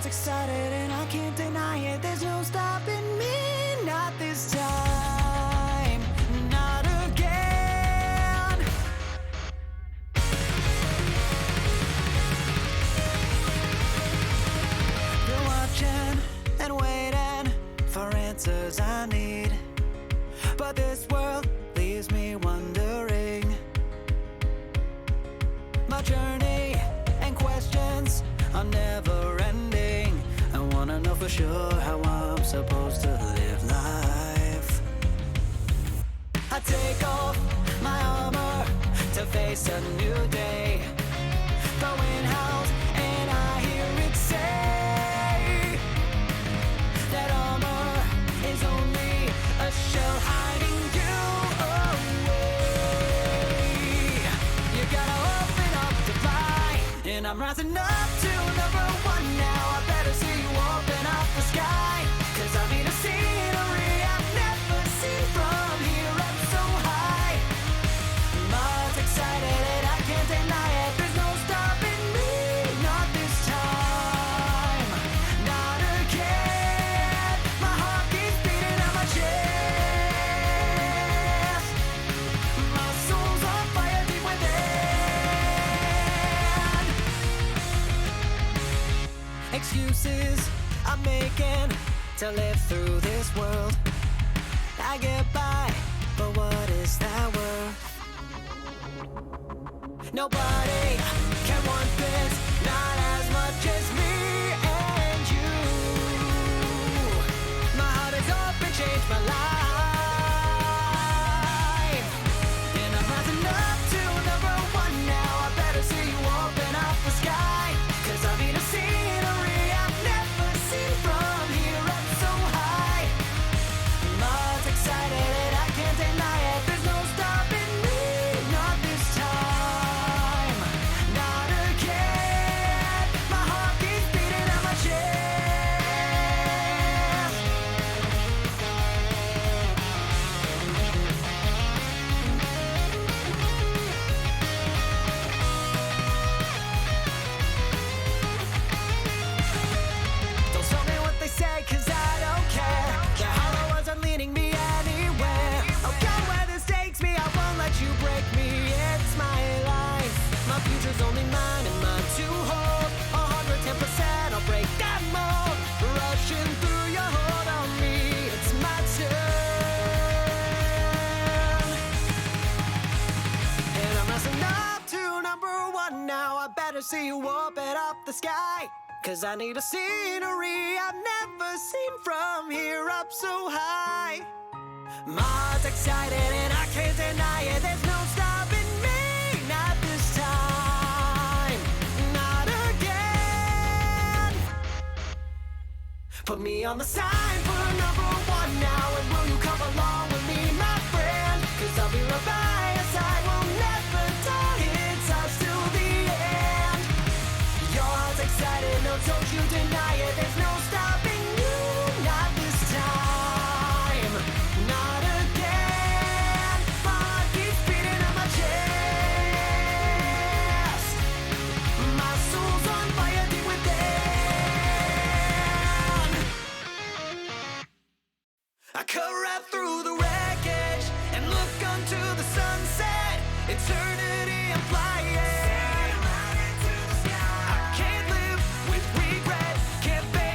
excited and I can't deny it. There's no stopping me, not this time, not again. Been watching and waiting for answers I need, but this world leaves me wondering. My journey and questions are never ending. I wanna know for sure how I'm supposed to live life. I take off my armor to face a new day. Throwing howls and I hear it say that armor is only a shell hiding you away. You gotta open up to fly, and I'm rising up to number one now. I better see you open up the sky, 'cause I need a scenery I've never seen from here up so high. Much excited and I can't deny it. There's no stopping me, not this time, not again. My heart keeps beating at my chest. My soul's on fire deep within. Excuses I'm making to live through this world. I get by, but what is that worth? Nobody can want this, not as much as me and you. My heart is open, changed my life, and I'm rising up to number one now. I better see you open up the sky, 'cause I need a scenery I've never seen from here up so high. Much excited and I can't deny it. There's no stopping me, not this time, not again. My heart keeps beating at my chest. Don't tell me what they say, 'cause I don't care. Their hollow words are leading me anywhere. I'll go where this takes me, I won't let you break me. It's my life, my future's only mine and mine to hold. 110%, I'll break that mold. Rushing through your hold on me, it's my turn. And I'm rising up to number one now. I better see you open up the sky, 'cause I need a scenery I've never seen from here up so high. Much excited and I can't deny it. There's no stopping me, not this time, not again. Put me on the sign for number one now, and will you come along with me, my friend? 'Cause I'll be right by your side, we'll never die, it's us till the end. Your heart's excited, no, don't you deny it. There's no stopping you, not this time, not again. My heart keeps beating at my chest. My soul's on fire deep within. I cut right through the wreckage and look onto the sunset. Eternity, I'm flying. I can't live with regret, can't bear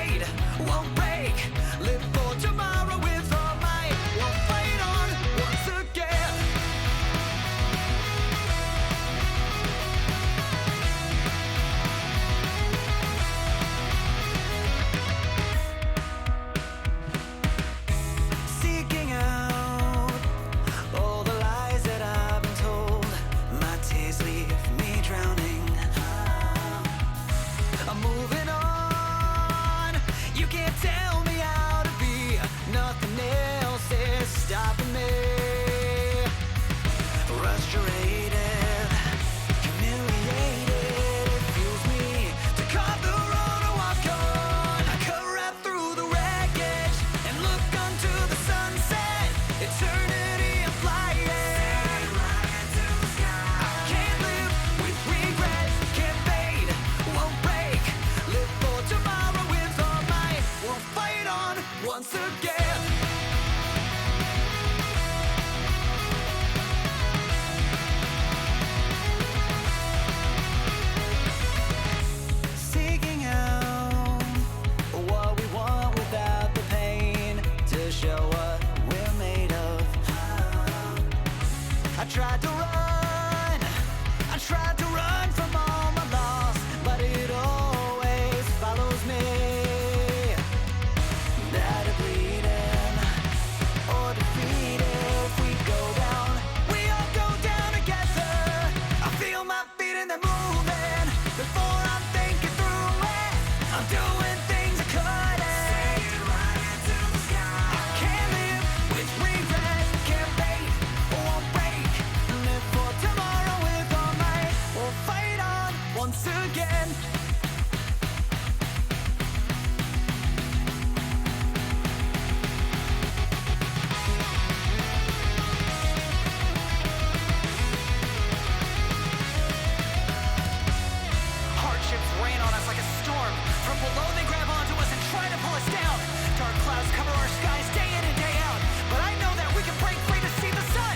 Hardships rain on us like a storm. From below they grab onto us and try to pull us down. Dark clouds cover our skies day in and day out. But I know that we can break free to see the sun.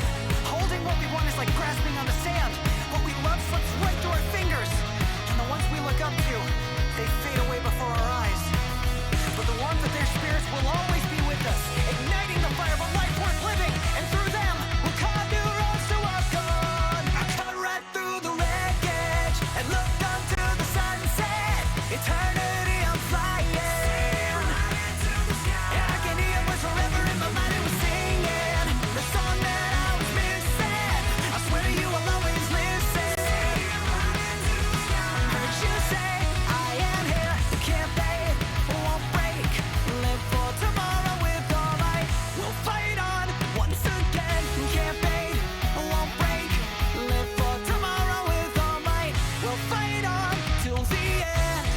Holding what we want is like grasping on the sand. What we love slips right through our fingers. And the ones we look up to, they fade away before our eyes. But the warmth of their spirits will always be with us, igniting the fire of a life worth living. And through them, we'll carve new roads to walk on. Cut right through the wreckage and look onto the sunset. Eternity, I'm flying. I can hear what's forever in my mind. It was singing the song that I was missing. I swear to you, I'll always listen. Heard you say I am here. You can't fade, won't break. Live for tomorrow with all might. We'll fight on once again. Can't fade, won't break. Live for tomorrow with all might. We'll fight on till the end.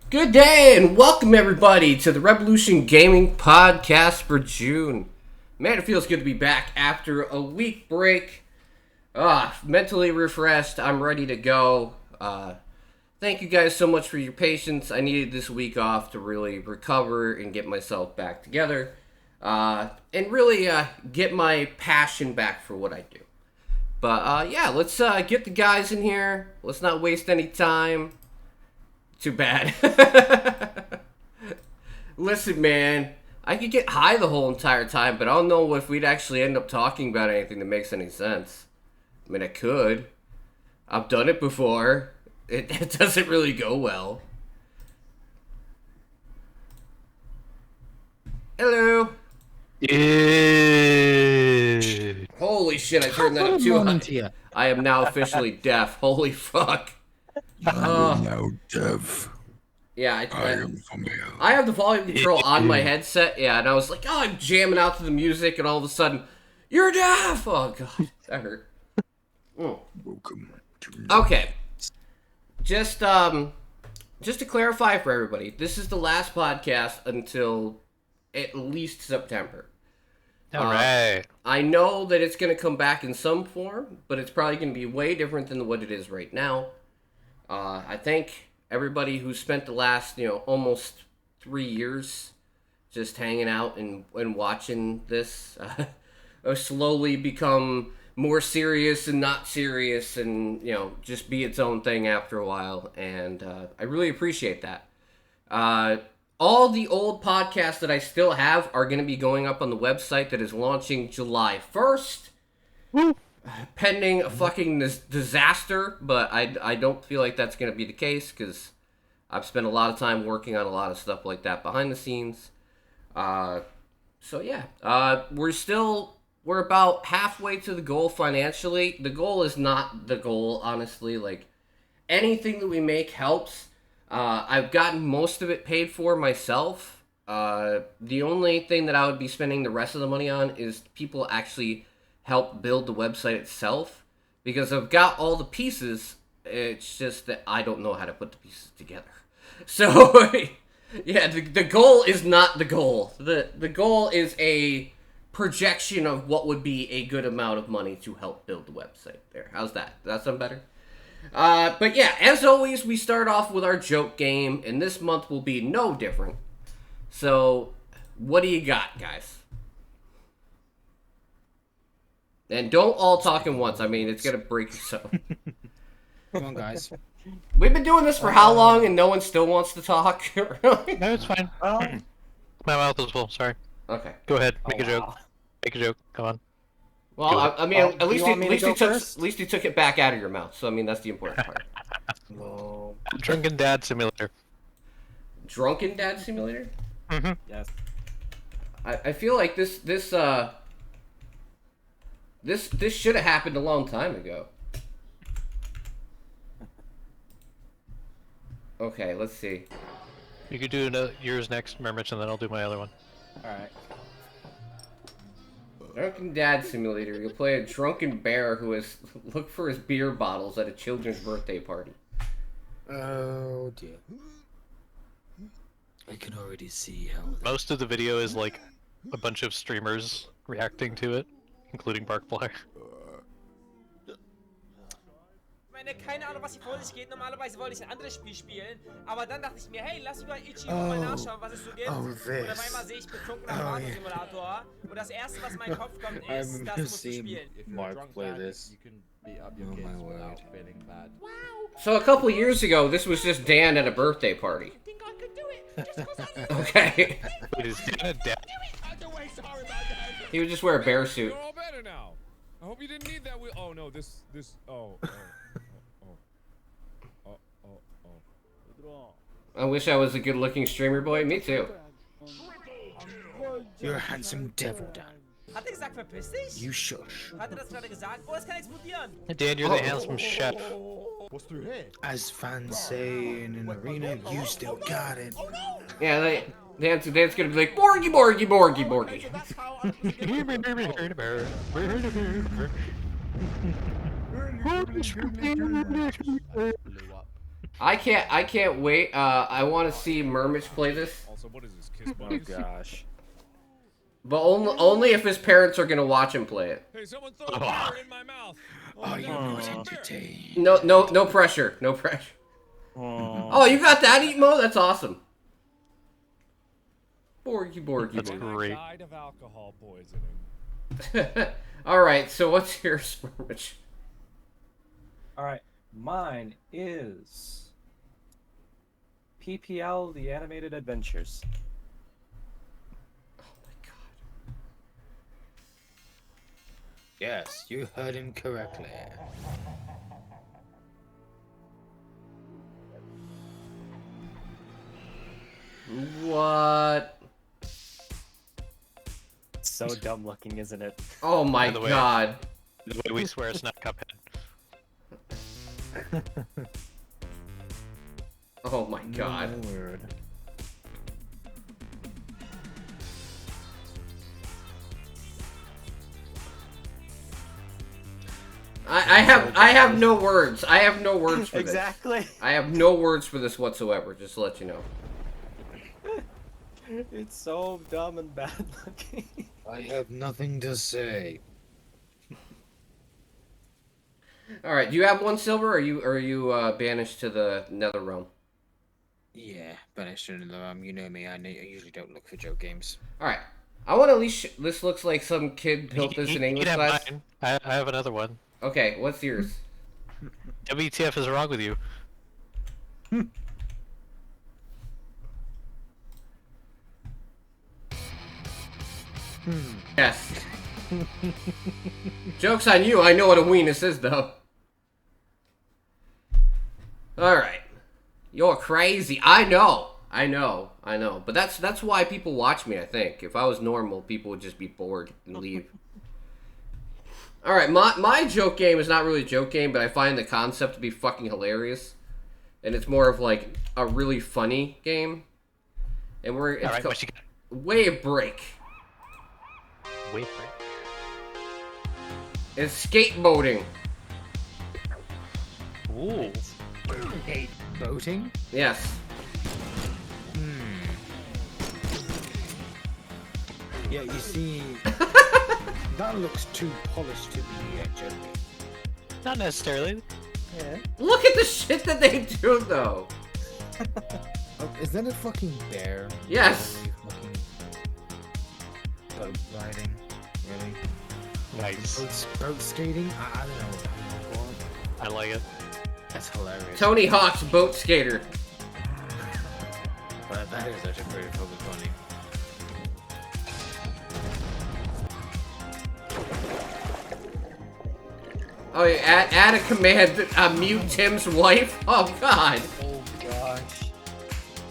Good day and welcome everybody to the Revolution Gaming Podcast for June. Man, it feels good to be back after a week break. Mentally refreshed. I'm ready to go. Thank you guys so much for your patience. I needed this week off to really recover and get myself back together. And really get my passion back for what I do. But yeah, let's get the guys in here. Let's not waste any time. Too bad. Listen, man, I could get high the whole entire time, but I don't know if we'd actually end up talking about anything that makes any sense. I mean, I could. I've done it before. It doesn't really go well. Hello. Yeah. Holy shit, I turned that up too high. I am now officially deaf. Holy fuck. Now deaf. Yeah, I am from hell. I have the volume control on my headset, yeah, and I was like, oh, I'm jamming out to the music, and all of a sudden, you're deaf! Oh, God, that hurt. Welcome to Okay. Just to clarify for everybody, this is the last podcast until at least September. Alright. I know that it's going to come back in some form, but it's probably going to be way different than what it is right now. I thank everybody who spent the last, almost 3 years just hanging out and watching this slowly become more serious and not serious and, just be its own thing after a while. And I really appreciate that. All the old podcasts that I still have are going to be going up on the website that is launching July 1st. Woo! Pending a fucking disaster, but I don't feel like that's going to be the case because I've spent a lot of time working on a lot of stuff like that behind the scenes. So yeah, we're about halfway to the goal financially. The goal is not the goal, honestly. Like, anything that we make helps. I've gotten most of it paid for myself. The only thing that I would be spending the rest of the money on is people actually help build the website itself, because I've got all the pieces. It's just that I don't know how to put the pieces together. So yeah, the goal is not the goal. The goal is a projection of what would be a good amount of money to help build the website. There, how's that? Does that sound better? But yeah, as always, we start off with our joke game, and this month will be no different. So what do you got, guys? And don't all talk at once. I mean, it's gonna break yourself. Come on, guys. We've been doing this for how long, and no one still wants to talk? Really? No, it's fine. My mouth is full, sorry. Okay. Go ahead, make a joke. Make a joke, come on. Well, I mean, Oh, at least you want me to go first? at least you took it back out of your mouth. So I mean, that's the important part. No. Drunken Dad Simulator. Drunken Dad Simulator? Mm-hmm. Yes. I feel like this should have happened a long time ago. Okay, let's see. You could do yours next, Mermich, and then I'll do my other one. Alright. Drunken Dad Simulator. You'll play a drunken bear who has looked for his beer bottles at a children's birthday party. Oh dear. I can already see how. Most of the video is like a bunch of streamers reacting to it, including Barkfly. Ich meine, keine Ahnung, was hier vor sich geht. Normalerweise wollte ich ein anderes Spiel spielen, aber dann dachte ich mir, hey, lass über Ichigo mal nachschauen, was es so gibt. Und auf einmal sehe ich betrunkener Fahrtensimulator. Und das erste, was in meinen Kopf kommt, ist, das musst du spielen. Mark play this. Oh my word. So a couple years ago, this was just Dan at a birthday party. I think I could do it. Just 'cause I Okay. Wait, is Dan a dad? He would just wear a bear suit. You're all better now. I hope you didn't need that. Oh no, this. I wish I was a good-looking streamer boy. Me too. You're a handsome devil, Dan. Hat er gesagt, verpiss dich? You shush. Hat er das gerade gesagt? Oh, es kann explodieren. Dan, you're the handsome chef. As fans say in an arena, you still got it. Yeah, Dan's gonna be like, Borgy, Borgy, Borgy, Borgy. That's how I I can't wait. I want to see Mermich play this, Also, what is this? Kiss Oh buddies? gosh. but only if his parents are gonna watch him play it. Hey, someone throw a bear in my mouth. Are you not Bear. entertained? No pressure, no pressure. Oh, you got that, Eatmo? That's awesome. Borgy, Borgy, That's Borgy. great. Died of alcohol poisoning. All right, so what's your Mermich? Alright, mine is PPL The Animated Adventures. Oh my god. Yes, you heard him correctly. What? So dumb looking, isn't it? Oh my By the way- god. The way we swear it's not Cuphead. Oh my god. My word. I have no words. I have no words for this. Exactly. I have no words for this whatsoever, just to let you know. It's so dumb and bad looking. I have nothing to say. Alright, do you have one silver, or are you banished to the nether realm? Yeah, banished into the you know me. I usually don't look for joke games. Alright. I want to at least this looks like some kid built this in You English can have class. mine. I have another one. Okay, what's yours? WTF is wrong with you? Yes. Joke's on you, I know what a weenus is, though. Alright. You're crazy. I know. But that's why people watch me, I think. If I was normal, people would just be bored and leave. Alright, my joke game is not really a joke game, but I find the concept to be fucking hilarious. And it's more of like a really funny game. And it's Alright, called what you got? Wave Break. Wait, It's skateboarding. Ooh. Voting? Yes. Yeah, you see, that looks too polished to be a joke. Not necessarily. Look at the shit that they do, though. Oh, is that a fucking bear? Yes. Fucking boat riding? Really? Nice. Boat skating? I don't know. I like it. That's hilarious. Tony Hawk's boat skater. But that is actually pretty fucking funny. Oh, yeah, add a command, mute Tim's wife? Oh, God. Oh gosh.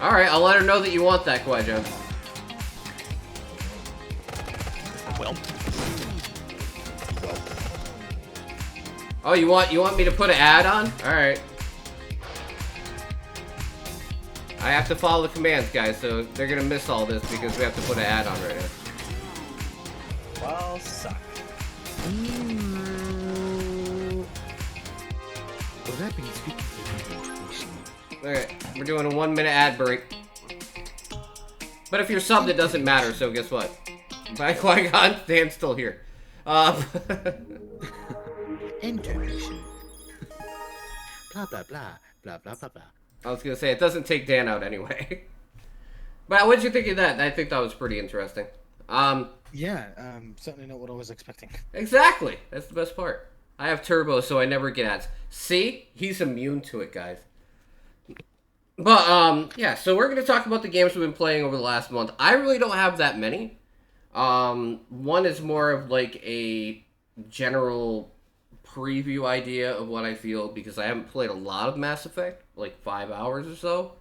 Alright, I'll let her know that you want that, Kwai-John. Well, Oh, you want me to put an ad on? Alright. I have to follow the commands, guys, so they're gonna miss all this because we have to put an ad on right now. Well, suck. Well, that means we can take information. Alright, we're doing a 1 minute ad break. But if you're subbed, it doesn't matter, so guess what? Qui-Gon, Dan's still here. Intermission. Blah blah blah blah blah blah blah. I was gonna say, it doesn't take Dan out anyway. But what'd you think of that? I think that was pretty interesting. Yeah, certainly not what I was expecting. Exactly. That's the best part. I have turbo, so I never get ads. See? He's immune to it, guys. But, yeah, so we're going to talk about the games we've been playing over the last month. I really don't have that many. One is more of like a general preview idea of what I feel, because I haven't played a lot of Mass Effect, like 5 hours or so.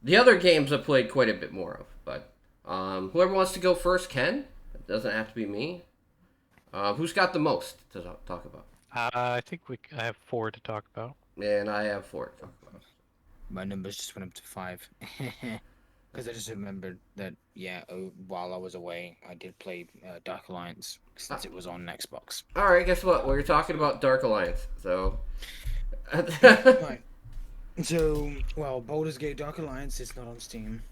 The other games I've played quite a bit more of, but whoever wants to go first can. It doesn't have to be me. Who's got the most to talk about? I think I have 4 to talk about. And I have 4 to talk about. My numbers just went up to 5. Because I just remembered that, yeah, while I was away, I did play Dark Alliance since it was on Xbox. Alright, guess what? We're talking about Dark Alliance, so... Right. So, well, Baldur's Gate Dark Alliance is not on Steam.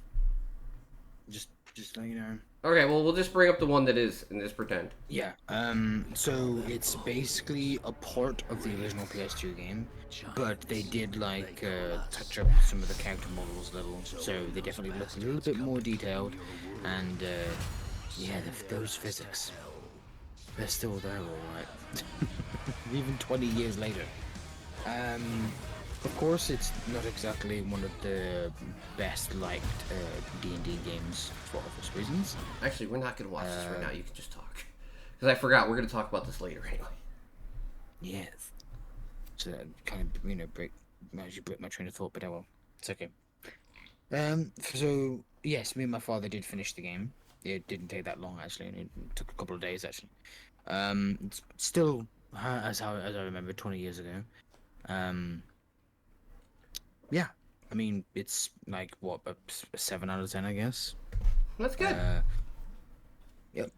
Just so you know. Okay, well, we'll just bring up the one that is, and just pretend. Yeah, so it's basically a port of the original PS2 game, but they did, like, touch up some of the character models a little, so they definitely look a little bit more detailed, and, yeah, those physics, they're still there, alright. Even 20 years later. Of course, it's not exactly one of the best liked D&D games for obvious reasons. Actually, we're not going to watch this right now. You can just talk. Because I forgot. We're going to talk about this later anyway. Yes. So that kind of, you know, break my train of thought, but well, it's okay. So, yes, me and my father did finish the game. It didn't take that long, actually, and it took a couple of days, actually. It's still, as I remember, 20 years ago. Yeah, I mean, it's like, what, a 7 out of 10, I guess? That's good. Yep.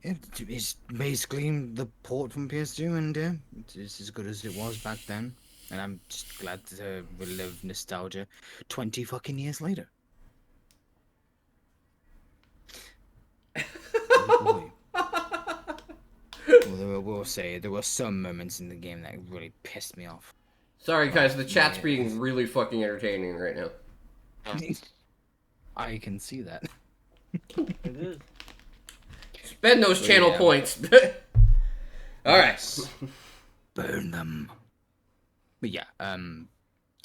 It's basically the port from PS2, and it's as good as it was back then. And I'm just glad to relive nostalgia 20 fucking years later. Oh boy. Although I will say, there were some moments in the game that really pissed me off. Sorry, guys. The chat's being really fucking entertaining right now. I can see that. It is. Spend those channel points. Alright. Burn them. But yeah, I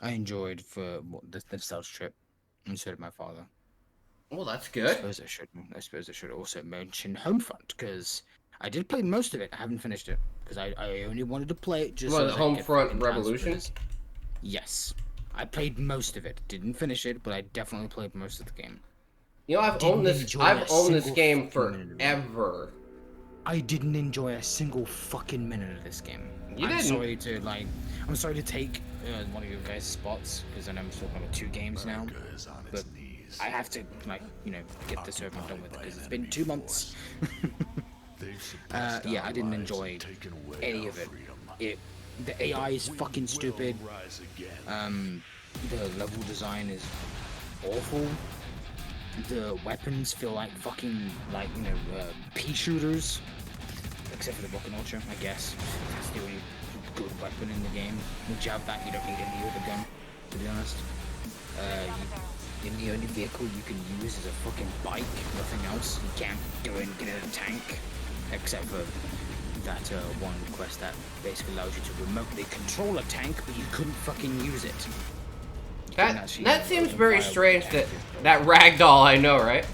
enjoyed the nostalgia trip, and so did my father. Well, that's I good. suppose I should also mention Homefront, because I did play most of it. I haven't finished it because I only wanted to play it just. What, so I could get Homefront fucking Revolution? transfers. Yes, I played most of it. Didn't finish it, but I definitely played most of the game. You know, I've Didn't owned this enjoy game a single minute of it. forever. I didn't enjoy a single fucking minute of this game. You I'm didn't? I'm sorry to take one of your guys' spots, because I know I'm talking about 2 games now, but I have to, get this over and done with, because it's been 2 months. Yeah, I didn't enjoy any of it. The AI is fucking stupid. The level design is awful. The weapons feel like fucking, pea shooters. Except for the rocket launcher, I guess. That's the only good weapon in the game. Once you have that, you don't need any other gun, to be honest. The only vehicle you can use is a fucking bike, nothing else. You can't go and get in a tank. Except for that one quest that basically allows you to remotely control a tank, but you couldn't fucking use it. That seems very strange that ragdoll, I know, right?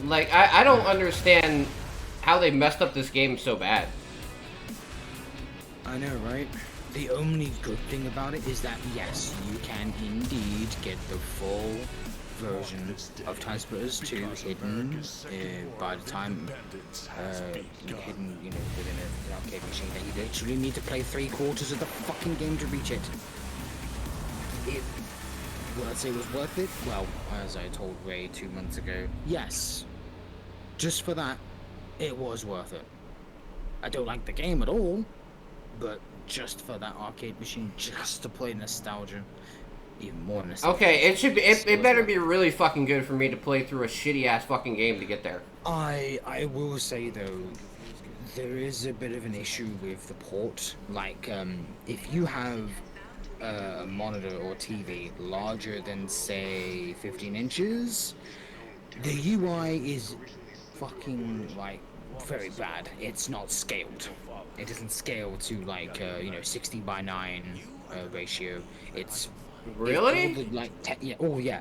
Like, I don't understand how they messed up this game so bad. I know, right? The only good thing about it is that, yes, you can indeed get the full version of Time Splitters 2 hidden by the time hidden, within an arcade machine, that you literally need to play 3/4 of the fucking game to reach it. Would I say it was worth it? Well, as I told Ray 2 months ago, yes. Just for that, it was worth it. I don't like the game at all, but just for that arcade machine, just to play nostalgia, even more nostalgia. Okay, it should be. It better be really fucking good for me to play through a shitty ass fucking game to get there. I will say though, there is a bit of an issue with the port. Like, if you have a monitor or TV larger than say 15 inches, the UI is fucking like very bad. It's not scaled. It doesn't scale to like 60 by 9 ratio. It's Really? all the, like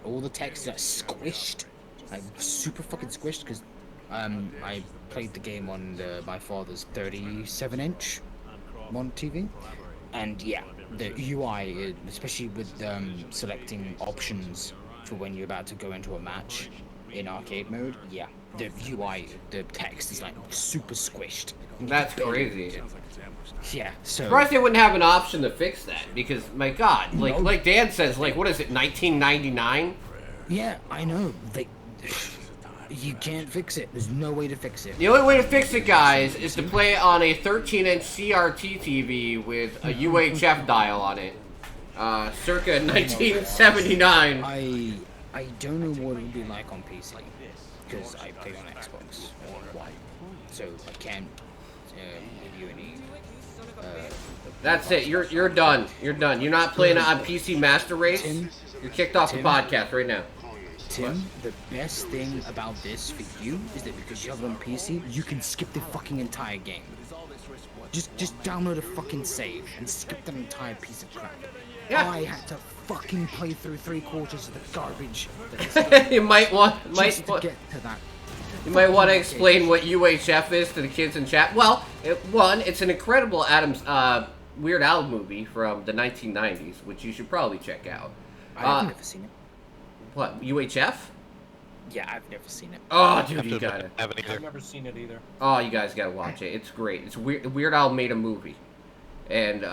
all the text is like squished, like super fucking squished. Because I played the game on my father's 37-inch monitor TV, and yeah, the UI, especially with selecting options for when you're about to go into a match in arcade mode, yeah, the UI, the text is like super squished. That's crazy. Yeah, so Surprised they wouldn't have an option to fix that, because my God, like Dan says, like what is it, 1999? yeah, I know you can't fix it. There's no way to fix it. The only way to fix it, guys, is to play it on a 13-inch CRT TV with a UHF dial on it, circa 1979. I don't know what it would be like on PC because I play on Xbox One, so I can't give you any. That's it. You're done. You're done. You're not playing it on PC Master Race. Tim, You're kicked off the Tim. podcast right now. Tim, the best thing about this for you is that because you have it on PC, you can skip the fucking entire game. Just download a fucking save and skip that entire piece of crap. Yeah. I had to fucking play through 3/4 of the garbage that is You might want just to get to that. you might want to explain what UHF is to the kids in chat. Well, it's an incredible Weird Al movie from the 1990s, which you should probably check out. I've never seen it. What, UHF? Yeah, I've never seen it. Oh, I dude, have you to admit, gotta. I haven't either. I've never seen it either. Oh, you guys gotta watch it. It's great. It's Weird Al made a movie, and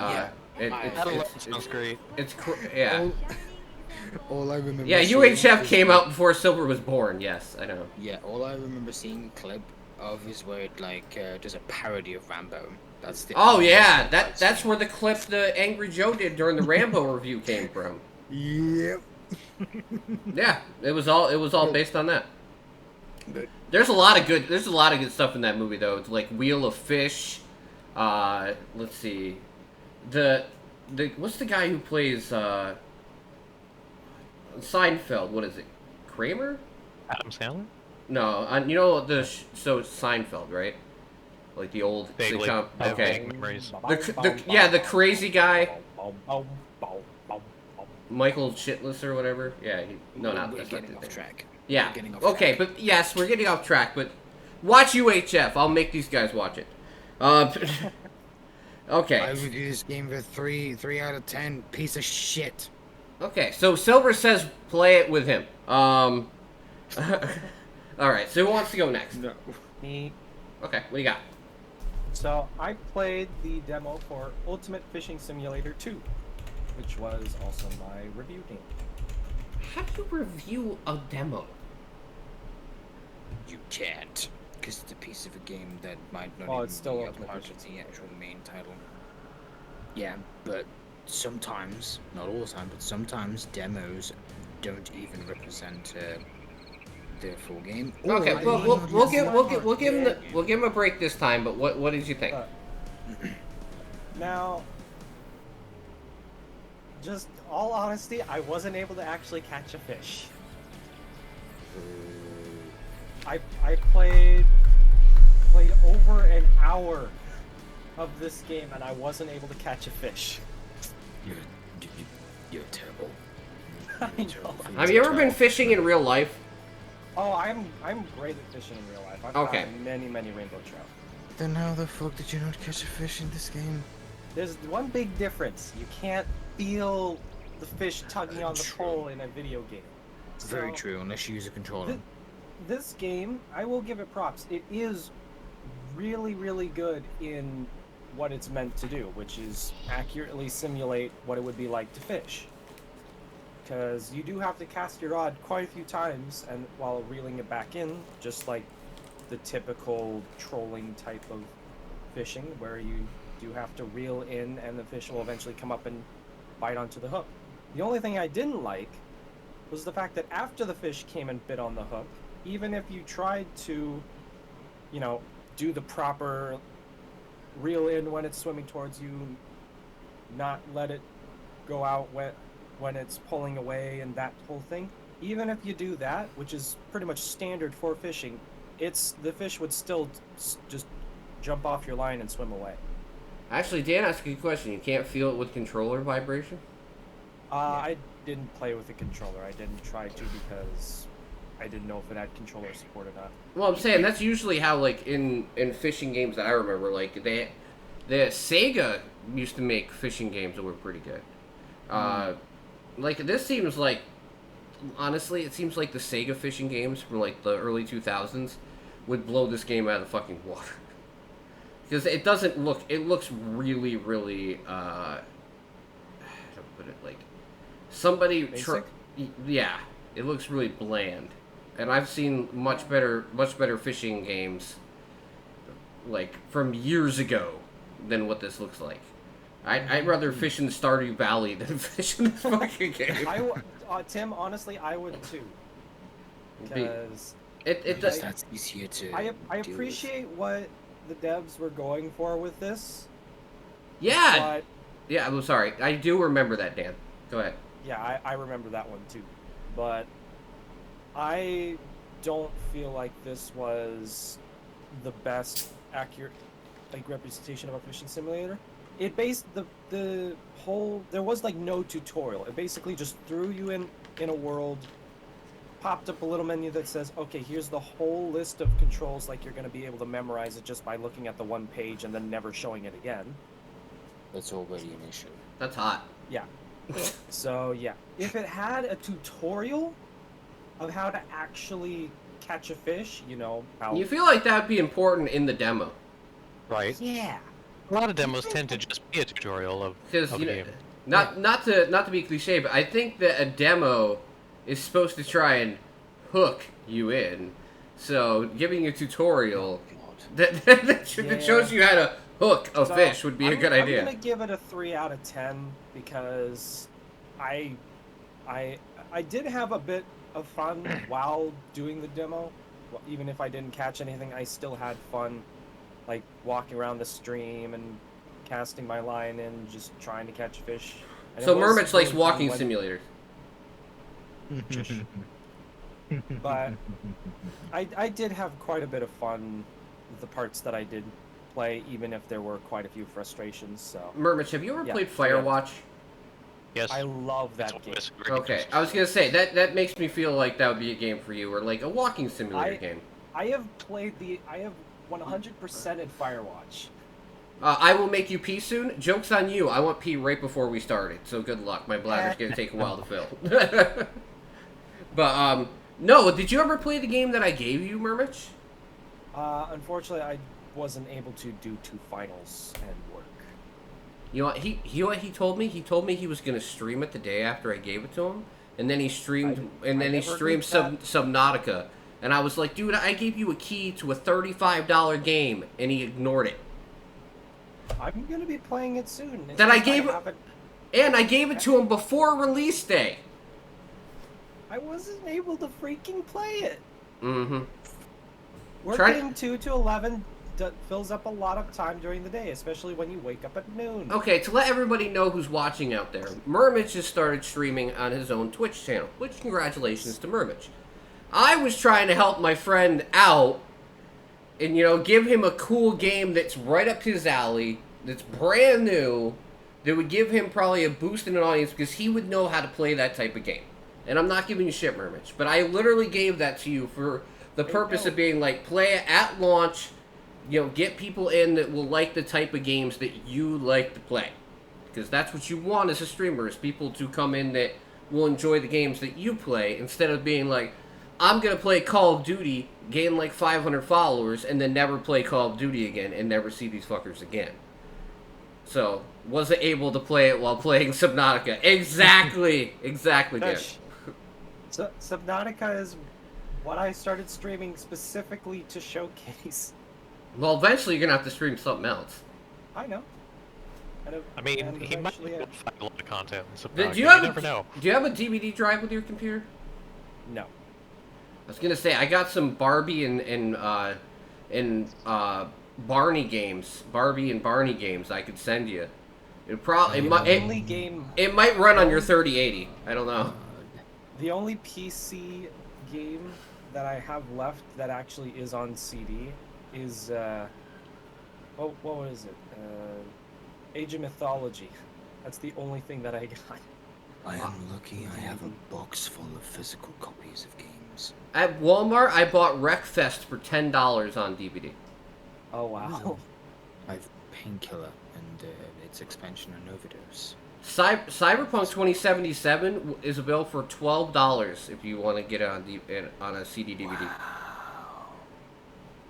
Sounds great. yeah. All I remember. Yeah, seeing UHF is came the- out before Silver was born. Yes, I know. Yeah, all I remember seeing a clip of is where it does a parody of Rambo. That's the. Oh only yeah, thing I've that's seen. where the clip the Angry Joe did during the Rambo review came from. Yep. Yeah, it was all based on that. There's a lot of good stuff in that movie though. It's like Wheel of Fish. Let's see, the what's the guy who plays Seinfeld? What is it? Kramer? Adam Sandler? No, so Seinfeld, right? Like the old Vaguely. sitcom. I have Okay. vague memories. The crazy guy, Michael Shitless or whatever. Yeah, We're that's not getting the off thing. track. Yeah. We're getting off Okay, track. but yes, we're getting off track. But watch UHF. I'll make these guys watch it. Okay. I review this game for 3 out of 10. Piece of shit. Okay. So Silver says play it with him. All right. So who wants to go next? No. Me. Okay. What do you got? So I played the demo for Ultimate Fishing Simulator 2, which was also my review game. How do you review a demo? You can't. Because it's a piece of a game that might not Oh, even it's still be a Ultimate part Fishing of the actual main title. Yeah, but sometimes, not all the time, but sometimes demos don't even represent the full game. Or Okay. I Well, might we'll, not we'll even give him a break this time. But what did you think? Now, just all honesty, I wasn't able to actually catch a fish. I played over an hour of this game and I wasn't able to catch a fish. You're terrible. I know. Have you ever been fishing in real life? Oh, I'm great at fishing in real life. I've Okay. caught many rainbow trout. Then how the fuck did you not catch a fish in this game? There's one big difference. You can't feel the fish tugging on the pole in a video game. Very So, true, unless you use a controller. This game, I will give it props. It is really good in what it's meant to do, which is accurately simulate what it would be like to fish. because you do have to cast your rod quite a few times and while reeling it back in, just like the typical trolling type of fishing where you do have to reel in and the fish will eventually come up and bite onto the hook. The only thing I didn't like was the fact that after the fish came and bit on the hook, even if you tried to, you know, do the proper reel in when it's swimming towards you, not let it go out when it's pulling away and that whole thing, even if you do that, which is pretty much standard for fishing, the fish would still just jump off your line and swim away. Actually, Dan asked a good question. You can't feel it with controller vibration? I didn't play with the controller. I didn't try to because I didn't know if it had controller support or not. Well, I'm saying that's usually how, like, in fishing games that I remember, like, the Sega used to make fishing games that were pretty good. Like, this seems like, honestly, it seems like the Sega fishing games from, like, the early 2000s would blow this game out of the fucking water. Because it doesn't look, it looks really, really, how to put it, like, somebody, Basic? yeah, it looks really bland. And I've seen much better fishing games, like, from years ago than what this looks like. I'd rather fish in Stardew Valley than fish in this fucking game. Tim, honestly, I would too. Because It does. That's easier to. I deal with. appreciate what the devs were going for with this. Yeah. But Yeah, I'm sorry. I do remember that, Dan. Go ahead. yeah, I remember that one too. But I don't feel like this was the best accurate like representation of a fishing simulator. It based the whole, there was like no tutorial. It basically just threw you in a world, popped up a little menu that says, okay, here's the whole list of controls, like you're going to be able to memorize it just by looking at the one page and then never showing it again. That's already an issue. That's hot. Yeah. So yeah, if it had a tutorial of how to actually catch a fish, you know, how You feel like that would be important in the demo. Right. yeah. A lot of demos tend to just be a tutorial of Because a you know, game. not to be cliche, but I think that a demo is supposed to try and hook you in. So giving a tutorial that shows you how to hook a So, fish would be a good idea. I'm gonna give it a 3 out of 10 because I did have a bit of fun while doing the demo. Well, even if I didn't catch anything, I still had fun, like walking around the stream and casting my line and just trying to catch fish. And So it was Murmich likes really walking fun simulators. But I did have quite a bit of fun with the parts that I did play, even if there were quite a few frustrations. So Murmich, have you ever Yeah, played so yeah. Firewatch? Yes. I love that game. It's a great Okay, game. I was gonna say that makes me feel like that would be a game for you, or like a walking simulator game. I have 100%ed Firewatch. I will make you pee soon. Joke's on you. I want pee right before we started, so good luck. My bladder's gonna take a while to fill. But no. Did you ever play the game that I gave you, Murmich? Unfortunately, I wasn't able to do 2 finals and work. You know what he told me? He told me he was gonna stream it the day after I gave it to him, and then he streamed I never streamed did that. Subnautica, and I was like, dude, I gave you a key to a $35 game, and he ignored it. I'm gonna be playing it soon. Then I If gave- haven't- And I gave it to him before release day. I wasn't able to freaking play it. Mm-hmm. Working 2 to 11 fills up a lot of time during the day, especially when you wake up at noon. Okay, to let everybody know who's watching out there, Murmich just started streaming on his own Twitch channel, which congratulations to Murmich. I was trying to help my friend out and, you know, give him a cool game that's right up his alley, that's brand new, that would give him probably a boost in an audience because he would know how to play that type of game. And I'm not giving you shit, Murmich, but I literally gave that to you for the purpose of being like, play it at launch, you know, get people in that will like the type of games that you like to play. Because that's what you want as a streamer, is people to come in that will enjoy the games that you play, instead of being like, I'm going to play Call of Duty, gain like 500 followers, and then never play Call of Duty again, and never see these fuckers again. So wasn't able to play it while playing Subnautica. Exactly, exactly, Derek. Dutch. So, Subnautica is what I started streaming specifically to showcase. Well, eventually you're gonna have to stream something else. I know. I mean, and he might eventually find a lot of content. So Do you you have never know. Do you have a DVD drive with your computer? No. I was gonna say I got some Barbie and Barney games, Barbie and Barney games I could send you. It probably The only game, it might run on your 3080. I don't know. the only PC game that I have left that actually is on CD is what was it? Age of Mythology. That's the only thing that I got. I am lucky I have a box full of physical copies of games. At Walmart, I bought Wreckfest for $10 on DVD. Oh wow. I've Painkiller and its expansion on Overdose. Cyberpunk 2077 is available for $12 if you want to get it on a CD DVD.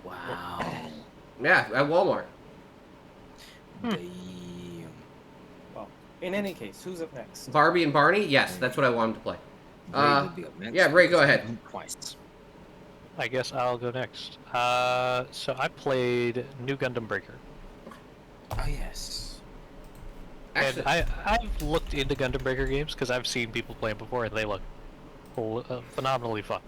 Wow. Yeah, at Walmart. Damn. Well, in any case, who's up next? Barbie and Barney? Yes, that's what I wanted to play. Ray will be up next yeah, Ray, go because I ahead. went Twice. I guess I'll go next. So I played New Gundam Breaker. Oh yes. Actually, And I've looked into Gundam Breaker games because I've seen people play them before and they look phenomenally fun.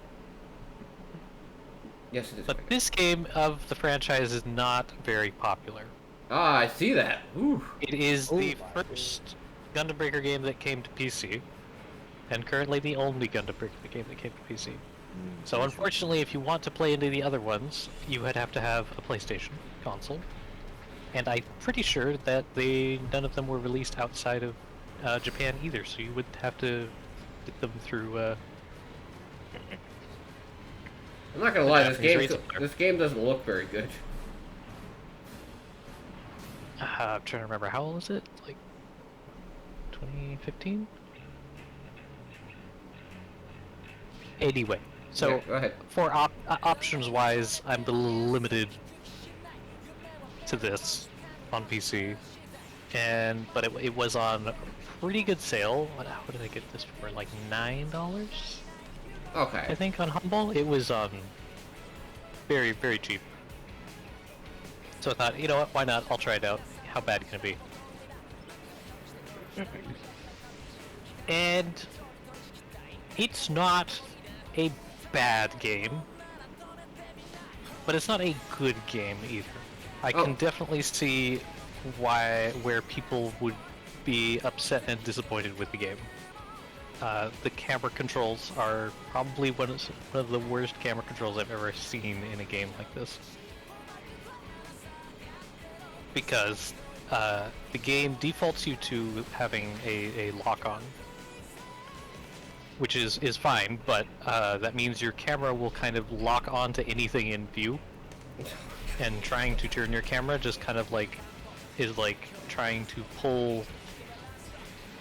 yes, it is. But this game of the franchise is not very popular. Ah, I see that. Ooh. It is the first Gundam Breaker game that came to PC, and currently the only Gundam Breaker game that came to PC. So unfortunately, if you want to play any of the other ones, you would have to have a PlayStation console. And I'm pretty sure that none of them were released outside of Japan either, so you would have to get them through. I'm not gonna lie, Japanese this game doesn't look very good. I'm trying to remember, how old is it? Like 2015? Anyway, so Yeah, go ahead. for options wise, I'm a little limited to this on PC, but it was on a pretty good sale. What did I get this for? Like $9, Okay. I think, on Humble. It was very, very cheap. So I thought, you know what? Why not? I'll try it out. How bad can it be? And it's not a bad game, but it's not a good game either. I can definitely see where people would be upset and disappointed with the game. The camera controls are probably one of the worst camera controls I've ever seen in a game like this. Because the game defaults you to having a lock-on, which is fine, but that means your camera will kind of lock onto anything in view, and trying to turn your camera just kind of is like trying to pull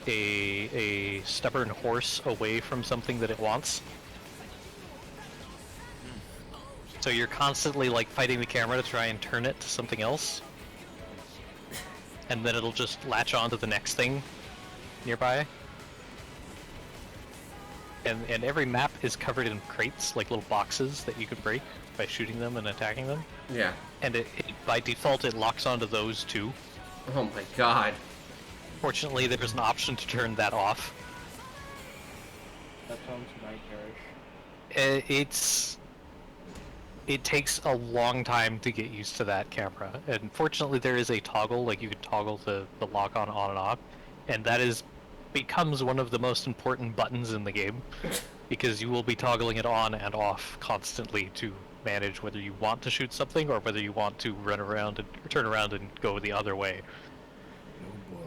a stubborn horse away from something that it wants. So you're constantly like fighting the camera to try and turn it to something else, and then it'll just latch on to the next thing nearby. And every map is covered in crates, like little boxes that you can break by shooting them and attacking them. Yeah. And it by default, it locks onto those too. Oh my god. Fortunately, there's an option to turn that off. That sounds nightmarish. It takes a long time to get used to that camera. And fortunately, there is a toggle, like you can toggle the lock on and off, and that becomes one of the most important buttons in the game, because you will be toggling it on and off constantly to manage whether you want to shoot something or whether you want to run around and turn around and go the other way. Oh boy.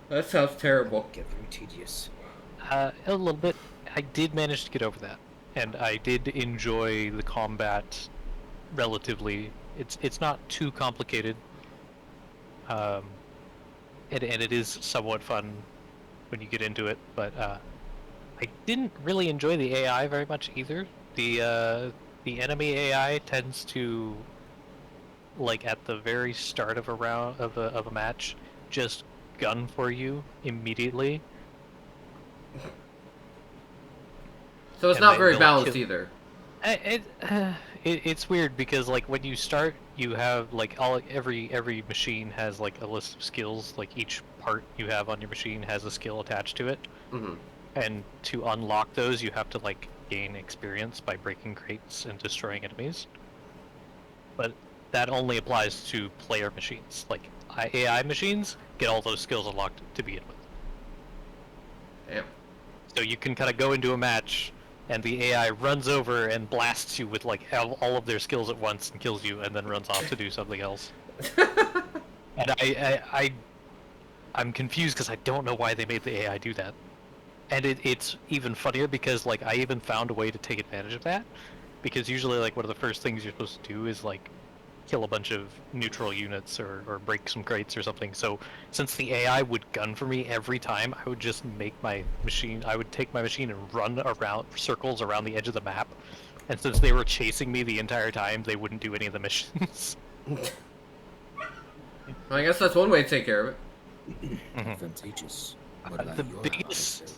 That sounds terrible. Get very tedious. A little bit. I did manage to get over that, and I did enjoy the combat relatively. It's not too complicated, and it is somewhat fun when you get into it. But I didn't really enjoy the AI very much either. The enemy AI tends to like at the very start of a round of a match, just gun for you immediately. So it's And not very they'll balanced kill- either. It's weird because like when you start, you have like every machine has like a list of skills. Like each part you have on your machine has a skill attached to it, Hmm. and to unlock those, you have to like gain experience by breaking crates and destroying enemies. But that only applies to player machines. Like AI machines get all those skills unlocked to begin with. Damn. So you can kind of go into a match, and the AI runs over and blasts you with like all of their skills at once and kills you, and then runs off to do something else. And I'm confused because I don't know why they made the AI do that. And it's even funnier because like I even found a way to take advantage of that, because usually like one of the first things you're supposed to do is like kill a bunch of neutral units or break some crates or something. So since the AI would gun for me every time, I would just make my machine, I would take my machine and run around circles around the edge of the map. And since they were chasing me the entire time, they wouldn't do any of the missions. I guess that's one way to take care of it. Advantageous. What about The your biggest answer?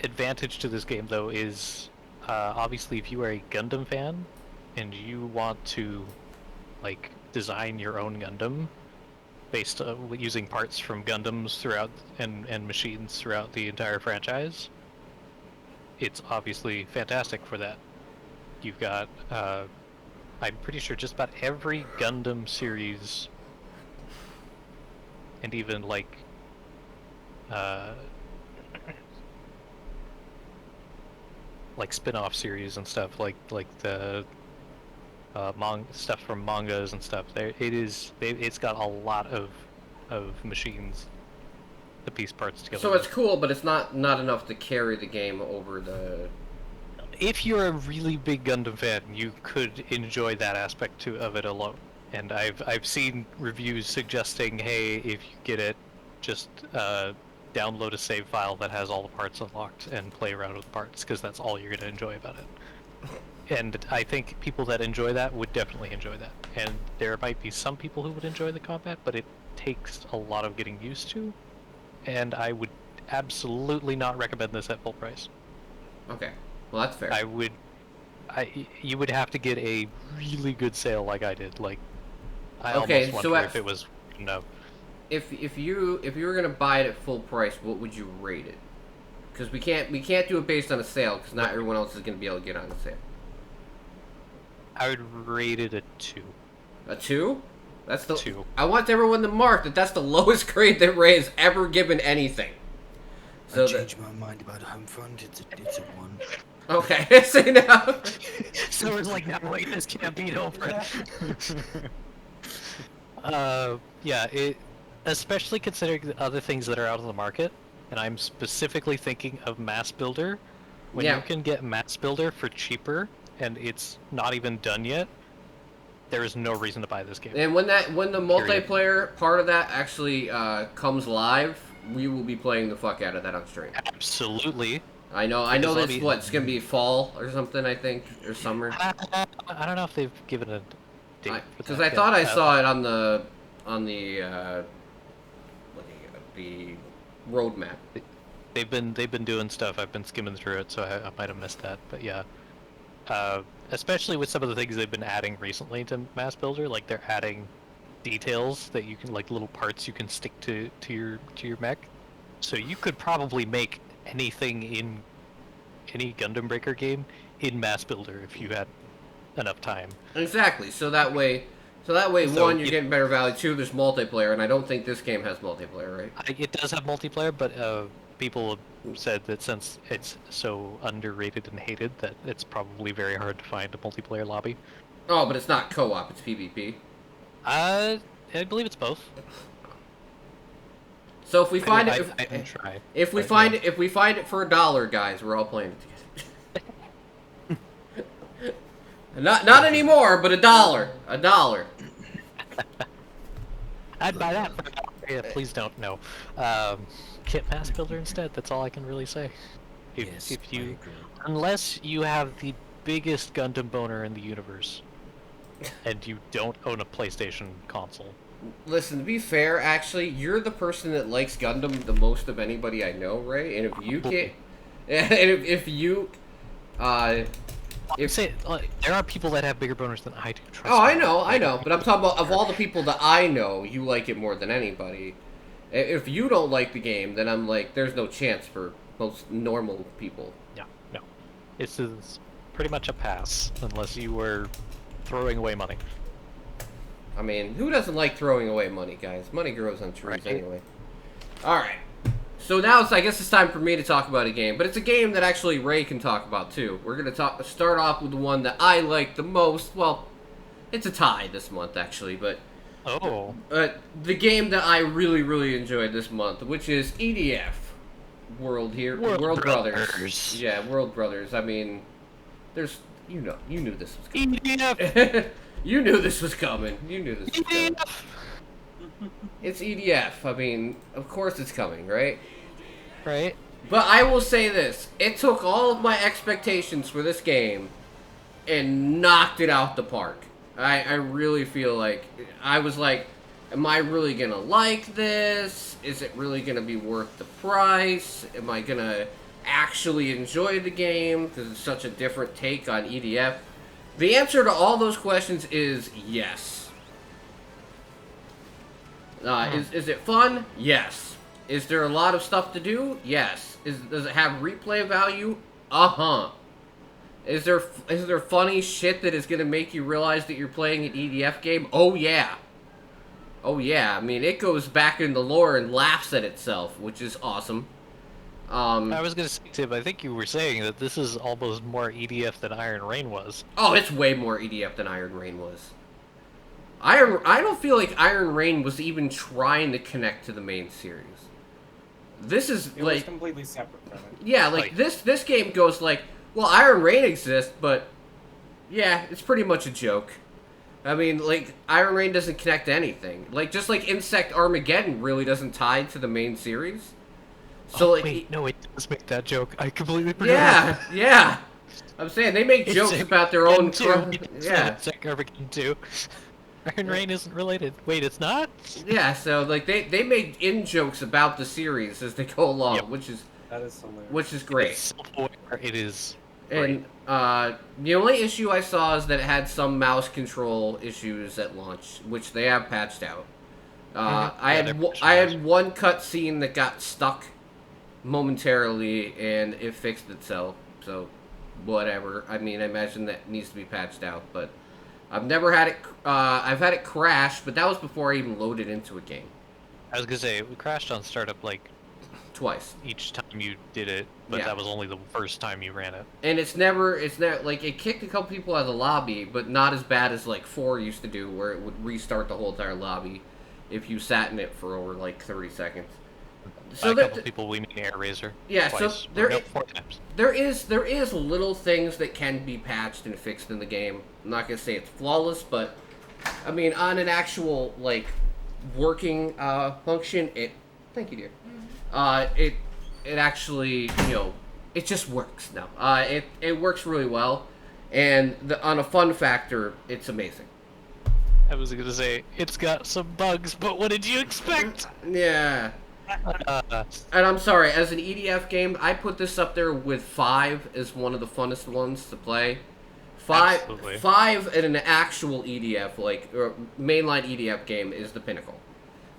advantage to this game though is obviously if you are a Gundam fan and you want to like design your own Gundam based using parts from Gundams throughout and machines throughout the entire franchise, it's obviously fantastic for that. You've got I'm pretty sure just about every Gundam series and even like spin-off series and stuff like the stuff from mangas and stuff. It's got a lot of machines to piece parts together. So it's cool, but it's not enough to carry the game over the. If you're a really big Gundam fan, you could enjoy that aspect of it alone. And I've seen reviews suggesting, hey, if you get it, just download a save file that has all the parts unlocked and play around with the parts, because that's all you're going to enjoy about it. And I think people that enjoy that would definitely enjoy that. And there might be some people who would enjoy the combat, but it takes a lot of getting used to. And I would absolutely not recommend this at full price. Okay, well that's fair. You would have to get a really good sale like I did. Like, I Okay, almost so wonder at- if it was no. If you were gonna buy it at full price, what would you rate it? Because we can't do it based on a sale, because not everyone else is gonna be able to get on the sale. I would rate it a 2. A 2? That's the 2. I want everyone to mark that that's the lowest grade that Ray has ever given anything. I So that, changed my mind about Homefront. It's a 1. okay, say now. So it's like, no, wait, this can't beat over. Yeah, especially considering the other things that are out on the market, and I'm specifically thinking of Mass Builder. When Yeah. you can get Mass Builder for cheaper, and it's not even done yet, there is no reason to buy this game. And when the Period. multiplayer part of that actually comes live, we will be playing the fuck out of that on stream. Absolutely. I know Because I'll this be- it's gonna be fall or something, I think, or summer. I don't know if they've given a date. for Because that I yet. thought I saw it on the the roadmap. They've been doing stuff. I've been skimming through it, so I might have missed that. But yeah, especially with some of the things they've been adding recently to Mass Builder, like they're adding details that you can, like little parts you can stick to your mech. So you could probably make anything in any Gundam Breaker game in Mass Builder if you had enough time. Exactly. So that way, So one, you're you- getting better value. Two, there's multiplayer, and I don't think this game has multiplayer, right? It does have multiplayer, but people have said that since it's so underrated and hated, that it's probably very hard to find a multiplayer lobby. Oh, but it's not co-op; it's PvP. I believe it's both. So if we find I it, didn't try. if we but, find yeah. it, if we find it for $1, guys, we're all playing it together. not anymore, but $1. I'd buy that. Yeah, please don't. No. Get Mass Builder instead. That's all I can really say. Yes, If I you, agree. unless you have the biggest Gundam boner in the universe, and you don't own a PlayStation console. Listen, to be fair, actually, you're the person that likes Gundam the most of anybody I know, right? And if you can't, and if you, There are people that have bigger boners than I do. Trust oh, me. I know, but I'm talking about of all the people that I know, you like it more than anybody. If you don't like the game, then I'm like, there's no chance for most normal people. Yeah, no. It's pretty much a pass, unless you were throwing away money. I mean, who doesn't like throwing away money, guys? Money grows on trees Right. anyway. Alright. So now I guess it's time for me to talk about a game, but it's a game that actually Ray can talk about too. We're going to start off with the one that I like the most. Well, it's a tie this month actually, but Oh. the game that I really, really enjoyed this month, which is EDF World World Brothers. Brothers. Yeah, World Brothers. I mean, there's you knew this was coming. EDF! You knew this was coming. You knew this was coming. EDF! It's EDF. I mean, of course it's coming, right? Right? But I will say this. It took all of my expectations for this game and knocked it out the park. I really feel like, I was like, am I really gonna like this? Is it really gonna be worth the price? Am I gonna actually enjoy the game? Because it's such a different take on EDF. The answer to all those questions is yes. Is it fun? Yes. Is there a lot of stuff to do? Yes. Does it have replay value? Uh-huh. Is there funny shit that is gonna make you realize that you're playing an EDF game? Oh yeah. Oh yeah. I mean, it goes back in the lore and laughs at itself, which is awesome. I was gonna say, Tim, I think you were saying that this is almost more EDF than Iron Rain was. Oh, it's way more EDF than Iron Rain was. I don't feel like Iron Rain was even trying to connect to the main series. This is It was like, completely separate from it. yeah, like this game goes like, well, Iron Rain exists, but yeah, it's pretty much a joke. I mean, like, Iron Rain doesn't connect to anything. Like, just like Insect Armageddon really doesn't tie to the main series. So, like, Wait, no, it does make that joke. I completely forgot. yeah, yeah. I'm saying they make jokes about their own. Yeah, Insect Armageddon 2. Iron Rain isn't related. Wait, it's not? yeah. So like they make in jokes about the series as they go along, Yep. That is hilarious. which is great. It's self-aware. It is. And the only issue I saw is that it had some mouse control issues at launch, which they have patched out. I had one cutscene that got stuck momentarily, and it fixed itself. So whatever. I mean, I imagine that needs to be patched out, but I've never had it. I've had it crash, but that was before I even loaded into a game. I was gonna say, we crashed on startup like Twice. each time you did it, but Yeah. that was only the first time you ran it. And it's never, like, it kicked a couple people out of the lobby, but not as bad as, like, 4 used to do, where it would restart the whole entire lobby if you sat in it for over, like, 30 seconds. So By a couple people, we mean AirRaiser. yeah, so Twice. there, No, 4 times. there is little things that can be patched and fixed in the game. I'm not gonna say it's flawless, but, I mean, on an actual, like, working, function, thank you, dear. It actually, you know, it just works now. It works really well, and on a fun factor, it's amazing. I was gonna say, it's got some bugs, but what did you expect? Yeah, Uh, and I'm sorry, as an EDF game, I put this up there with 5 as one of the funnest ones to play. Absolutely. 5 in an actual EDF, like, or mainline EDF game, is the pinnacle.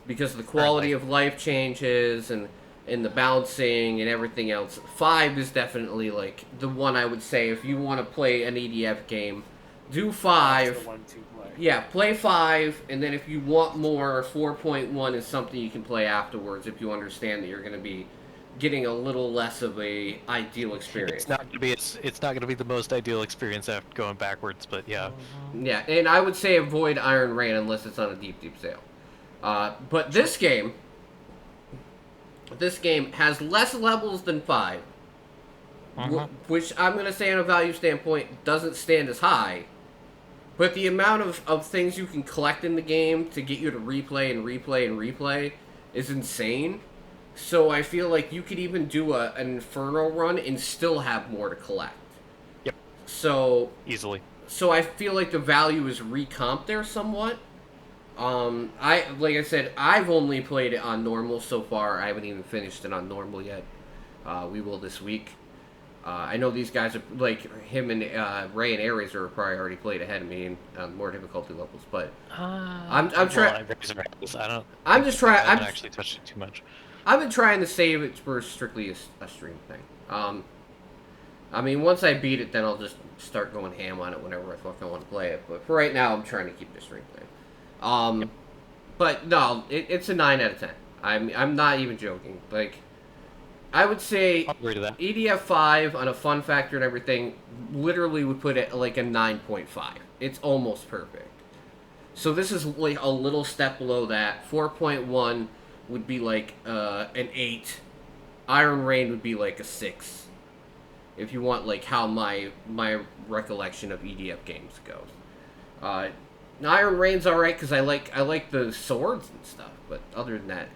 Because of the quality of life changes and the bouncing and everything else. 5 is definitely, like, the one I would say if you want to play an EDF game, do 5. That's the one to play. Yeah, play 5, and then if you want more, 4.1 is something you can play afterwards if you understand that you're going to be getting a little less of a ideal experience. it's not gonna be the most ideal experience after going backwards, but yeah. Yeah, and I would say avoid Iron Rain unless it's on a deep sale. But this game has less levels than 5, which I'm going to say on a value standpoint doesn't stand as high. But the amount of things you can collect in the game to get you to replay and replay and replay is insane. So I feel like you could even do an Inferno run and still have more to collect. Yep. So Easily. so I feel like the value is recomped there somewhat. Like I said, I've only played it on normal so far. I haven't even finished it on normal yet. We will this week. I know these guys are like him and Ray and Ares are probably already played ahead of me in more difficulty levels, but I'm trying. I don't. I'm just trying. I haven't actually touched it too much. I've been trying to save it for strictly a stream thing. I mean, once I beat it, then I'll just start going ham on it whenever I fucking want to play it. But for right now, I'm trying to keep the stream thing. But no, it's a 9 out of 10. I'm not even joking. Like, I would say I'll agree to that. EDF 5 on a fun factor and everything literally would put it like a 9.5. It's almost perfect. So this is like a little step below that. 4.1 would be like an 8. Iron Rain would be like a 6. If you want like how my recollection of EDF games goes. Iron Rain's alright because I like the swords and stuff, but other than that,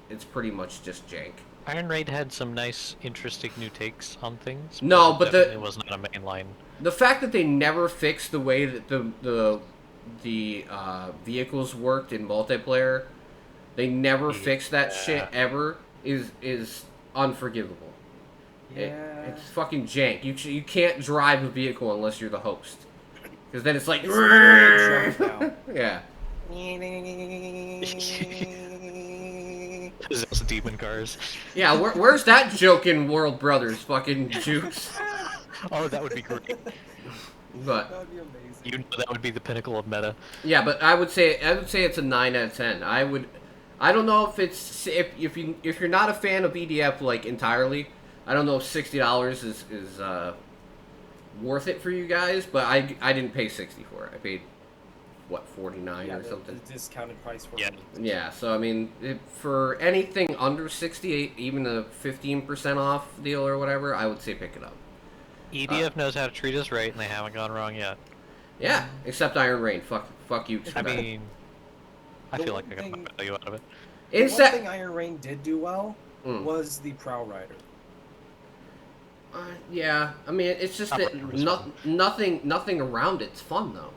it's pretty much just jank. Iron Raid had some nice, interesting new takes on things. No, but it was not a mainline. The fact that they never fixed the way that the vehicles worked in multiplayer, they never fixed that shit ever, is unforgivable. Yeah. It's fucking jank. You can't drive a vehicle unless you're the host, because then it's like yeah. Those demon cars. Yeah, where's that joke in World Brothers, fucking Jukes? Oh, that would be great. But That'd be amazing. You know that would be the pinnacle of meta. yeah, but I would say it's a 9 out of 10. I don't know if it's if you're not a fan of EDF like entirely. I don't know if $60 is worth it for you guys, but I didn't pay 60 for it. I paid what, 49 or something. The discounted price for Yeah. it. Yeah, so I mean, for anything under 68, even a 15% off deal or whatever, I would say pick it up. EDF knows how to treat us right, and they haven't gone wrong yet. Yeah, except Iron Rain. Fuck you. I mean, I The feel like one I got my thing- value out of it. The It's one thing Iron Rain did do well Mm. was the Prow Rider. Yeah, I mean, it's just that nothing around it's fun though.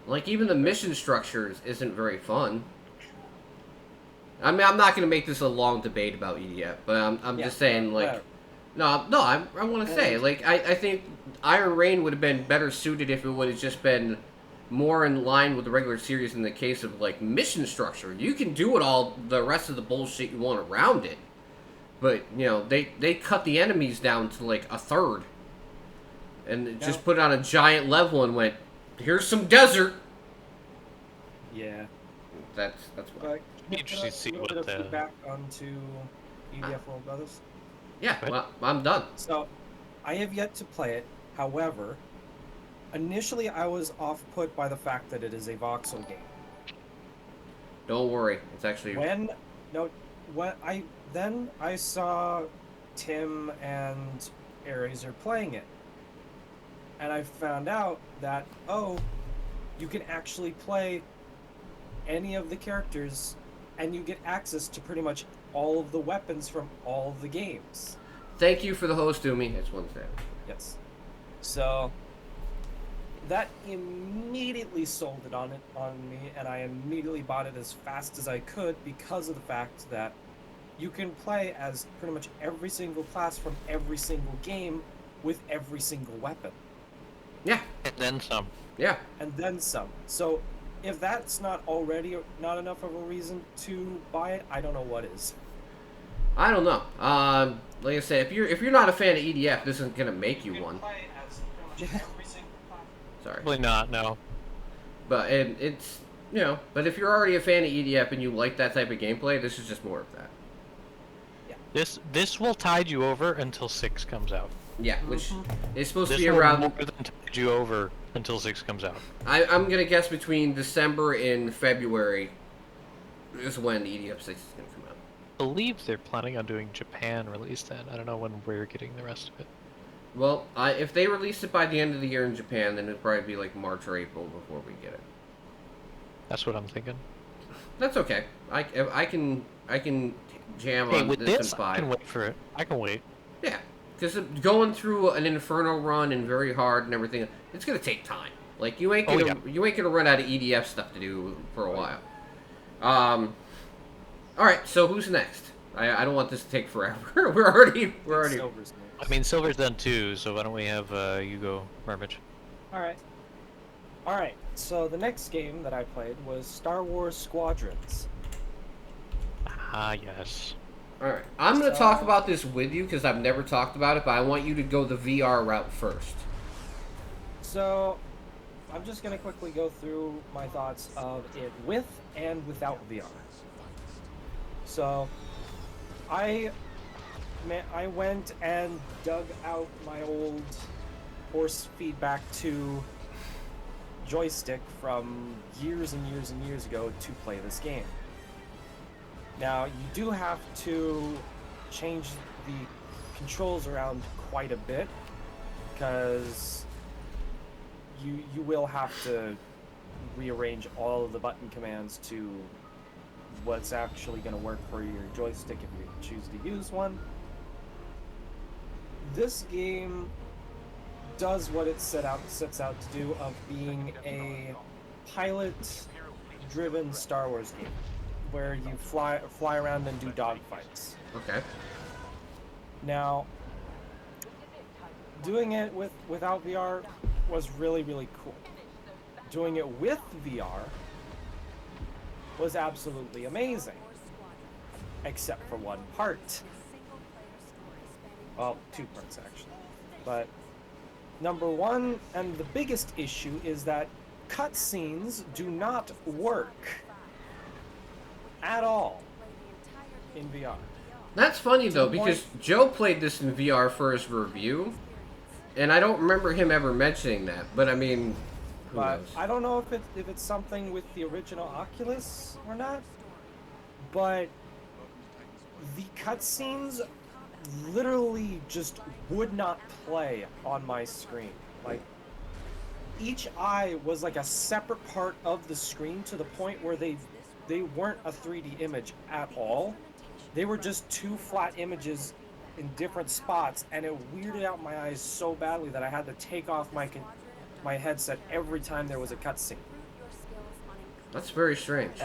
Like even the mission structures isn't very fun. I mean, I'm not gonna make this a long debate about EDF, but I'm just saying like, whatever. no, I want to say like I think Iron Rain would have been better suited if it would have just been more in line with the regular series in the case of like mission structure. You can do it all the rest of the bullshit you want around it. But, you know, they cut the enemies down to, like, a third. And just put it on a giant level and went, here's some desert. Yeah. That's what. But Be interesting to see a little what bit of the- feedback onto EDF World Brothers. Yeah, well, I'm done. So, I have yet to play it. However, initially I was off-put by the fact that it is a voxel game. Don't worry. It's actually... When I saw Tim and Ares are playing it, and I found out that you can actually play any of the characters, and you get access to pretty much all of the weapons from all of the games. Thank you for the host, Umi. It's Wednesday. Yes. So that immediately sold it on me, and I immediately bought it as fast as I could because of the fact that you can play as pretty much every single class from every single game with every single weapon. Yeah, And then some. yeah. And then some. So if that's not already not enough of a reason to buy it, I don't know what is. I don't know. Like I said, if you're not a fan of EDF, this isn't gonna make you one. Sorry. Probably not, no. But it's, you know, but if you're already a fan of EDF and you like that type of gameplay, this is just more of that. This will tide you over until 6 comes out. Yeah, which is supposed This to be will around... more than tide you over until 6 comes out. I'm gonna guess between December and February is when EDF 6 is gonna come out. I believe they're planning on doing Japan release then. I don't know when we're getting the rest of it. Well, if they release it by the end of the year in Japan, then it'll probably be like March or April before we get it. That's what I'm thinking. That's okay. I can jam Hey, on with this this, in I 5. can wait for it. I can wait. Yeah. Because going through an Inferno run and very hard and everything, it's gonna take time. Like you ain't gonna run out of EDF stuff to do for a while. All right, so who's next? I don't want this to take forever. we're already. Silver's next. I mean, Silver's done too, so why don't we have you go, Mermage? Alright, so the next game that I played was Star Wars Squadrons. Ah, yes. Alright, I'm gonna talk about this with you because I've never talked about it, but I want you to go the VR route first. So, I'm just gonna quickly go through my thoughts of it with and without VR. So, I went and dug out my old force feedback 2 joystick from years and years and years ago to play this game. Now, you do have to change the controls around quite a bit, because you will have to rearrange all of the button commands to what's actually going to work for your joystick if you choose to use one. This game does what it sets out to do, of being a pilot-driven Star Wars game, where you fly around and do dogfights. Okay. Now, doing it without VR was really, really cool. Doing it with VR was absolutely amazing, except for one part. Well, 2 parts actually. But number one, and the biggest issue, is that cutscenes do not work at all in VR. That's funny though, because Joe played this in VR for his review, and I don't remember him ever mentioning that. But I mean, who knows? I don't know if it's something with the original Oculus or not, but the cutscenes literally just would not play on my screen. Like, each eye was like a separate part of the screen, to the point where they weren't a 3D image at all. They were just 2 flat images in different spots, and it weirded out my eyes so badly that I had to take off my headset every time there was a cutscene. That's very strange.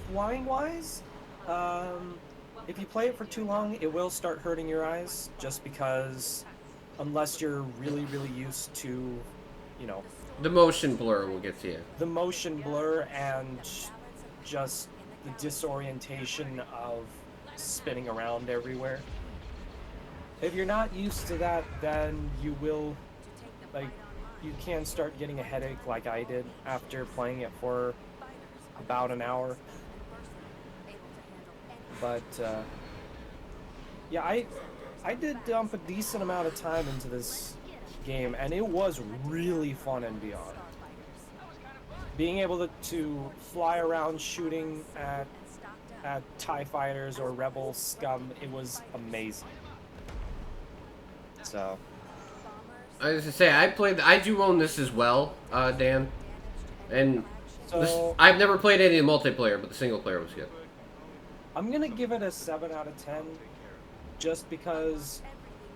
Flying wise, if you play it for too long, it will start hurting your eyes, just because, unless you're really, really used to, you know, The motion blur will get to you. the motion blur and just the disorientation of spinning around everywhere. If you're not used to that, then you will, like, you can start getting a headache like I did after playing it for about an hour. But, yeah, I did dump a decent amount of time into this game, and it was really fun in VR. Being able to fly around shooting at TIE fighters or Rebel scum, it was amazing. So, I was to say, I do own this as well, Dan, and so I've never played any of the multiplayer, but the single player was good. I'm gonna give it a 7 out of 10, just because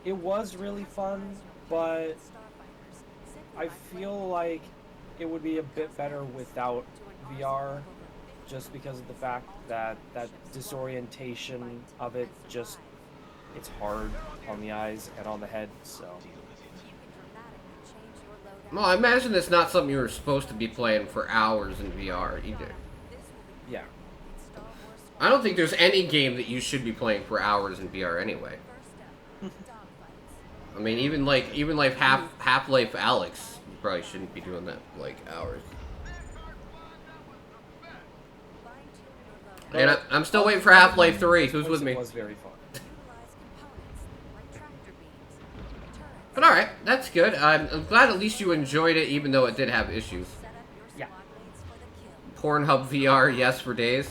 it was really fun, but I feel like it would be a bit better without VR, just because of the fact that that disorientation of it just, it's hard on the eyes and on the head, so. Well, I imagine it's not something you were supposed to be playing for hours in VR either. Yeah. I don't think there's any game that you should be playing for hours in VR anyway. I mean, even like Half-Life Alyx, you probably shouldn't be doing that for like hours. And I'm still waiting for Half-Life 3. Who's with me? It was very fun. But alright, that's good. I'm glad at least you enjoyed it, even though it did have issues. Yeah. Pornhub VR, yes, for days.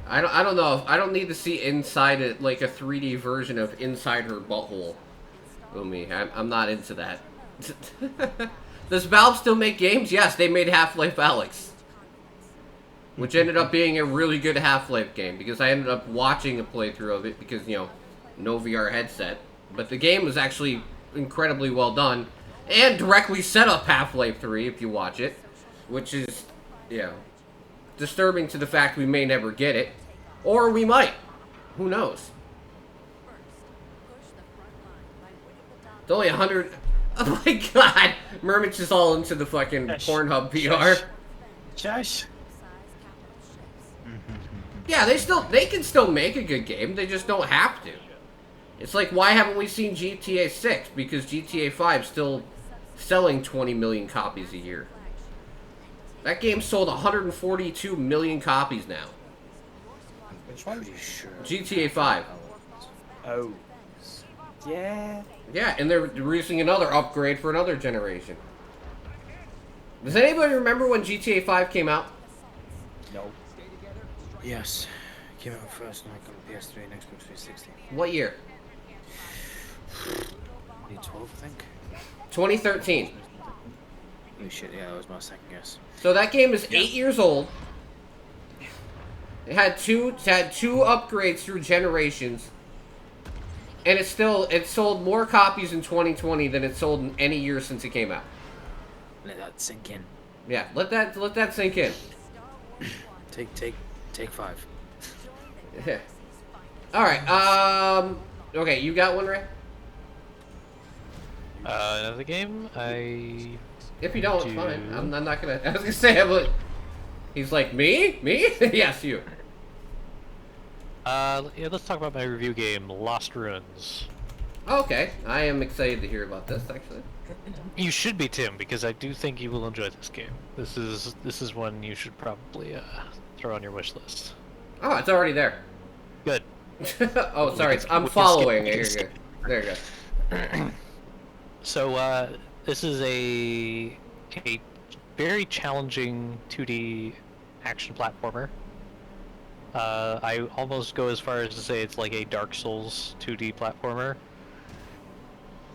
I don't know. I don't need to see inside it, like a 3D version of inside her butthole. Umi, I'm not into that. Does Valve still make games? Yes, they made Half-Life Alyx. which ended up being a really good Half-Life game because I ended up watching a playthrough of it because, you know, no VR headset. But the game was actually incredibly well done and directly set up Half-Life 3 if you watch it, which is, you know, disturbing to the fact we may never get it. Or we might. Who knows? It's only 100... Oh my god! Mermit's just all into the fucking Pornhub VR. Shush. Yeah, they can still make a good game, they just don't have to. It's like, why haven't we seen GTA 6? Because GTA 5's still selling 20 million copies a year. That game sold 142 million copies now. Which one? Pretty sure. GTA 5. Oh. Yeah. Yeah, and they're releasing another upgrade for another generation. Does anybody remember when GTA 5 came out? No. Yes. Came out first, like on PS3 and Xbox 360. What year? 2012, I think. 2013. Oh shit, yeah, that was my second guess. So that game is 8 years old. It had two upgrades through generations. And it sold more copies in 2020 than it sold in any year since it came out. Let that sink in. Yeah, let that sink in. Take 5. All right. Okay, you got one, Ray? Another game? If you don't, it's fine. I'm not gonna. I was gonna say, but he's like, me? Yes, you. Yeah, let's talk about my review game, Lost Ruins. Okay, I am excited to hear about this. Actually, You should be, Tim, because I do think you will enjoy this game. This is one you should probably throw on your wish list. oh, it's already there. Good. Oh, sorry, I'm we can following. skip- There you go. So, this is a very challenging 2D action platformer. I almost go as far as to say it's like a Dark Souls 2D platformer.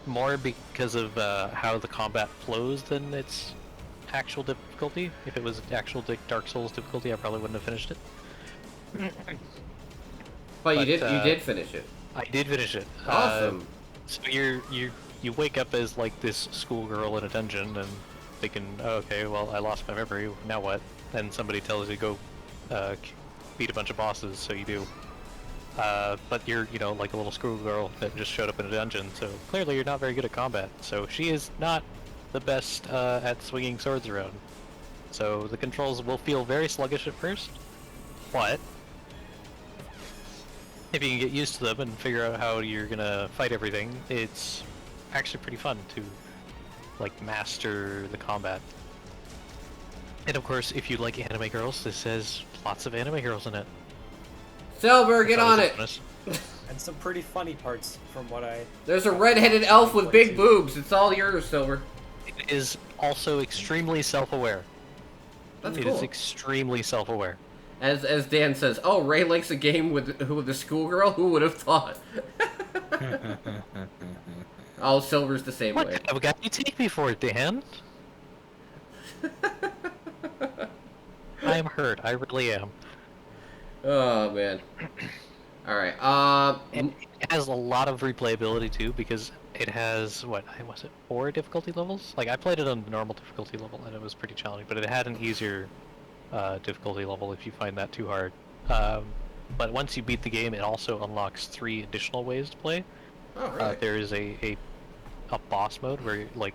More because of how the combat flows than its actual difficulty. If it was actual Dark Souls difficulty, I probably wouldn't have finished it. But you But, did finish it. I did finish it. Awesome. So you wake up as like this schoolgirl in a dungeon and thinking, oh, okay, well I lost my memory. Now what? And somebody tells you to go beat a bunch of bosses, so you do. But you're like a little schoolgirl that just showed up in a dungeon, so clearly you're not very good at combat. So she is not the best at swinging swords around. So the controls will feel very sluggish at first, but if you can get used to them and figure out how you're gonna fight everything, it's actually pretty fun to like master the combat. And of course, if you like anime girls, this has lots of anime girls in it. Silver, get on it. Bonus. And some pretty funny parts from what I... There's a red-headed elf with big boobs. It's all yours, Silver. It is also extremely self-aware. That's It cool. is extremely self-aware. As Dan says, oh, Ray likes a game with a schoolgirl. Who would have thought? Oh, Silver's the same What way. kind of guy you take me for, Dan? I am hurt. I really am. Oh man. All right. And it has a lot of replayability too, because it has what was it 4 difficulty levels? Like I played it on the normal difficulty level, and it was pretty challenging. But it had an easier difficulty level if you find that too hard. But once you beat the game, it also unlocks 3 additional ways to play. Oh, really? There is a boss mode where like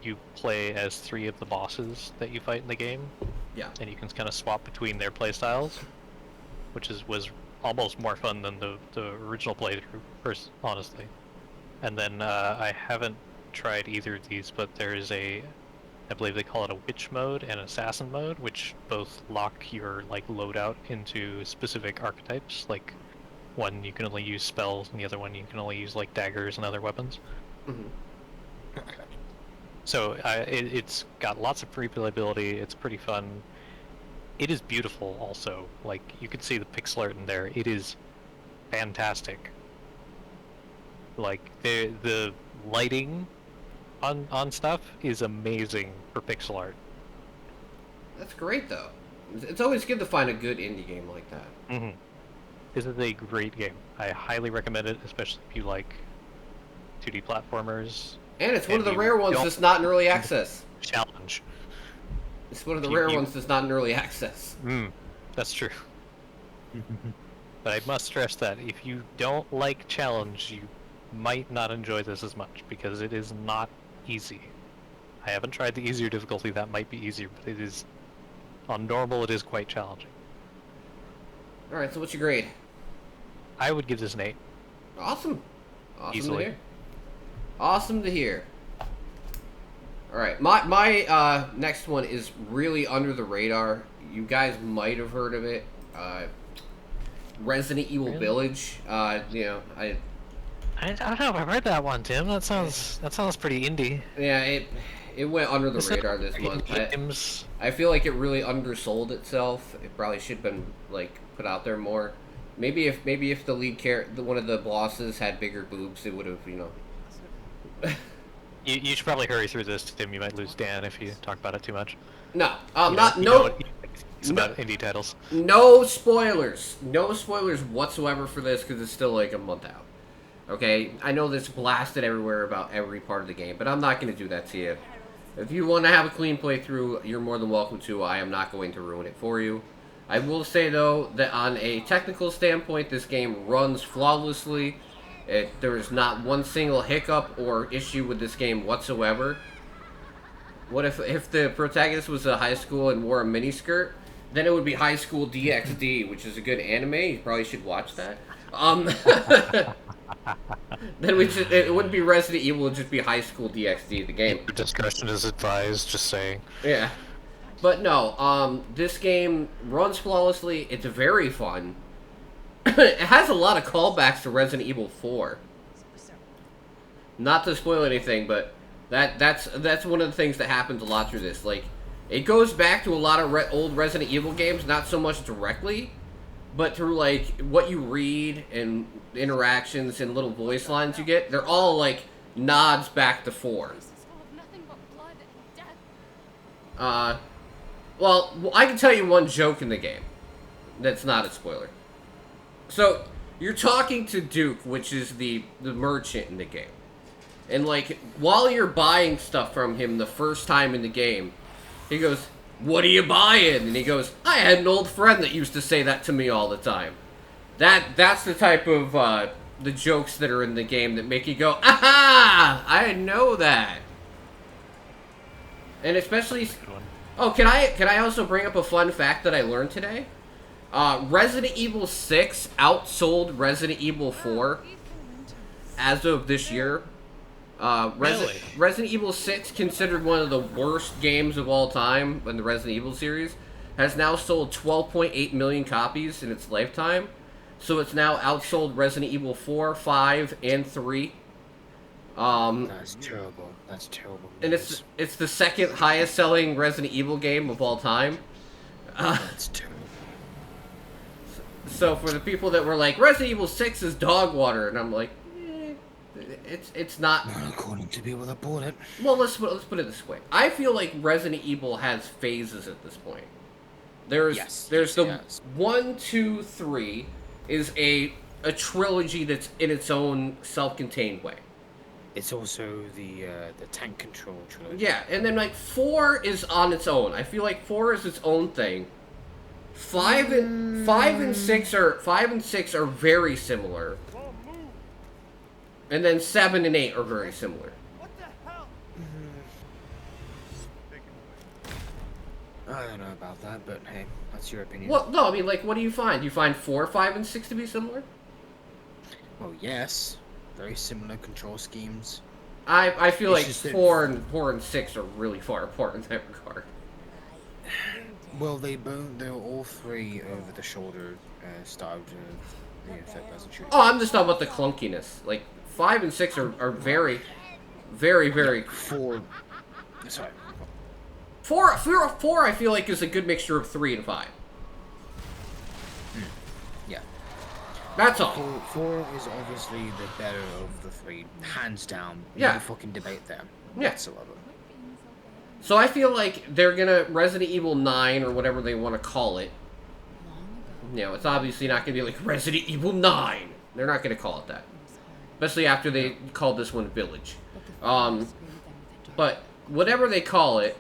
you play as 3 of the bosses that you fight in the game. Yeah. And you can kind of swap between their playstyles, which was almost more fun than the original playthrough, honestly. And then I haven't tried either of these, but there is I believe they call it a witch mode and assassin mode, which both lock your like loadout into specific archetypes. Like one you can only use spells, and the other one you can only use like daggers and other weapons. Mhm. So it's got lots of replayability. It's pretty fun. It is beautiful, also. Like you can see the pixel art in there. It is fantastic. Like the lighting on stuff is amazing for pixel art. That's great though. It's always good to find a good indie game like that. Mm-hmm. This is a great game. I highly recommend it, especially if you like 2D platformers. And it's one of the you rare ones don't- that's not in early access. Challenge. It's one of the You- rare you- ones that's not in early access. That's true. But I must stress that if you don't like challenge, you might not enjoy this as much because it is not easy. I haven't tried the easier difficulty. That might be easier, but it is on normal. It is quite challenging. All right, so what's your grade? I would give this an 8. Awesome. Awesome Easily. to hear. Awesome to hear. All right, my next one is really under the radar. You guys might have heard of it. Resident Evil Really? Village. You know, I don't know if I've read that one, Tim. That sounds pretty indie. yeah, it went under the Is it radar this month. games? I feel like it really undersold itself. It probably should have been like put out there more. Maybe if the lead one of the bosses had bigger boobs, it would have, you know. You should probably hurry through this, Tim. You might lose Dan if you talk about it too much. No, You not know no. what he thinks about indie titles. No spoilers. No spoilers whatsoever for this because it's still like a month out. Okay? I know this blasted everywhere about every part of the game, but I'm not going to do that to you. If you want to have a clean playthrough, you're more than welcome to. I am not going to ruin it for you. I will say, though, that on a technical standpoint, this game runs flawlessly. There is not one single hiccup or issue with this game whatsoever. What if the protagonist was a high school and wore a miniskirt? Then it would be High School DxD, which is a good anime. You probably should watch that. Then it wouldn't be Resident Evil, it would just be High School DxD, the game. Your discretion is advised. Just saying. Yeah. But no, this game runs flawlessly. It's very fun. It has a lot of callbacks to Resident Evil 4. Not to spoil anything, but that's one of the things that happens a lot through this. Like, it goes back to a lot of old Resident Evil games, not so much directly, but through like what you read and interactions and little voice lines you get. They're all like nods back to 4. Well, I can tell you one joke in the game that's not a spoiler. So, you're talking to Duke, which is the merchant in the game. And, like, while you're buying stuff from him the first time in the game, he goes, "What are you buying?" And he goes, "I had an old friend that used to say that to me all the time." That's the type of, the jokes that are in the game that make you go, "Aha! I know that." And especially... Good one. Oh, can I also bring up a fun fact that I learned today? Resident Evil 6 outsold Resident Evil 4 as of this year. Really? Resident Evil 6, considered one of the worst games of all time in the Resident Evil series, has now sold 12.8 million copies in its lifetime. So it's now outsold Resident Evil 4, 5, and 3. That's terrible. That's terrible. And news. it's the second highest selling Resident Evil game of all time. That's terrible. So for the people that were like, Resident Evil 6 is dog water, and I'm like, it's not. Not according to people that bought it. Well, let's put it this way. I feel like Resident Evil has phases at this point. There's Yes, the yes. 1, 2, 3 is a trilogy that's in its own self-contained way. It's also the tank control trilogy. Yeah, and then like 4 is on its own. I feel like 4 is its own thing. 5 and 6 are very similar. And then 7 and 8 are very similar. I don't know about that, but hey, that's your opinion. Well, no, I mean, like, what do you find? Do you find 4, 5, and 6 to be similar? Well, yes. Very similar control schemes. I feel It's like just that- 4 and 6 are really far apart in that regard. Well, they're all three over the shoulder styled the third person shooter. Oh, I'm just talking about the clunkiness. Like, 5 and 6 are very, very, very... 4. Sorry. 4 I feel like is a good mixture of 3 and 5. Yeah. That's all. 4 is obviously the better of the three, hands down. Yeah. No fucking debate there. Yeah. Whatsoever. So I feel like they're gonna Resident Evil 9 or whatever they want to call it. You know, it's obviously not gonna be like Resident Evil 9. They're not gonna call it that, especially after they called this one Village. But whatever they call it,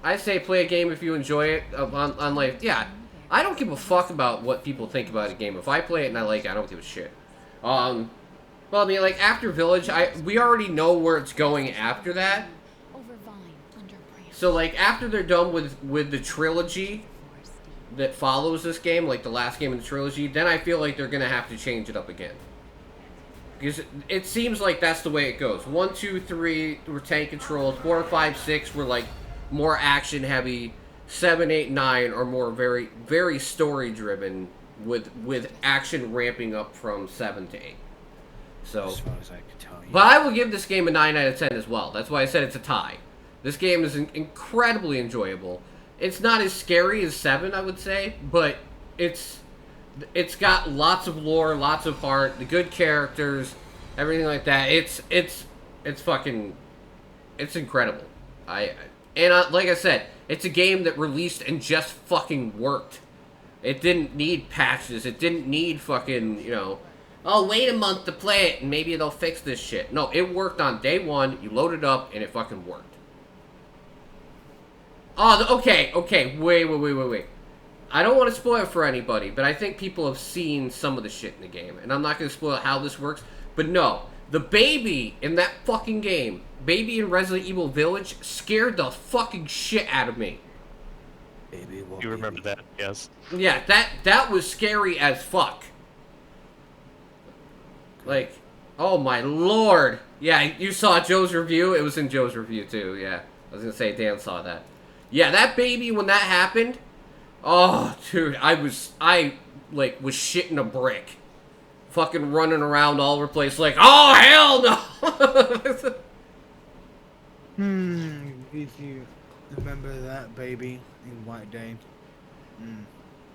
I say play a game if you enjoy it. On like, yeah, I don't give a fuck about what people think about a game. If I play it and I like it, I don't give a shit. Well, I mean, like after Village, we already know where it's going after that. So like after they're done with the trilogy that follows this game, like the last game in the trilogy, then I feel like they're gonna have to change it up again. Because it seems like that's the way it goes. 1, 2, 3 were tank controls. 4, 5, 6 were like more action heavy. 7, 8, 9 are more very, very story driven with action ramping up from 7 to 8. So, As far as I could tell you. but I will give this game a 9 out of 10 as well. That's why I said it's a tie. This game is incredibly enjoyable. It's not as scary as 7, I would say, but it's got lots of lore, lots of heart, the good characters, everything like that. It's fucking, it's incredible. Like I said, it's a game that released and just fucking worked. It didn't need patches. It didn't need fucking, you know, oh, wait a month to play it and maybe they'll fix this shit. No, it worked on day one. You load it up and it fucking worked. Oh, okay, wait. I don't want to spoil it for anybody, but I think people have seen some of the shit in the game. And I'm not going to spoil how this works. But no, the baby in that fucking game, baby in Resident Evil Village, scared the fucking shit out of me. Baby, what You remember that? Yes. Yeah, that was scary as fuck. Like, oh my lord. Yeah, you saw Joe's review? It was in Joe's review too, yeah. I was going to say Dan saw that. Yeah, that baby, when that happened, oh, dude, I was shitting a brick. Fucking running around all over the place like, oh, hell no! If you remember that baby in White Day.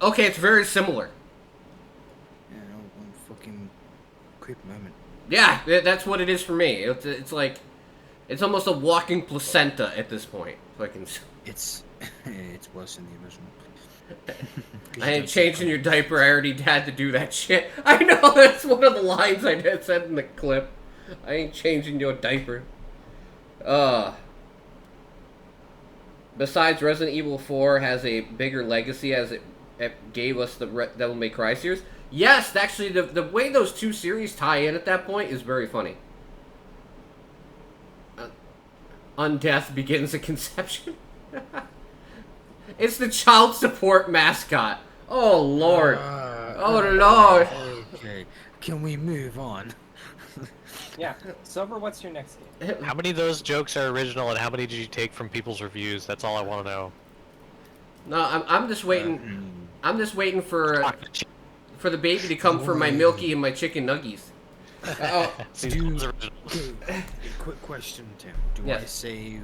Okay, it's very similar. Yeah, one fucking creepy moment. Yeah, that's what it is for me. It's like, it's almost a walking placenta at this point. Fucking... It's worse than the original. I ain't changing your diaper. I already had to do that shit. I know, that's one of the lines I had said in the clip. I ain't changing your diaper. Besides, Resident Evil 4 has a bigger legacy as it gave us the Devil May Cry series. Yes, actually, the way those two series tie in at that point is very funny. Undeath begins a conception. It's the child support mascot. Oh, Lord. Oh, Lord. Okay, can we move on? Yeah. Silver, what's your next game? How many of those jokes are original, and how many did you take from people's reviews? That's all I want to know. No, I'm just waiting. I'm just waiting for the baby to come for my Milky and my chicken nuggies. Oh, These ones are original. Quick question, Tim. Do I Yes. save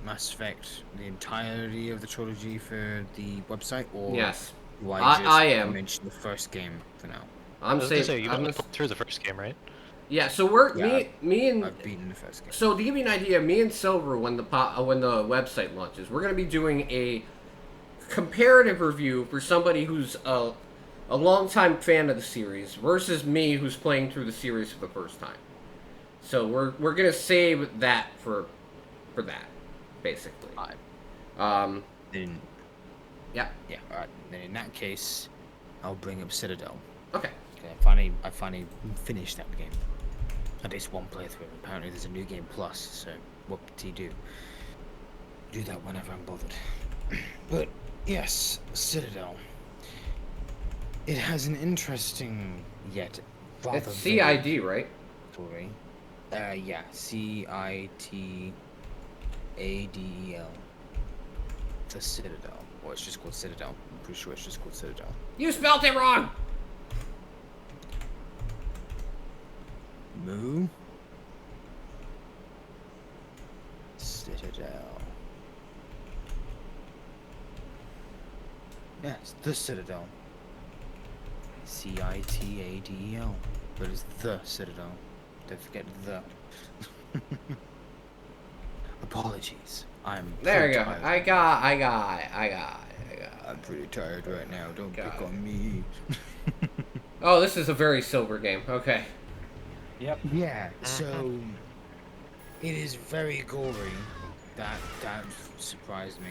Mass Effect, the entirety of the trilogy for the website, or yes. do I just I am. mention the first game for now? I I'm was gonna say, saying. you only played through the first game, right? Yeah. So we're Yeah, me and I've beaten the first game. so to give you an idea, me and Silver when the website launches, we're gonna be doing a comparative review for somebody who's a longtime fan of the series versus me who's playing through the series for the first time. So we're gonna save that for that, basically. Then, Yeah. yeah, alright. Then in that case, I'll bring up Citadel. Okay. Okay, I finally finished that game. At least one playthrough. Apparently there's a new game plus, so whoop-de-doo. Do that whenever I'm bothered. But, yes, Citadel. It has an interesting, yet rather It's CID, right? story. Yeah, CITADEL. The Citadel. Or it's just called Citadel. I'm pretty sure it's just called Citadel. You spelled it wrong. Moo. Citadel. Yes, the Citadel. CITADEL. But it's the Citadel. Don't forget the. Apologies. I'm There pretty you go. tired. I got it. I'm pretty tired right now. Don't Got pick it. on me. Oh, this is a very sober game. Okay. Yep. Yeah, so it is very gory. That surprised me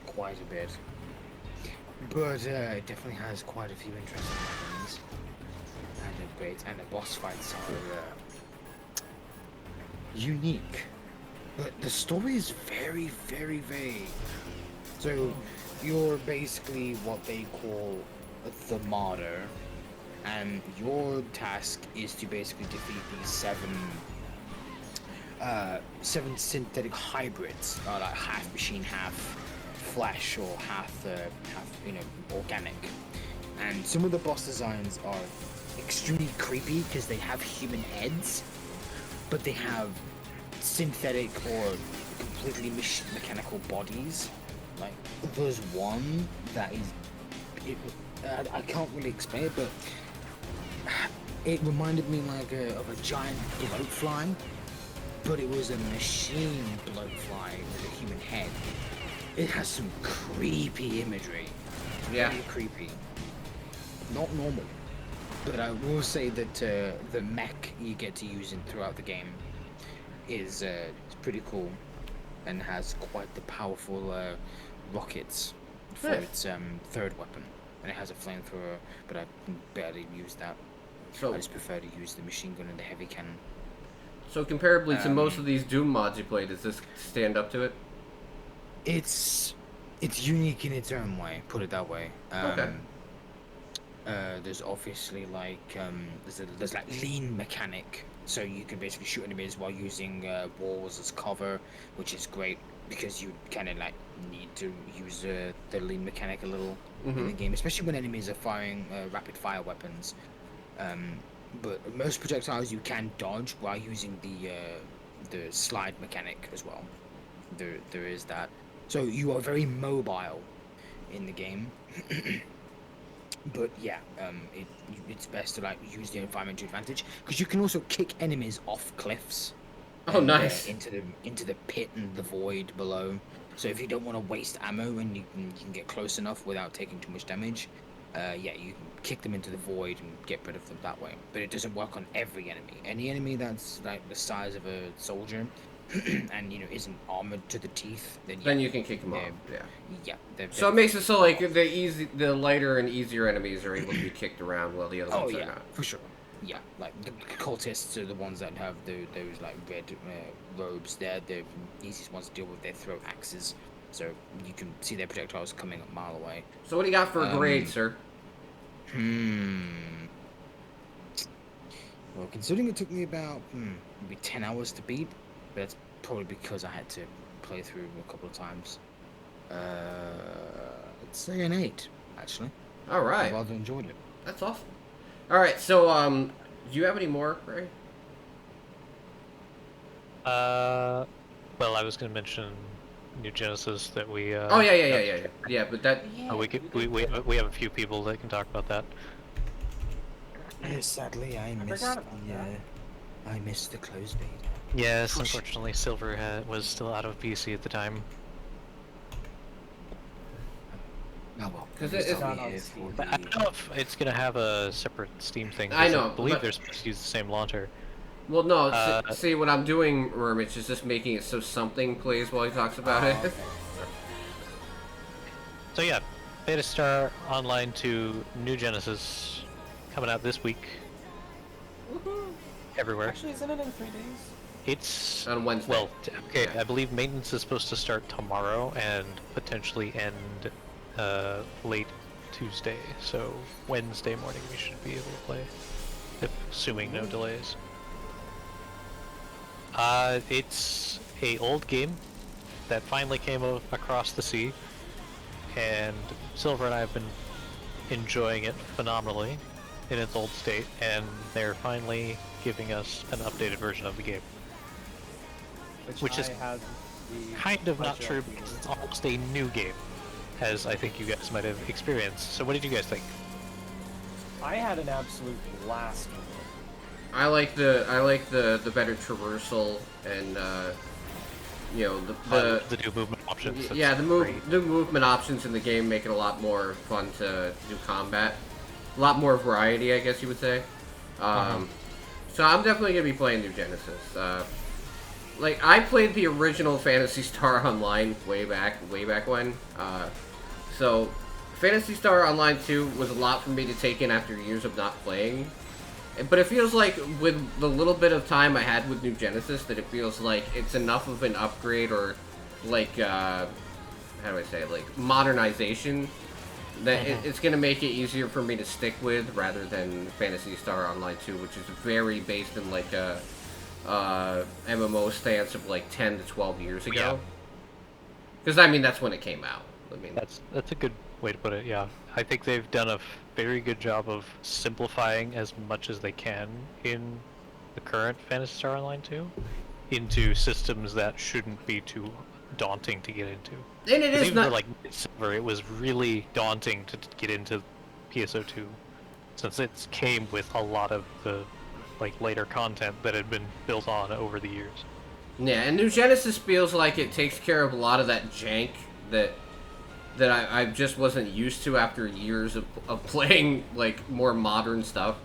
quite a bit. But it definitely has quite a few interesting weapons. And the boss fights are unique. But the story is very, very vague. So you're basically what they call the martyr, and your task is to basically defeat these seven synthetic hybrids, like half machine, half flesh, or half organic. And some of the boss designs are extremely creepy because they have human heads, but they have synthetic or completely mechanical bodies. Like there's one that is, I can't really explain it, but it reminded me like of a giant bloatfly, but it was a machine bloatfly with a human head. It has some creepy imagery. Yeah. Very creepy. Not normal. But I will say that the mech you get to use throughout the game is pretty cool, and has quite the powerful rockets for Nice. its third weapon. And it has a flamethrower, but I barely use that. So, I just prefer to use the machine gun and the heavy cannon. so comparably to most of these Doom mods you play, does this stand up to it? It's unique in its own way, put it that way. Okay. There's obviously like there's like lean mechanic, so you can basically shoot enemies while using walls as cover, which is great because you kind of like need to use the lean mechanic a little in the game, especially when enemies are firing rapid fire weapons. But most projectiles you can dodge while using the slide mechanic as well. There is that. So you are very mobile in the game. But yeah, it's best to like use the environment to advantage, because you can also kick enemies off cliffs. Oh, and, nice. into the pit and the void below. So if you don't want to waste ammo and you can get close enough without taking too much damage, yeah, you can kick them into the void and get rid of them that way. But it doesn't work on every enemy. Any enemy that's like the size of a soldier and isn't armored to the teeth, then You can kick them off. they're- Yeah. they're So it makes it so like the lighter and easier enemies are able to be kicked around while the other Oh ones are yeah, not. for sure. Yeah, like the cultists are the ones that have those like red robes. They're the easiest ones to deal with. They throw axes, so you can see their projectiles coming a mile away. So what do you got for a grade, sir? Well, considering it took me about maybe 10 hours to beat, but that's probably because I had to play through a couple of times. I'd say an 8, actually. All I right. rather enjoyed it. That's awesome. All right. So do you have any more, Ray? Well, I was going to mention New Genesis that we. Oh yeah. Yeah, but that. We have a few people that can talk about that. Sadly, I missed forgot about I missed the close beta. Yes, unfortunately, Silver was still out of PC at the time. Oh well. 'Cause at least it's I'll not be on here Steam. for But I the- don't know if it's going to have a separate Steam thing. I 'cause know, I believe but- they're supposed to use the same launcher. Well, no. Uh, See, what I'm doing, Wormich, is just making it so something plays while he talks about Oh, it. okay. So yeah, Beta Star Online 2 New Genesis coming out this week everywhere. Actually, isn't it in 3 days? It's On Wednesday. well, okay. Yeah. I believe maintenance is supposed to start tomorrow and potentially end late Tuesday. So Wednesday morning we should be able to play, assuming no delays. It's a old game that finally came across the sea, and Silver and I have been enjoying it phenomenally in its old state, and they're finally giving us an updated version of the game. Which is I had the Kind of not pleasure true, of because being- it's almost a new game, as I think you guys might have experienced. So what did you guys think? I had an absolute blast with it. I like the better traversal and you know, the the new movement options. yeah, that's great. the movement options in the game make it a lot more fun to do combat. A lot more variety, I guess you would say. So I'm definitely gonna be playing New Genesis. Like I played the original Phantasy Star Online way back when. So Phantasy Star Online 2 was a lot for me to take in after years of not playing. But it feels like with the little bit of time I had with New Genesis that it feels like it's enough of an upgrade or like how do I say it? Like modernization that it's gonna make it easier for me to stick with rather than Phantasy Star Online 2, which is very based in like a MMO stance of like 10 to 12 years ago. Because I mean that's when it came out. I mean That's a good way to put it. Yeah, I think they've done a very good job of simplifying as much as they can in the current Phantasy Star Online 2 into systems that shouldn't be too daunting to get into. and it is Even not for like Silver, it was really daunting to get into PSO2 since it came with a lot of the like later content that had been built on over the years. Yeah, and New Genesis feels like it takes care of a lot of that jank that I just wasn't used to after years of playing like more modern stuff.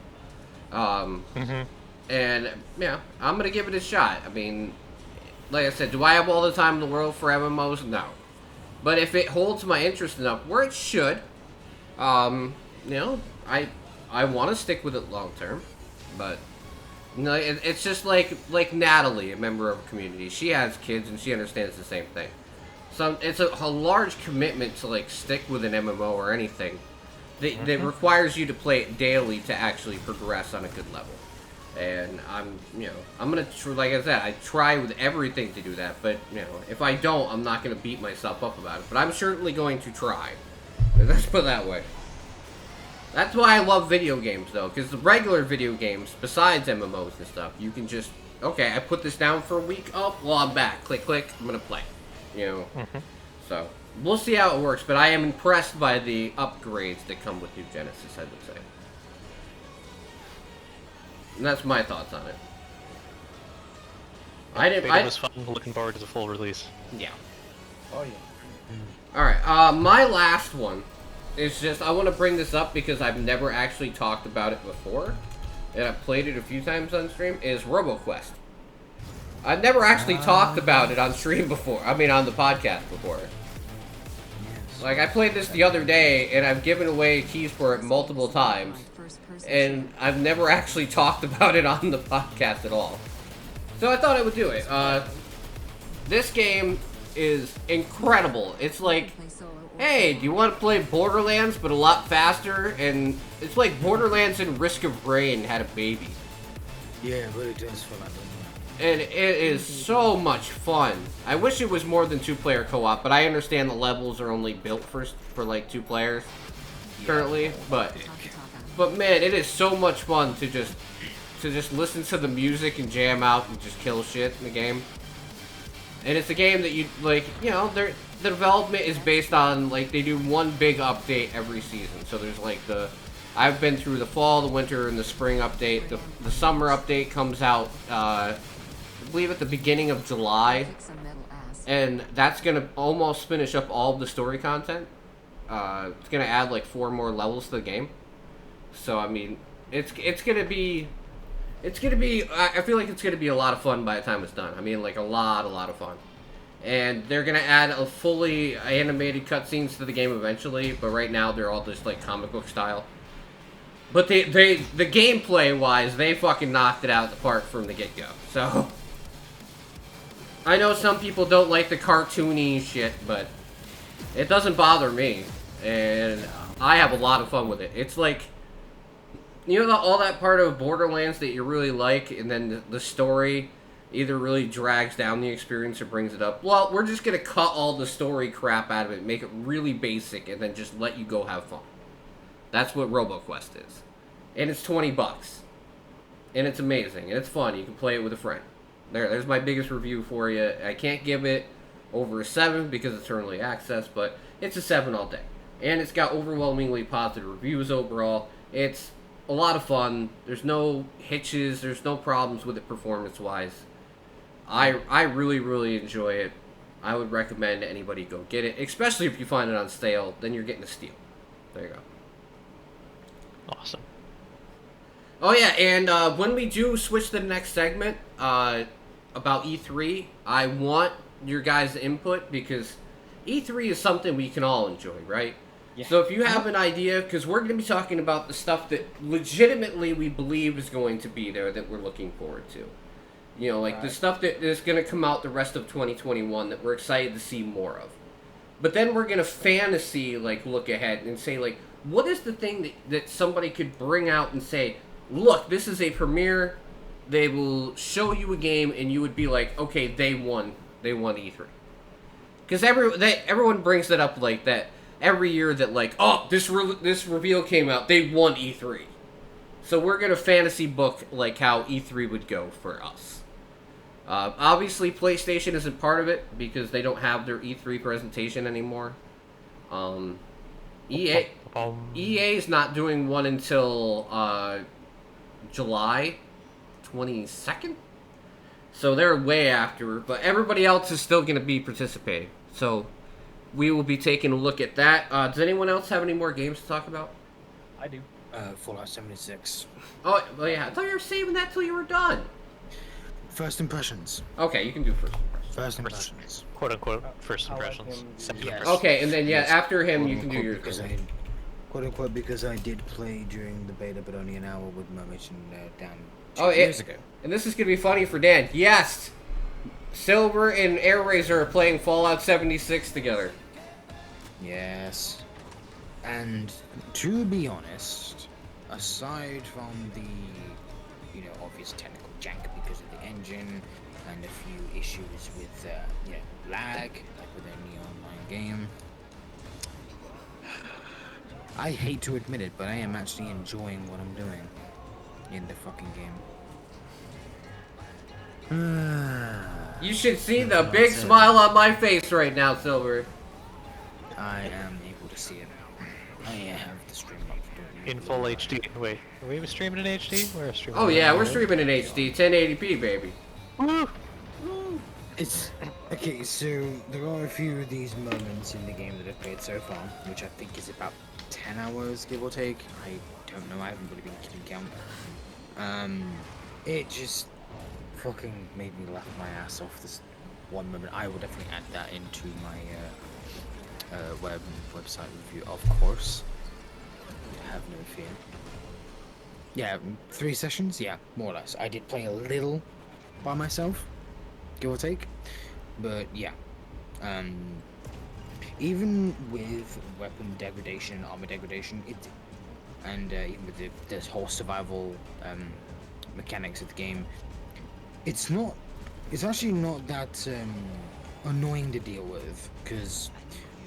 And yeah, I'm gonna give it a shot. I mean, like I said, do I have all the time in the world for MMOs? No. But if it holds my interest enough, where it should, you know, I want to stick with it long term. But you know, it's just like Natalie, a member of a community. She has kids and she understands the same thing. So it's a large commitment to like stick with an MMO or anything that requires you to play it daily to actually progress on a good level. And I'm gonna like I said, I try with everything to do that. But you know, if I don't, I'm not gonna beat myself up about it. But I'm certainly going to try. Let's put it that way. That's why I love video games though, because the regular video games, besides MMOs and stuff, you can just okay, I put this down for a week. Oh, well I'm back. Click, click. I'm gonna play. You know, so we'll see how it works. But I am impressed by the upgrades that come with New Genesis, I would say. And that's my thoughts on it. It was fun. Looking forward to the full release. Yeah. Oh yeah. All right. My last one is just I want to bring this up because I've never actually talked about it before, and I've played it a few times on stream. Is RoboQuest. I've never actually talked about it on stream before. I mean, on the podcast before. Like, I played this the other day, and I've given away keys for it multiple times. And I've never actually talked about it on the podcast at all. So I thought I would do it. This game is incredible. It's like, hey, do you want to play Borderlands, but a lot faster? And it's like Borderlands and Risk of Rain had a baby. Yeah, but it does feel like that. And it is so much fun. I wish it was more than 2-player co-op, but I understand the levels are only built for like 2 players currently. But man, it is so much fun to just listen to the music and jam out and just kill shit in the game. And it's a game that you like, you know, the development is based on like they do one big update every season. So there's like I've been through the fall, the winter, and the spring update. The summer update comes out, I believe at the beginning of July, and that's gonna almost finish up all of the story content. It's gonna add like 4 more levels to the game. So I mean, it's gonna be. I feel like it's gonna be a lot of fun by the time it's done. I mean, like a lot of fun. And they're gonna add a fully animated cutscenes to the game eventually, but right now they're all just like comic book style. But the gameplay wise, they fucking knocked it out of the park from the get go. So I know some people don't like the cartoony shit, but it doesn't bother me, and I have a lot of fun with it. It's like, you know, all that part of Borderlands that you really like, and then the story either really drags down the experience or brings it up. Well, we're just gonna cut all the story crap out of it, make it really basic, and then just let you go have fun. That's what RoboQuest is. And it's $20. And it's amazing, and it's fun. You can play it with a friend. There's my biggest review for you. I can't give it over a 7 because it's early access, but it's a 7 all day. And it's got overwhelmingly positive reviews overall. It's a lot of fun. There's no hitches. There's no problems with it performance-wise. I really enjoy it. I would recommend anybody go get it, especially if you find it on sale. Then you're getting a steal. There you go. Awesome. Oh yeah, and when we do switch to the next segment about E3, I want your guys' input because E3 is something we can all enjoy, right? Yeah. So if you have an idea, because we're going to be talking about the stuff that legitimately we believe is going to be there that we're looking forward to. You know, like the stuff that is going to come out the rest of 2021 that we're excited to see more of. But then we're going to fantasy, like, look ahead and say, like, what is the thing that somebody could bring out and say, look, this is a premiere, they will show you a game, and you would be like, okay, they won E3. Because everyone brings that up like that every year that, like, oh, this reveal came out, they won E3. So we're going to fantasy book, like, how E3 would go for us. Obviously, PlayStation isn't part of it because they don't have their E3 presentation anymore. EA is not doing one until July 22nd. So they're way after, but everybody else is still going to be participating. So we will be taking a look at that. Does anyone else have any more games to talk about? I do. Fallout 76. Oh, well, yeah. I thought you were saving that till you were done. First impressions. Okay, you can do first. First impressions. Quote unquote first I'll let impressions. him do Second Yes. impressions. Okay, and then, yeah, Yes. after him, you Quote can do unquote, yours. because quote unquote, because I did play during the beta, but only an hour with Mermage and Dan 2 years ago. And this is going to be funny for Dan. Yes! Silver and AirRaiser are playing Fallout 76 together. Yes. And to be honest, aside from the, obvious technical jank because of the engine and a few issues with, lag, like with any online game, I hate to admit it, but I am actually enjoying what I'm doing in the fucking game. You should see the big smile on my face right now, Silver. I am able to see it. I have the stream up. In full HD. Wait, are we streaming in HD? We're streaming. Oh yeah, we're streaming in HD, 1080p, baby. Woo! It's okay. So there are a few of these moments in the game that I've played so far, which I think is about 10 hours, give or take. I don't know. I haven't really been keeping count. It just fucking made me laugh my ass off. This one moment. I will definitely add that into my website review, of course. Have no fear. Yeah, 3 sessions. Yeah, more or less. I did play a little by myself, give or take, but yeah. Even with weapon degradation, armor degradation, and even with this whole survival mechanics of the game, it's actually not that annoying to deal with, because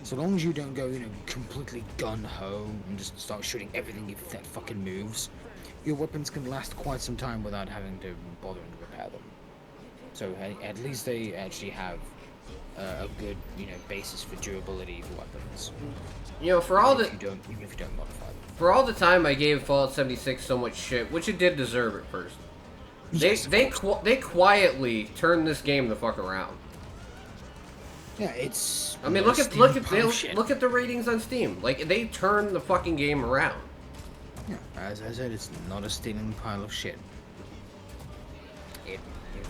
so long as you don't go, completely gun-ho and just start shooting everything that fucking moves, your weapons can last quite some time without having to bother to repair them. So at least they actually have a good, basis for durability for weapons. For all Even if you don't modify them. for all the time I gave Fallout 76 so much shit, which it did deserve at first. Yes, They quietly turned this game the fuck around. Yeah, it's. I mean, look at the ratings on Steam. Like, they turned the fucking game around. Yeah, as I said, it's not a steaming pile of shit. It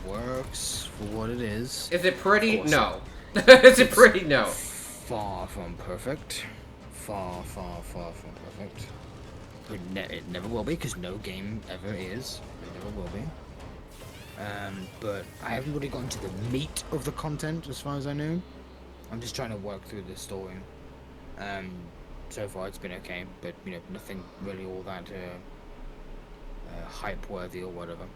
works for what it is. Is it pretty? Of course. No. Is it pretty? No. Far from perfect. Far from perfect. It never will be, because no game ever is. It never will be. But I haven't really gotten to the meat of the content, as far as I know. I'm just trying to work through the story. So far it's been okay, but nothing really all that hype worthy or whatever.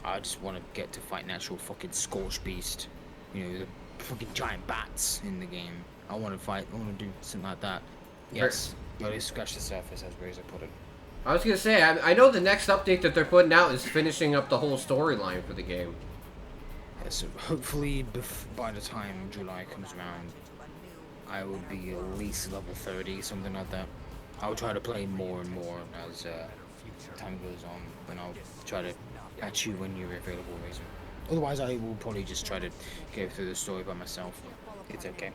I just want to get to fight an actual fucking Scorch Beast, the fucking giant bats in the game. I want to do something like that. Yes, but it scratched the surface, as Razor put it. I was gonna say, I know the next update that they're putting out is finishing up the whole storyline for the game. Yeah, so hopefully by the time July comes around, I will be at least level 30, something like that. I'll try to play more and more as time goes on, and I'll try to catch you when you're available, Razor. Otherwise, I will probably just try to go through the story by myself. It's okay.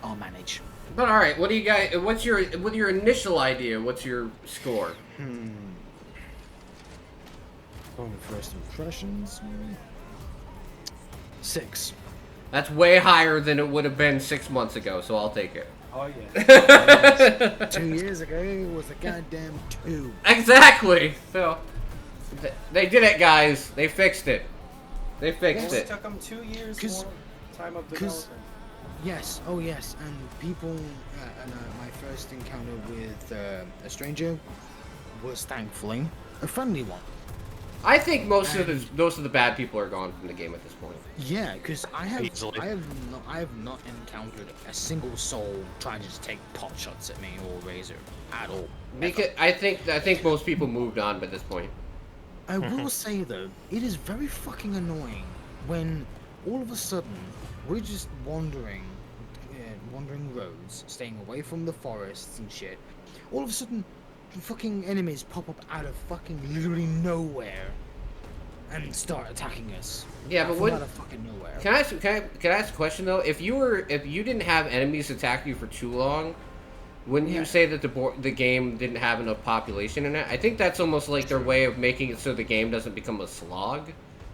I'll manage. But all right, what do you guys? What's your initial idea? What's your score? Going first impressions. 6. That's way higher than it would have been 6 months ago, so I'll take it. Oh yeah. 2 years ago, it was a goddamn 2. Exactly. So they did it, guys. They fixed it. They fixed It it. took them 2 years 'Cause- more time of 'cause- development. Yes, oh yes, and people, and my first encounter with a stranger was thankfully a friendly one. I think most of the bad people are gone from the game at this point. Yeah, because Easily. I have not encountered a single soul trying to just take pot shots at me or Razor at all. Because I think most people moved on by this point. I will say though, it is very fucking annoying when all of a sudden we're just wandering roads, staying away from the forests and shit. All of a sudden, fucking enemies pop up out of fucking literally nowhere and start attacking us. Yeah, but From what? out of fucking nowhere. Can I ask a question though? If you didn't have enemies attack you for too long, wouldn't Yeah. you say that the game didn't have enough population in it? I think that's almost like their way of making it so the game doesn't become a slog.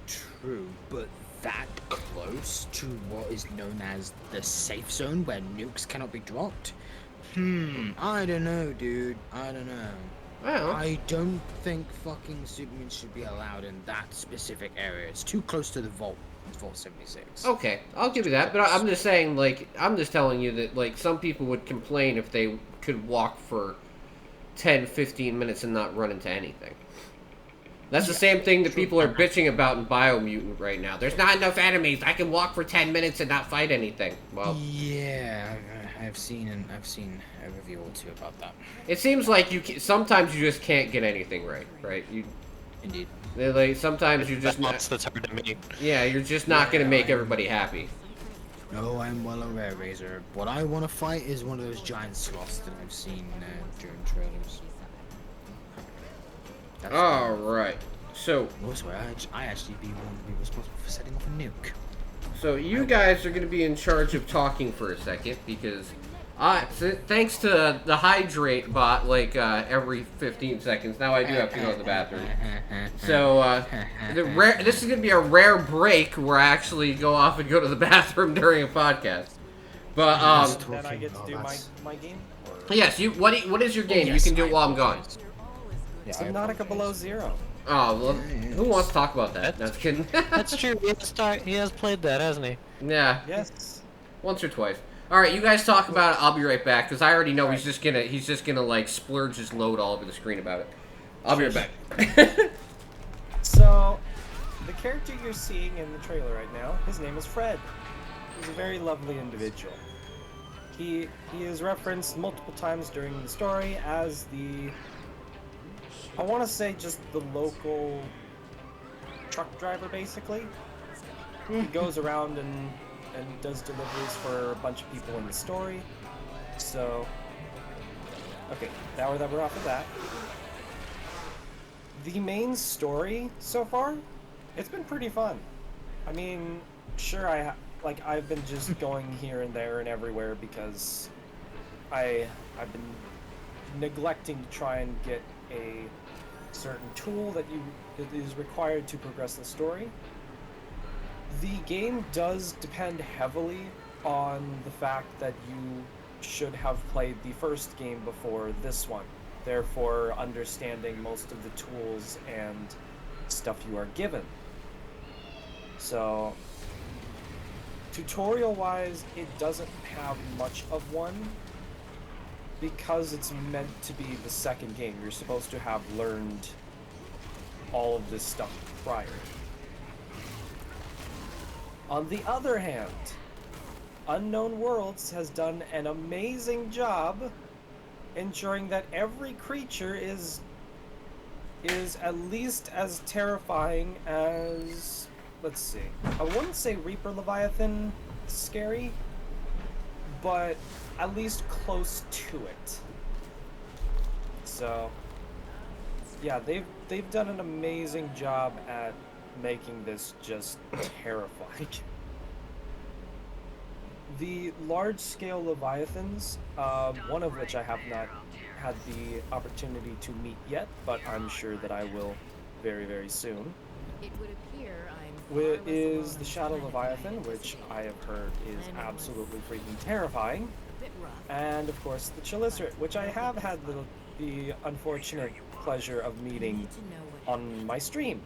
True, but that close to what is known as the safe zone where nukes cannot be dropped? I don't know, dude. I don't know. Well, I don't think fucking Superman should be allowed in that specific area. It's too close to the Vault. Vault 76. okay, I'll give you that. But I'm just saying, like, I'm just telling you that, like, some people would complain if they could walk for 10, 15 minutes and not run into anything. That's the same thing that people are bitching about in Biomutant right now. There's not enough enemies. I can walk for 10 minutes and not fight anything. Well, Yeah, I've seen a review or two about that. it seems like sometimes you just can't get anything right? Indeed. Like sometimes you're just That's not. that's hard to meet. Yeah, you're just not gonna make everybody happy. No, I'm well aware, Razor. What I want to fight is one of those giant sloths that I've seen during trailers. That's All right. So Also, I actually be responsible for setting off a nuke. So you guys are going to be in charge of talking for a second because thanks to the hydrate bot like every 15 seconds, now I do have to go to the bathroom. So this is going to be a rare break where I actually go off and go to the bathroom during a podcast. But Then I get to do my game. yes, what is your game? Yes, You can do it while I'm gone. Yeah, Subnautica Below Zero. Oh, well, who wants to talk about that? That's kidding. That's true. He has played that, hasn't he? Yeah. Yes. Once or twice. All right, you guys talk about it. I'll be right back because I already know he's just gonna like splurge his load all over the screen about it. I'll be right back. So, the character you're seeing in the trailer right now, his name is Fred. He's a very lovely individual. He is referenced multiple times during the story as I want to say just the local truck driver, basically. He goes around and does deliveries for a bunch of people in the story. So, okay, now that we're off of that. The main story so far, it's been pretty fun. I mean, sure, I've been just going here and there and everywhere because I've been neglecting to try and get a certain tool that is required to progress the story. The game does depend heavily on the fact that you should have played the first game before this one, therefore understanding most of the tools and stuff you are given. So, tutorial-wise, it doesn't have much of one, because it's meant to be the second game. You're supposed to have learned all of this stuff prior. On the other hand, Unknown Worlds has done an amazing job ensuring that every creature is at least as terrifying as, let's see, I wouldn't say Reaper Leviathan scary, but at least close to it. So, yeah, they've done an amazing job at making this just terrifying. The large-scale Leviathans, one of which I have not had the opportunity to meet yet, but I'm sure that I will very, very soon, It would appear I'm is the Shadow Leviathan, which I have heard is absolutely freaking terrifying, a bit rough. and of course the Chelicerae, which I have had the unfortunate pleasure of meeting Need to know what on my stream,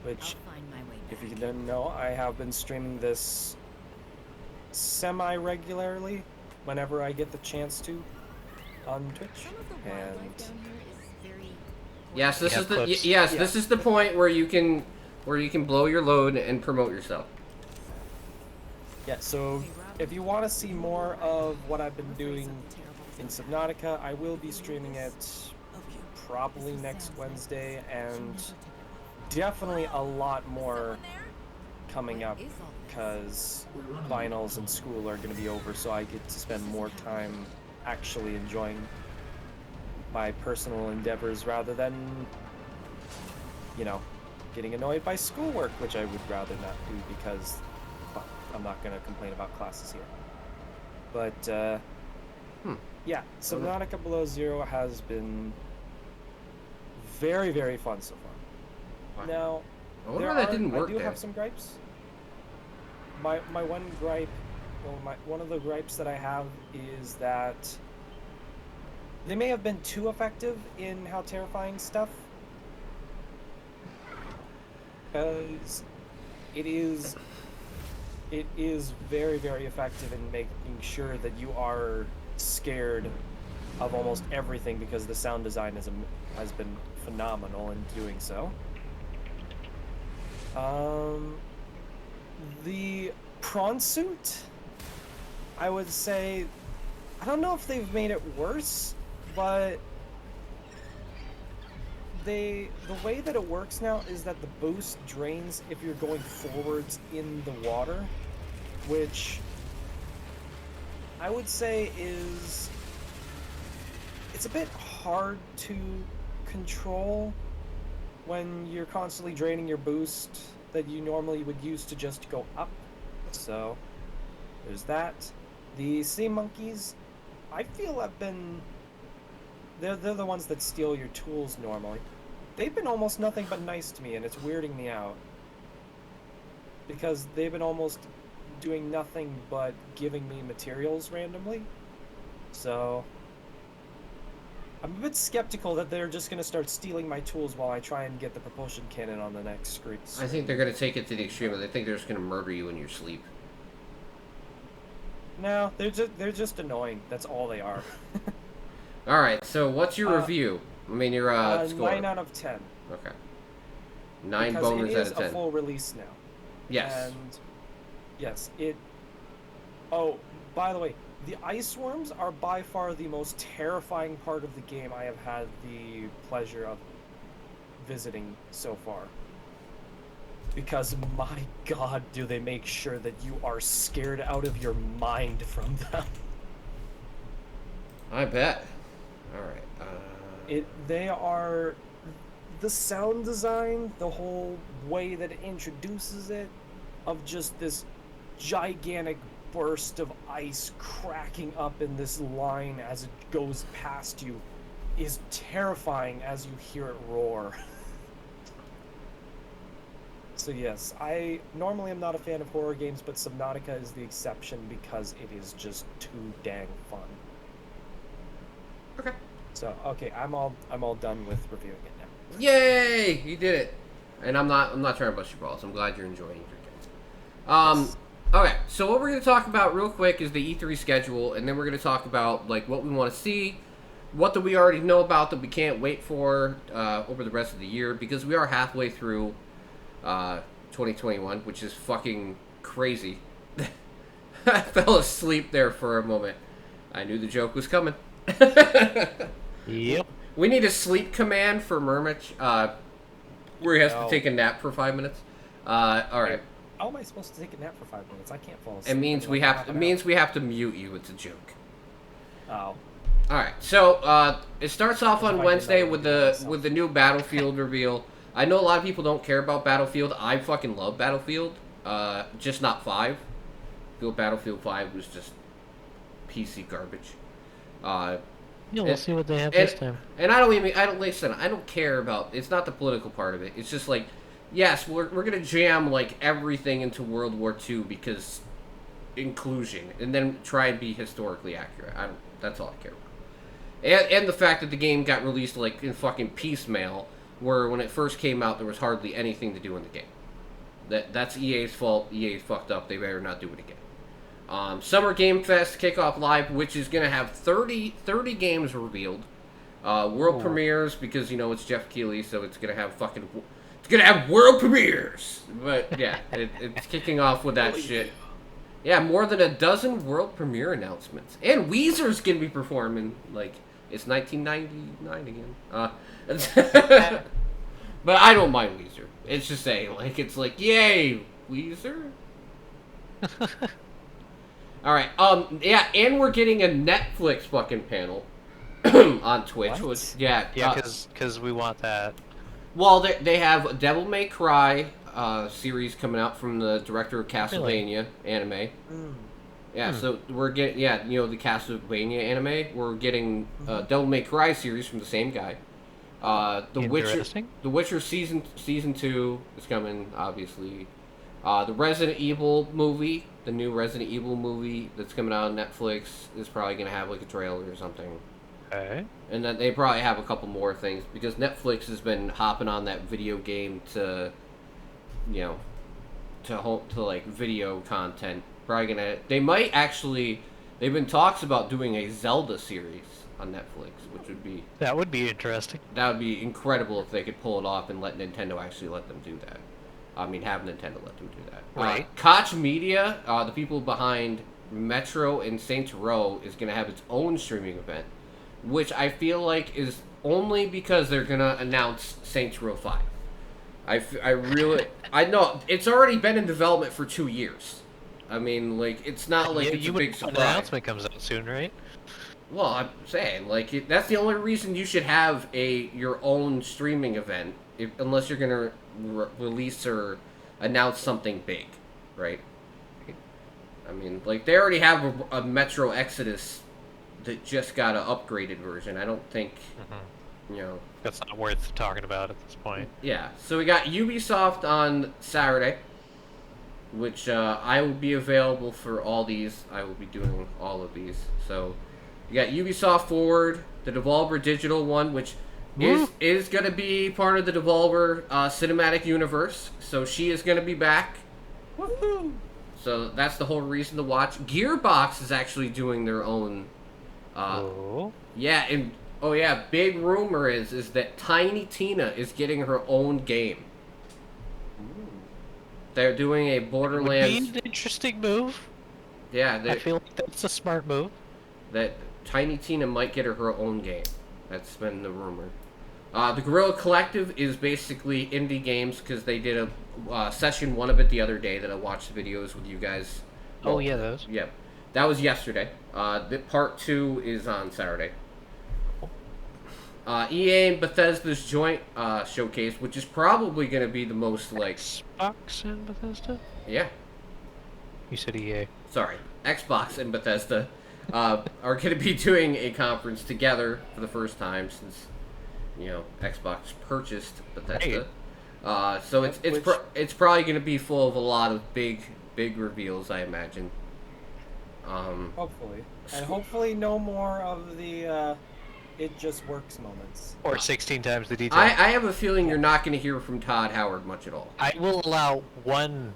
which, I'll find my way if back. you didn't know, I have been streaming this semi-regularly whenever I get the chance to on Twitch, Some of the wildlife and down here is very Yes, this Yeah, is the clips. yes, Yeah. this is the point where you can blow your load and promote yourself. yeah, so if you want to see more of what I've been doing in Subnautica, I will be streaming it probably next Wednesday, and definitely a lot more coming up because finals and school are going to be over, so I get to spend more time actually enjoying my personal endeavors rather than, you know, getting annoyed by schoolwork, which I would rather not do because, well, I'm not going to complain about classes here. But, yeah, Subnautica Below Zero has been very, very fun so far. Wow. Now, I wonder why that didn't work I do there. have some gripes. My one gripe, well, one of the gripes that I have is that they may have been too effective in how terrifying stuff. Because it is very, very effective in making sure that you are scared of almost everything because the sound design has been phenomenal in doing so. The prawn suit, I would say, I don't know if they've made it worse, but the way that it works now is that the boost drains if you're going forwards in the water, which I would say it's a bit hard to control when you're constantly draining your boost that you normally would use to just go up. So there's that. The sea monkeys, I feel they're the ones that steal your tools normally. They've been almost nothing but nice to me, and it's weirding me out because they've been almost doing nothing but giving me materials randomly. So I'm a bit skeptical that they're just going to start stealing my tools while I try and get the propulsion cannon on the next screen. I think they're gonna take it to the extreme. They think they're just gonna murder you in your sleep. No, they're just annoying. That's all they are. All right. So what's your review? I mean, your score. 9 out of 10. Okay. 9 Because boners it out is of a 10. full release now. Yes. And yes, it. Oh, by the way, the ice worms are by far the most terrifying part of the game I have had the pleasure of visiting so far. Because my god, do they make sure that you are scared out of your mind from them. I bet. All right. They are the sound design, the whole way that it introduces it, of just this gigantic burst of ice cracking up in this line as it goes past you, is terrifying as you hear it roar. So yes, I normally am not a fan of horror games, but Subnautica is the exception because it is just too dang fun. Okay. So okay, I'm all done with reviewing it now. Yay! You did it. And I'm not trying to bust your balls. I'm glad you're enjoying your game. Okay, so what we're going to talk about real quick is the E3 schedule, and then we're going to talk about like what we want to see, what do we already know about that we can't wait for over the rest of the year, because we are halfway through 2021, which is fucking crazy. I fell asleep there for a moment. I knew the joke was coming. Yep. We need a sleep command for Murmich, where he has to take a nap for 5 minutes. All right. How am I supposed to take a nap for 5 minutes? I can't fall asleep. It means we have. It means we have to mute you. It's a joke. Oh. All right. So it starts off on Wednesday with the new Battlefield reveal. I know a lot of people don't care about Battlefield. I fucking love Battlefield. Just not 5. I feel Battlefield 5 was just PC garbage. Yeah, we'll and- see what they have and- this time. And listen, I don't care about, it's not the political part of it. It's just like, yes, we're gonna jam like everything into World War II because inclusion, and then try and be historically accurate. That's all I care about. And the fact that the game got released like in fucking piecemeal, where when it first came out there was hardly anything to do in the game. That's EA's fault. EA's fucked up. They better not do it again. Summer Game Fest Kickoff Live, which is gonna have 30 games revealed. World premieres, because you know it's Jeff Keighley, so it's gonna have world premieres. But yeah, it's kicking off with that shit. Yeah, more than a dozen world premiere announcements, and Weezer's gonna be performing like it's 1999 again. But I don't mind Weezer. It's just saying, like, it's like, yay, Weezer. All right. Yeah, and we're getting a Netflix fucking panel on Twitch. What? Which, yeah. Yeah, because we want that. Well, they have Devil May Cry series coming out from the director of Castlevania anime. Yeah, so we're getting the Castlevania anime. We're getting Devil May Cry series from the same guy. The Witcher season 2 is coming, obviously. The Resident Evil movie, the new Resident Evil movie that's coming out on Netflix is probably gonna have like a trailer or something. Okay. And then they probably have a couple more things because Netflix has been hopping on that video game to like video content. Probably they've been talks about doing a Zelda series on Netflix, which would be interesting. That would be incredible if they could pull it off and let Nintendo actually let them do that. I mean, have Nintendo let them do that. Right. Koch Media, the people behind Metro and Saints Row, is going to have its own streaming event, which I feel like is only because they're going to announce Saints Row 5. I know, it's already been in development for 2 years. I mean, like, it's not like it's a big surprise. The announcement comes out soon, right? Well, I'm saying, like, that's the only reason you should have your own streaming event, unless you're gonna release or announce something big, right? I mean, like, they already have a Metro Exodus that just got an upgraded version. I don't think, that's not worth talking about at this point. Yeah, so we got Ubisoft on Saturday, which I will be available for all these. I will be doing all of these. So you got Ubisoft Forward, the Devolver Digital one, which is going to be part of the Devolver cinematic universe. So she is going to be back. Woohoo! So that's the whole reason to watch. Gearbox is actually doing their own. Yeah, and big rumor is that Tiny Tina is getting her own game. They're doing a Borderlands. Would be an interesting move. Yeah, I feel like that's a smart move. That Tiny Tina might get her own game. That's been the rumor. The Guerrilla Collective is basically indie games because they did a session 1 of it the other day that I watched the videos with you guys. Oh yeah, those. Yep, that was yesterday. The part 2 is on Saturday. EA and Bethesda's joint showcase, which is probably going to be the most like Xbox and Bethesda. Yeah. You said EA. Sorry, Xbox and Bethesda are going to be doing a conference together for the first time since Xbox purchased Bethesda. So it's probably going to be full of a lot of big reveals, I imagine. Hopefully, and hopefully no more of the it just works moments. Or 16 times the detail. I have a feeling you're not going to hear from Todd Howard much at all. I will allow one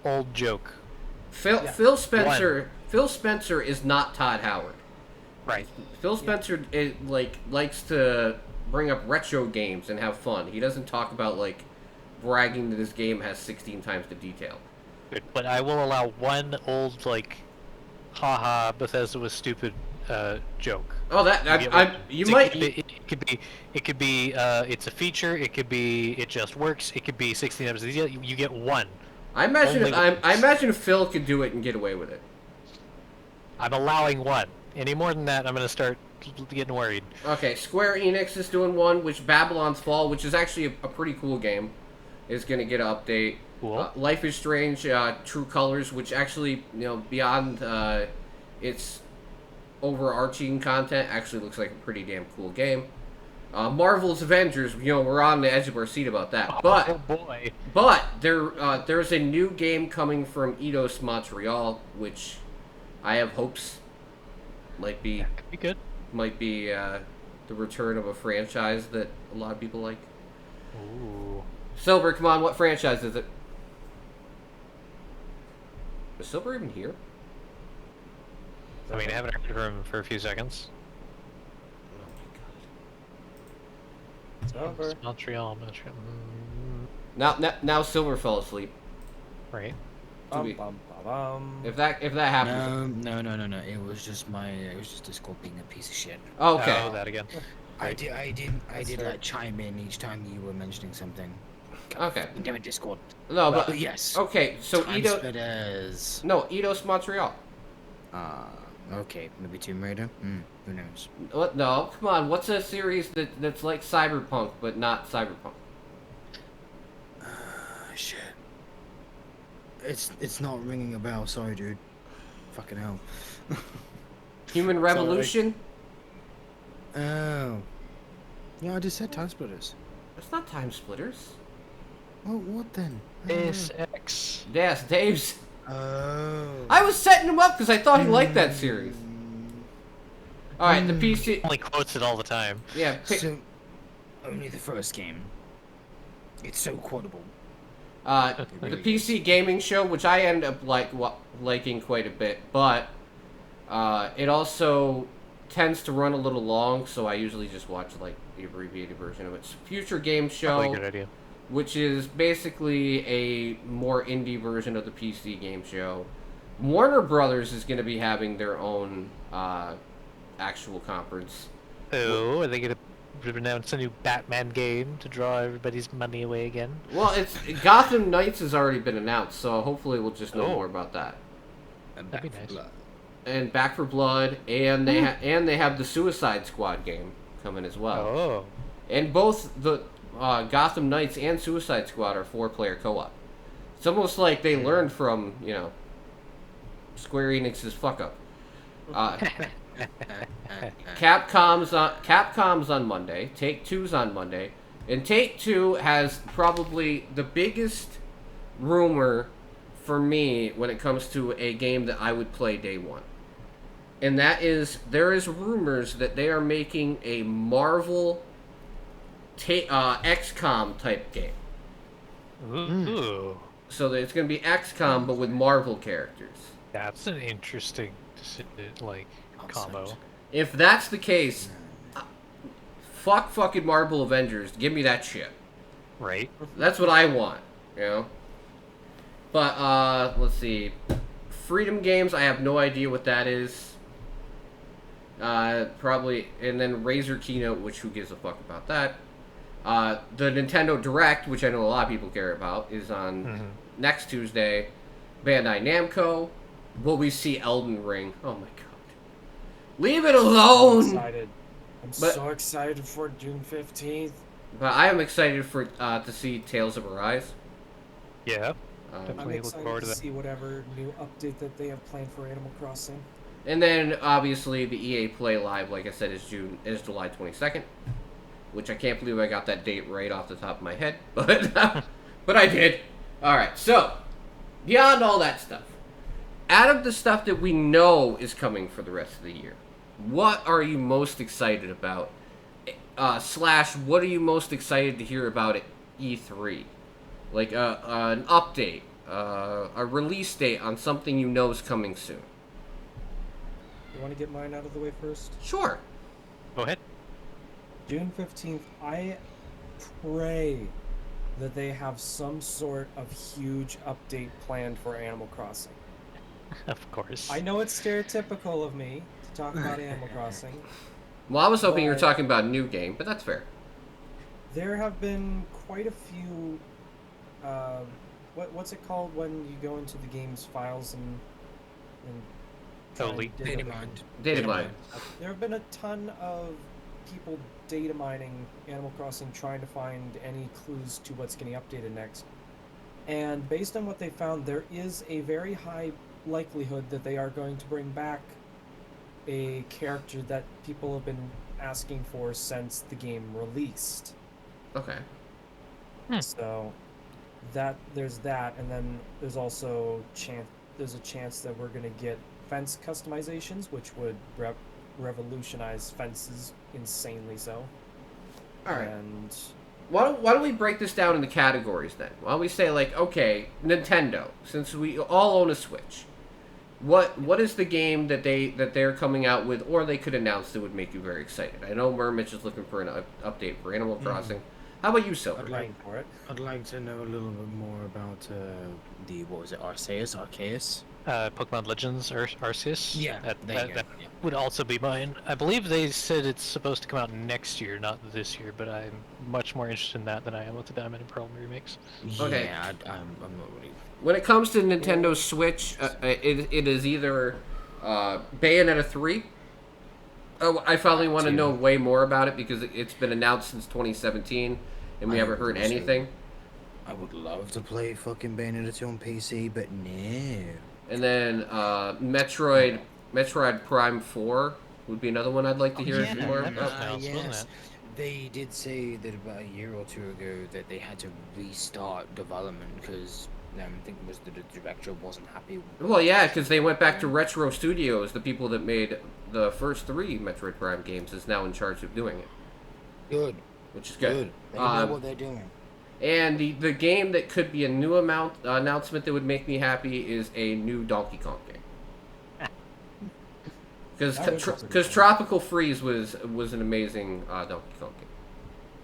old joke. Phil Spencer is not Todd Howard. Right. Phil Spencer likes to bring up retro games and have fun. He doesn't talk about like bragging that his game has 16 times the detail. Good. But I will allow one old like, haha, Bethesda was stupid joke. Oh, It could be it's a feature. It could be it just works. It could be 16 times the detail. You get one. I imagine Phil could do it and get away with it. I'm allowing one. Any more than that, I'm going to start getting worried. Okay, Square Enix is doing one, which Babylon's Fall, which is actually a pretty cool game, is going to get an update. Cool. Life is Strange, True Colors, which actually, beyond its overarching content, actually looks like a pretty damn cool game. Marvel's Avengers, we're on the edge of our seat about that. Oh boy. But there's a new game coming from Eidos Montreal, which I have hopes might be Could be good. the return of a franchise that a lot of people like. Ooh. Silver, come on, what franchise is it? Is Silver even here? I mean, I haven't heard from him for a few seconds. Silver. It's Montreal. Now Silver fell asleep. Right. Bum, bum, bum, bum. If that happens. No. It was just Discord being a piece of shit. Okay. Oh, that again. I did like chime in each time you were mentioning something. Okay. Damn it, Discord. No, but yes. okay. So Time Eidos. splitters. No, Eidos Montreal. Okay, maybe Tomb Raider. Who knows? What? No, come on. What's a series that's like Cyberpunk but not Cyberpunk? Shit. It's not ringing a bell. Sorry, dude. Fucking hell. Human Revolution? Oh. Yeah, I just said Time Splitters. That's not Time Splitters. Oh, what then? I don't know. SX. Yes, Dave's. Oh. I was setting him up because I thought he liked that series. All right, the PC. Only quotes it all the time. Yeah. So, only the first game. It's so quotable. The PC gaming show, which I end up liking quite a bit, but it also tends to run a little long, so I usually just watch like the abbreviated version of it. It's Future Game Show, Probably a good idea. which is basically a more indie version of the PC game show. Warner Brothers is going to be having their own actual conference. Oh, are they going to announce a new Batman game to draw everybody's money away again? Well, it's Gotham Knights has already been announced, so hopefully we'll just know Oh. more about that. That'd be nice. And Back for Blood, and they they have the Suicide Squad game coming as well. Oh. And both the Gotham Knights and Suicide Squad are 4-player co-op. It's almost like they learned from Square Enix's fuck up. Capcom's on Monday. Take-Two's on Monday, and Take-Two has probably the biggest rumor for me when it comes to a game that I would play day one. And that is, there is rumors that they are making a Marvel XCOM type game. Ooh. So that it's going to be XCOM but with Marvel characters. That's an interesting, combo. If that's the case, fuck fucking Marvel Avengers. Give me that shit. Right? That's what I want, But, let's see. Freedom Games, I have no idea what that is. Probably, and then Razer Keynote, which who gives a fuck about that. The Nintendo Direct, which I know a lot of people care about, is on next Tuesday. Bandai Namco. Will we see Elden Ring? Oh my god. Leave it alone! I'm so excited for June 15th. But I am excited for to see Tales of Arise. Yeah. I'm Definitely look excited forward to to that. see whatever new update that they have planned for Animal Crossing. And then obviously the EA Play Live, like I said, is July 22nd, which I can't believe I got that date right off the top of my head, but but I did. All right, so beyond all that stuff, out of the stuff that we know is coming for the rest of the year, what are you most excited about? / what are you most excited to hear about at E3? Like an update, a release date on something you know is coming soon. You want to get mine out of the way first? Sure. Go ahead. June 15th, I pray that they have some sort of huge update planned for Animal Crossing. Of course. I know it's stereotypical of me to talk about Animal Crossing. Well, I was hoping you were But- talking about a new game, but that's fair. There have been quite a few. What's it called when you go into the game's files and Totally. did Data it. mined. Data mine. There have been a ton of people data mining Animal Crossing trying to find any clues to what's getting updated next. And based on what they found, there is a very high likelihood that they are going to bring back a character that people have been asking for since the game released. Okay. So there's that, and then there's also there's a chance that we're gonna get fence customizations, which would revolutionize fences insanely so. All right. And Why don't we break this down into categories then? Why don't we say, like, okay, Nintendo, since we all own a Switch, what is the game that they're coming out with, or they could announce that would make you very excited? I know Mermitch is looking for an update for Animal Crossing. How about you, Silver? I'd like- for it. I'd like to know a little bit more about the, what was it, Arceus? Pokemon Legends Arceus. Yeah, that, there you that, go, that yeah. would also be mine. I believe they said it's supposed to come out next year, not this year. But I'm much more interested in that than I am with the Diamond and Pearl remakes. Okay. Yeah, I'm not really. When it comes to Nintendo Switch, it is either Bayonetta 3. Oh, I finally want to know way more about it because it's been announced since 2017, and we I haven't heard also- anything. I would love to play fucking Bayonetta 2 on PC, but no. And then Metroid Prime 4 would be another one I'd like to hear yeah, more that was about. announced, wasn't Yes. it? They did say that about a year or two ago that they had to restart development because I think it was the director wasn't happy. Well, yeah, because they went back to Retro Studios, the people that made the first 3 Metroid Prime games, is now in charge of doing it, Good. which is good. They know what they're doing. And the game that could be a new announcement that would make me happy is a new Donkey Kong game. Because Tropical Freeze was an amazing Donkey Kong game.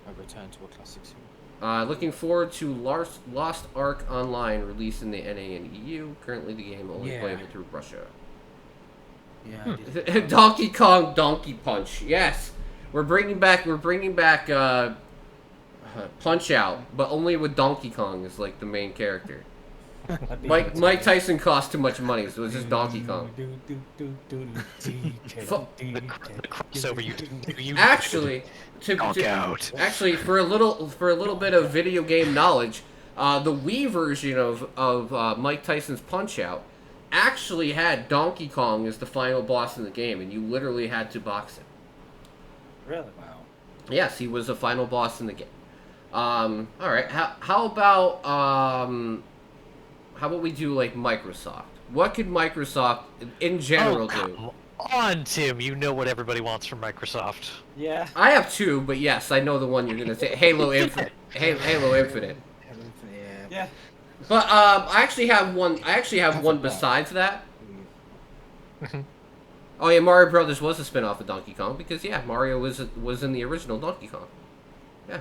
A return to a classic series. Looking forward to Lost Ark Online released in the NA and EU. Currently, the game only Yeah. playable through Russia. Yeah, I did. Donkey Kong Donkey Punch. Yes, we're bringing back Punch Out, but only with Donkey Kong as like the main character. Mike Tyson cost too much money, so it's just Donkey Kong. The crossover you Actually, actually, for a little bit of video game knowledge, the Wii version of Mike Tyson's Punch Out actually had Donkey Kong as the final boss in the game, and you literally had to box him. Really? Wow. Yes, he was the final boss in the game. All right. How about we do like Microsoft? What could Microsoft in general do? Come on, Tim. You know what everybody wants from Microsoft. Yeah. I have 2, but yes, I know the one you're gonna say. Halo Infinite. Halo Infinite. Yeah. Yeah. But I actually have one besides that. Oh yeah, Mario Brothers was a spin-off of Donkey Kong because yeah, Mario was in the original Donkey Kong. Yeah.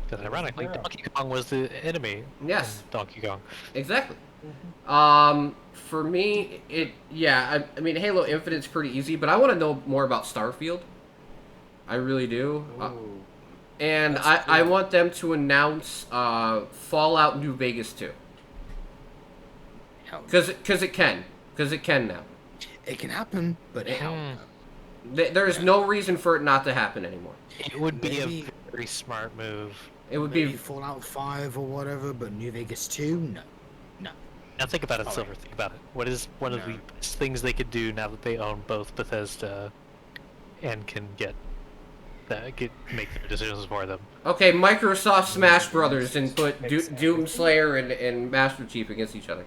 Because ironically, Donkey Kong was the enemy. Yes. in Donkey Kong. Exactly. For me, I mean, Halo Infinite's pretty easy, but I want to know more about Starfield. I really do. And I want them to announce Fallout New Vegas 2. Because it can now. It can happen, but hell no. There is no reason for it not to happen anymore. It would be Maybe- a very smart move. It would Maybe be Fallout 5 or whatever, but New Vegas 2? No. Now think about it, Silver. Think about it. What is one of the best things they could do now that they own both Bethesda and can make their decisions for them? okay. Microsoft Smash Brothers and put Doom Slayer and Master Chief against each other.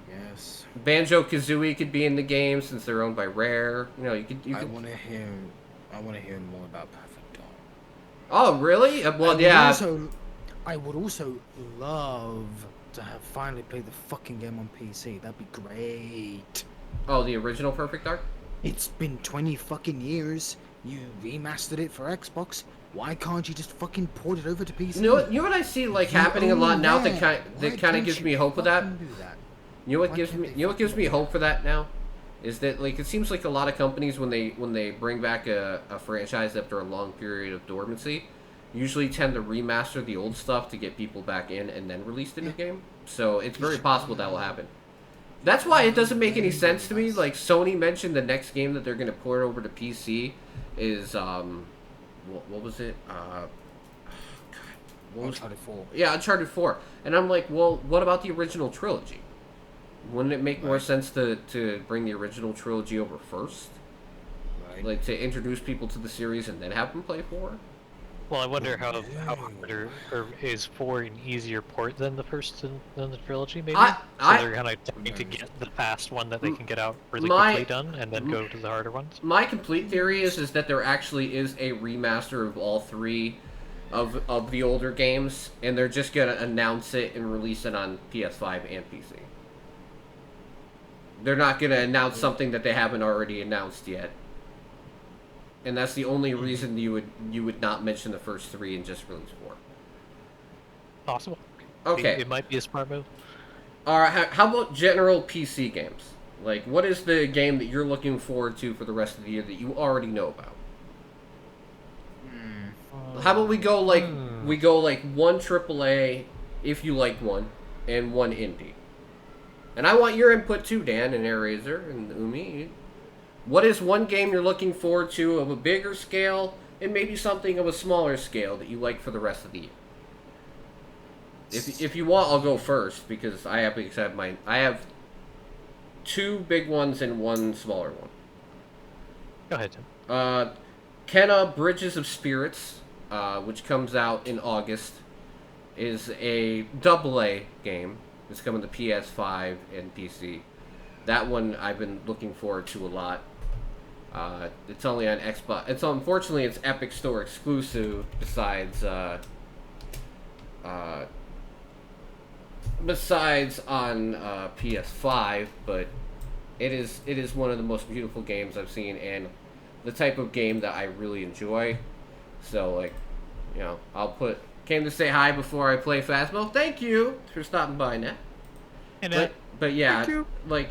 Yes. Banjo Kazooie could be in the game since they're owned by Rare. You know, you could. I want to hear more about Perfect Dark. Oh, really? Well, yeah. I would also love to have finally played the fucking game on PC. That'd be great. Oh, the original Perfect Dark. It's been 20 fucking years. You remastered it for Xbox. Why can't you just fucking port it over to PC? You know what I see like happening a lot now that kind of gives me hope with that. You know what gives me hope for that now, is that like it seems like a lot of companies when they bring back a franchise after a long period of dormancy, usually tend to remaster the old stuff to get people back in and then release the new game. So it's very possible that will happen. That's why it doesn't make any sense to me. Like, Sony mentioned the next game that they're going to port over to PC is, what was it? Uncharted 4. Yeah, Uncharted 4. And I'm like, well, what about the original trilogy? Wouldn't it make more sense to bring the original trilogy over first? Right. Like, to introduce people to the series and then have them play 4? Well, I wonder how harder, or is 4 an easier port than the first than the trilogy, maybe? So they're kind of trying to get the fast one that they can get out really quickly done, and then go to the harder ones? My complete theory is that there actually is a remaster of all 3 of the older games, and they're just going to announce it and release it on PS5 and PC. They're not going to announce something that they haven't already announced yet. And that's the only reason you would not mention the first 3 and just release 4. Possible. Okay. It might be a smart move. Alright, how about general PC games? Like, what is the game that you're looking forward to for the rest of the year that you already know about? How about we go like one AAA, if you like one, and one indie. And I want your input too, Dan and Airrazer and Umi. What is one game you're looking forward to of a bigger scale, and maybe something of a smaller scale that you like for the rest of the year? If you want, I'll go first because I have mine. I have 2 big ones and 1 smaller one. Go ahead, Tim. Kenna Bridges of Spirits, which comes out in August, is a AA game. It's coming to PS5 and PC. That one I've been looking forward to a lot. It's only on Xbox. Unfortunately it's Epic Store exclusive. Besides on PS5, but it is one of the most beautiful games I've seen and the type of game that I really enjoy. So like, you know, came to say hi before I play Phasmo. Thank you for stopping by, Nat. But yeah, like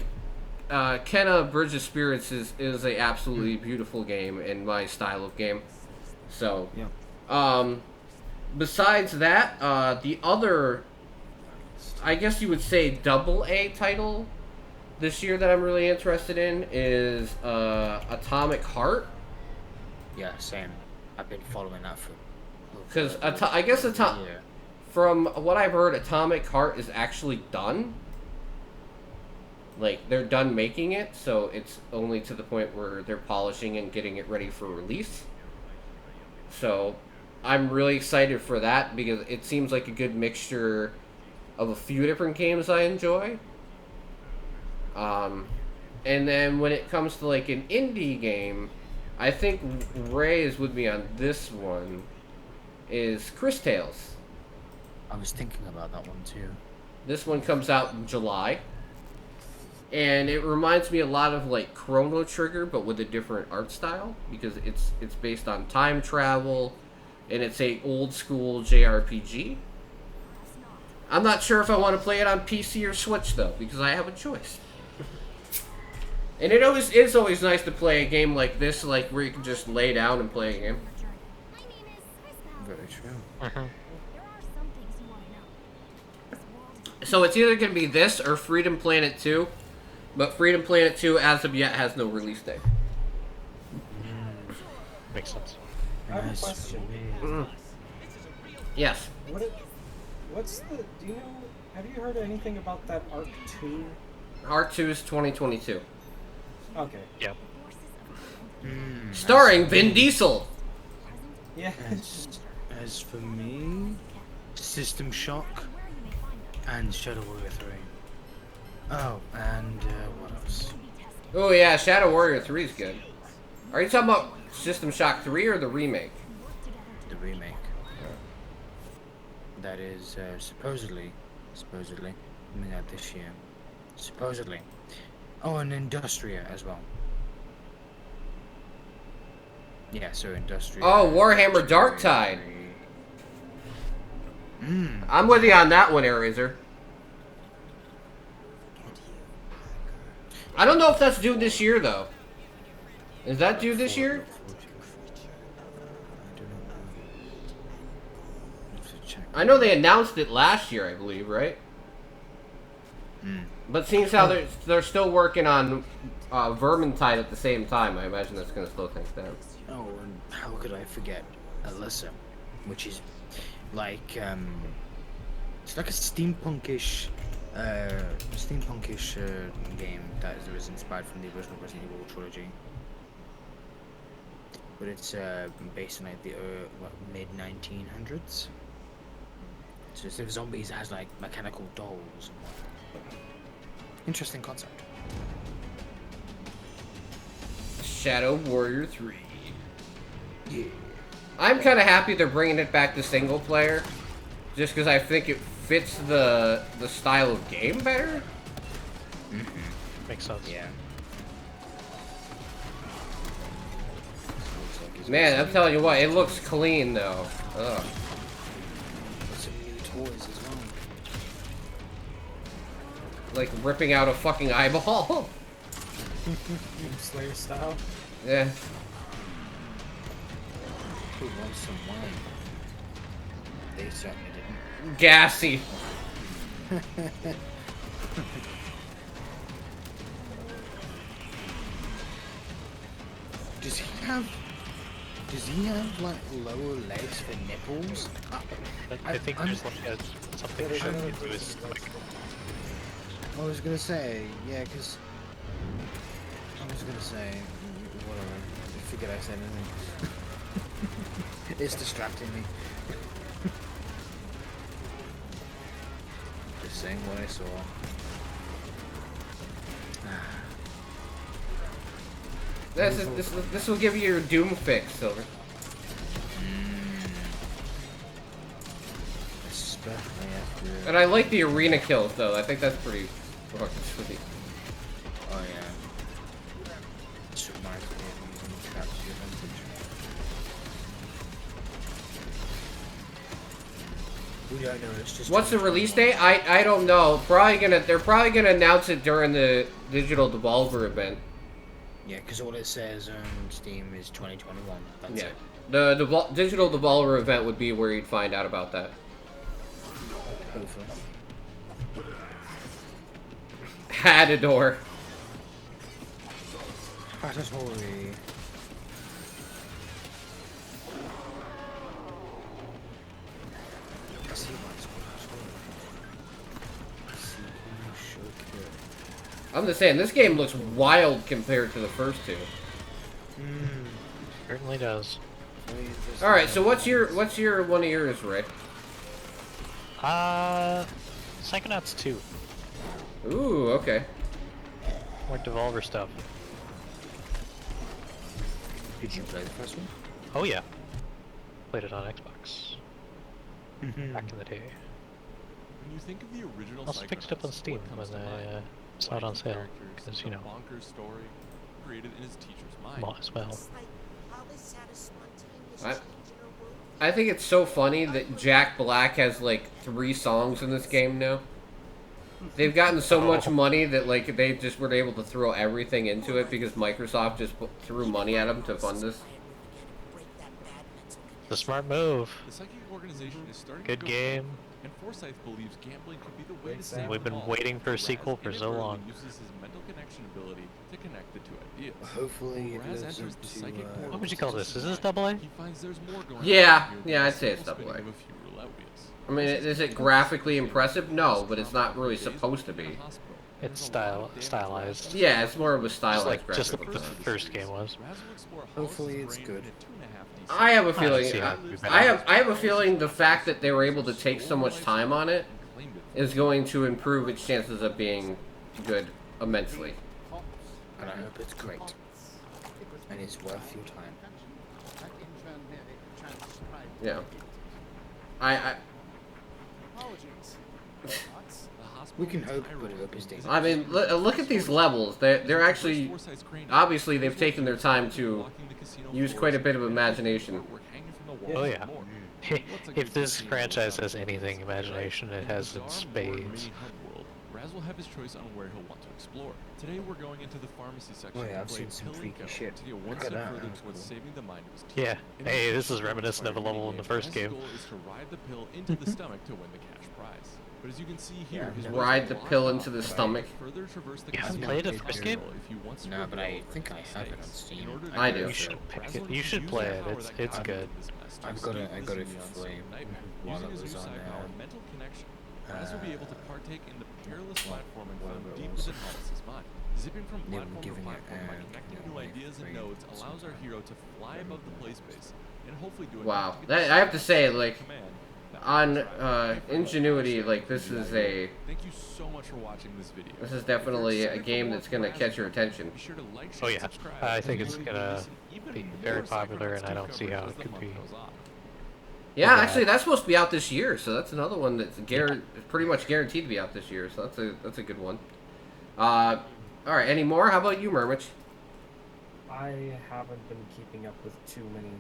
Kenna Bridge of Spirits is a absolutely beautiful game in my style of game. So besides that, the other, I guess you would say, AA title this year that I'm really interested in is Atomic Heart. Yeah, same. I've been following that for. Because I guess from what I've heard, Atomic Heart is actually done. Like, they're done making it, so it's only to the point where they're polishing and getting it ready for release. So, I'm really excited for that, because it seems like a good mixture of a few different games I enjoy. And then when it comes to, like, an indie game, I think Ray is with me on this one, is Chris Tales. I was thinking about that one, too. This one comes out in July. And it reminds me a lot of like Chrono Trigger, but with a different art style, because it's based on time travel, and it's a old school JRPG. I'm not sure if I want to play it on PC or Switch though, because I have a choice. And it's always nice to play a game like this, like where you can just lay down and play a game. Very true. So it's either going to be this or Freedom Planet 2. But Freedom Planet 2, as of yet, has no release date. Makes sense. I have a question. Yes. What's the? Do you know? Have you heard anything about that Arc 2? Arc 2 is 2022. Okay. Yep. Starring Vin Diesel. Yeah. As for me, System Shock and Shadow Warrior 3. Oh, and what else? Oh yeah, Shadow Warrior 3 is good. Are you talking about System Shock 3 or the remake? The remake. That is supposedly coming out this year. Supposedly. Oh, and Industria as well. Yeah, so Industria. Oh, Warhammer Darktide. I'm with you on that one, Airrazer. I don't know if that's due this year, though. Is that due this year? check. I know they announced it last year, I believe, right? But seeing as how they're still working on Vermintide at the same time, I imagine that's going to slow things down. Oh, and how could I forget Alyssa, which is like it's like a steampunkish game that was inspired from the original Resident Evil trilogy. But it's based in like the mid 1900s. So instead of zombies, it has like mechanical dolls. Interesting concept. Shadow Warrior 3. Yeah. I'm kind of happy they're bringing it back to single player, just because I think it fits the style of game better. Makes sense. Yeah. Man, I'm telling you what, it looks clean though. Ugh. Some new toys as well. Like ripping out a fucking eyeball. Slayer style. Yeah. Who wants some wine? They certainly didn't. Gassy. Does he have like lower legs for nipples? I think there's like something shoved into his stomach. I was gonna say, yeah, because whatever. I forget I said anything. It's distracting me. Just saying what I saw. This will give you your Doom fix, Silver. Especially after. And I like the arena kills though. I think that's pretty fucking sweet. Oh yeah. This reminds me of using traps to your advantage. We don't know. It's just. What's the release date? I don't know. They're probably gonna announce it during the Digital Devolver event. Yeah, because all it says on Steam is 2021. That's Yeah. it. The Digital Devolver event would be where you'd find out about that. Hopefully. Hadador. Hatatory. I'm just saying, this game looks wild compared to the first two. Certainly does. All right, so what's your one of yours, Ray? Psychonauts 2. Ooh, okay. More Devolver stuff. Did you play the first one? Oh yeah. Played it on Xbox. Back in the day. When you think of the original Also picked it up on Psychonauts, Steam what comes when to mind? I saw it on sale. Characters, Because, the you know, bonkers story created in his teacher's mind. might as well. I think it's so funny that Jack Black has like 3 songs in this game now. They've gotten so much money that like they just were able to throw everything into it because Microsoft just threw money at them to fund this. The smart move. The psychic organization is starting Good to go game. and Forsyth believes gambling could be the way to save We've them been all. waiting for a Raz sequel for so inadvertently long. uses his mental connection ability to connect the two ideas. Hopefully it Raz lives enters up the to, psychic portal What would you to call his this? Is this mind. double A? He finds there's more going on Yeah, here yeah, than I'd say it's the simple double A. spinning of a few roulette wheels. I mean, is it graphically impressive? No, but it's not really supposed to be. It's stylized. Yeah, it's more of a stylized Just graphic. like the first game was. Hopefully it's good. I have a I don't feeling. see how it could be I bad. have a feeling the fact that they were able to take so much time on it is going to improve its chances of being good immensely. And I hope it's great. And it's worth your time. Yeah. I We can hope, but hope is dangerous. I mean, look at these levels. They're actually obviously they've taken their time to use quite a bit of imagination. Oh yeah. If this franchise has anything imagination, it has in spades. Raz will have his choice on where he'll want to explore. Today we're going into the pharmacy section Oh yeah, to I've play seen some Pill and freaky Go shit. to get one Look at step that, further that's towards cool. saving the mind of his team. Yeah. In Hey, this this is reminiscent of a level in the first Raz's game. goal is to ride the pill into the stomach to win the cash prize. But as you can see here, his ways Ride are the blocked pill off into the by stomach. further traverse the You haven't casino played the with first the game? pill if he wants to No, but I prevail think I against have it on mistakes. Steam. In order to I do do. You so, should pick Raz it. will You need to should use play the it. power It's that it's comes good. with this mess to I've escape got it the for Xeneon free Nightmare. while Using it his was on Usai there. power mental connection, Raz will be able to partake in the perilous platforming whatever found it deep was. within Hollis' mind. Zipping from They were platform to giving it, platform by connecting new like ideas and free nodes allows our sometime. hero to fly above the play space and hopefully do Wow. enough to get That, the I have to say, like, command that on will drive every Ingenuity, action like, this you is do. a... Thank you so much for watching this video. This is If you're definitely a excited for game more that's gonna Raz catch your content, attention. be sure to like, Oh share, yeah, and subscribe, I as think we it's will be gonna releasing even be more very popular, Psychonauts and I 2 don't see how coverage it as the could month be. goes on. Yeah, Yeah. actually, that's supposed to be out this year, so that's another one that's pretty much guaranteed to be out this year, so that's a good one. Alright, any more? How about you, Murmich? I haven't been keeping up with too many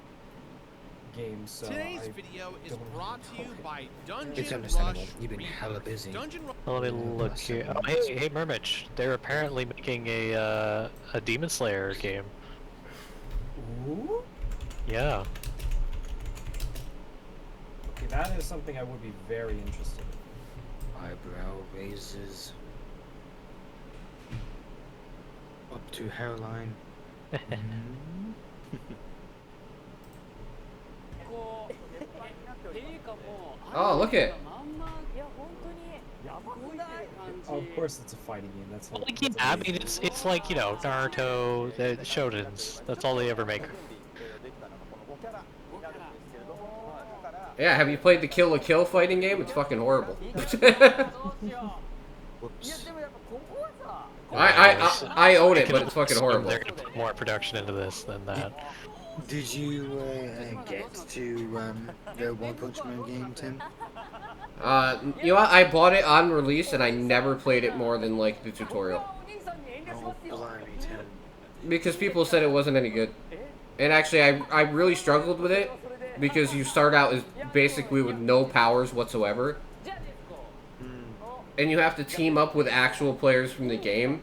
games, so Today's I video is don't brought to you know. by Dungeon It's understandable. Rush You've been Replay. hella busy. Dungeon Rush Well, let me look here. Oh, hey, Murmich. They're apparently making a Demon Slayer game. Ooh? Yeah. Okay, that is something I would be very interested in. Eyebrow raises up to hairline. Oh, look it. Oh, of course, it's a fighting game. That's Well, what. like, yeah, I mean, it's like, you know, Naruto, the Shonens. That's all they ever make. Yeah, have you played the Kill la Kill fighting game? It's fucking horrible. Whoops. I own it, but it's fucking assume horrible. They're gonna put more production into this than that. Did you get to the One Punch Man game, Tim? You know what? I bought it on release and I never played it more than like the tutorial. Oh, blimey, Tim. Because people said it wasn't any good. And actually, I really struggled with it because you start out as basically with no powers whatsoever. And you have to team up with actual players from the game.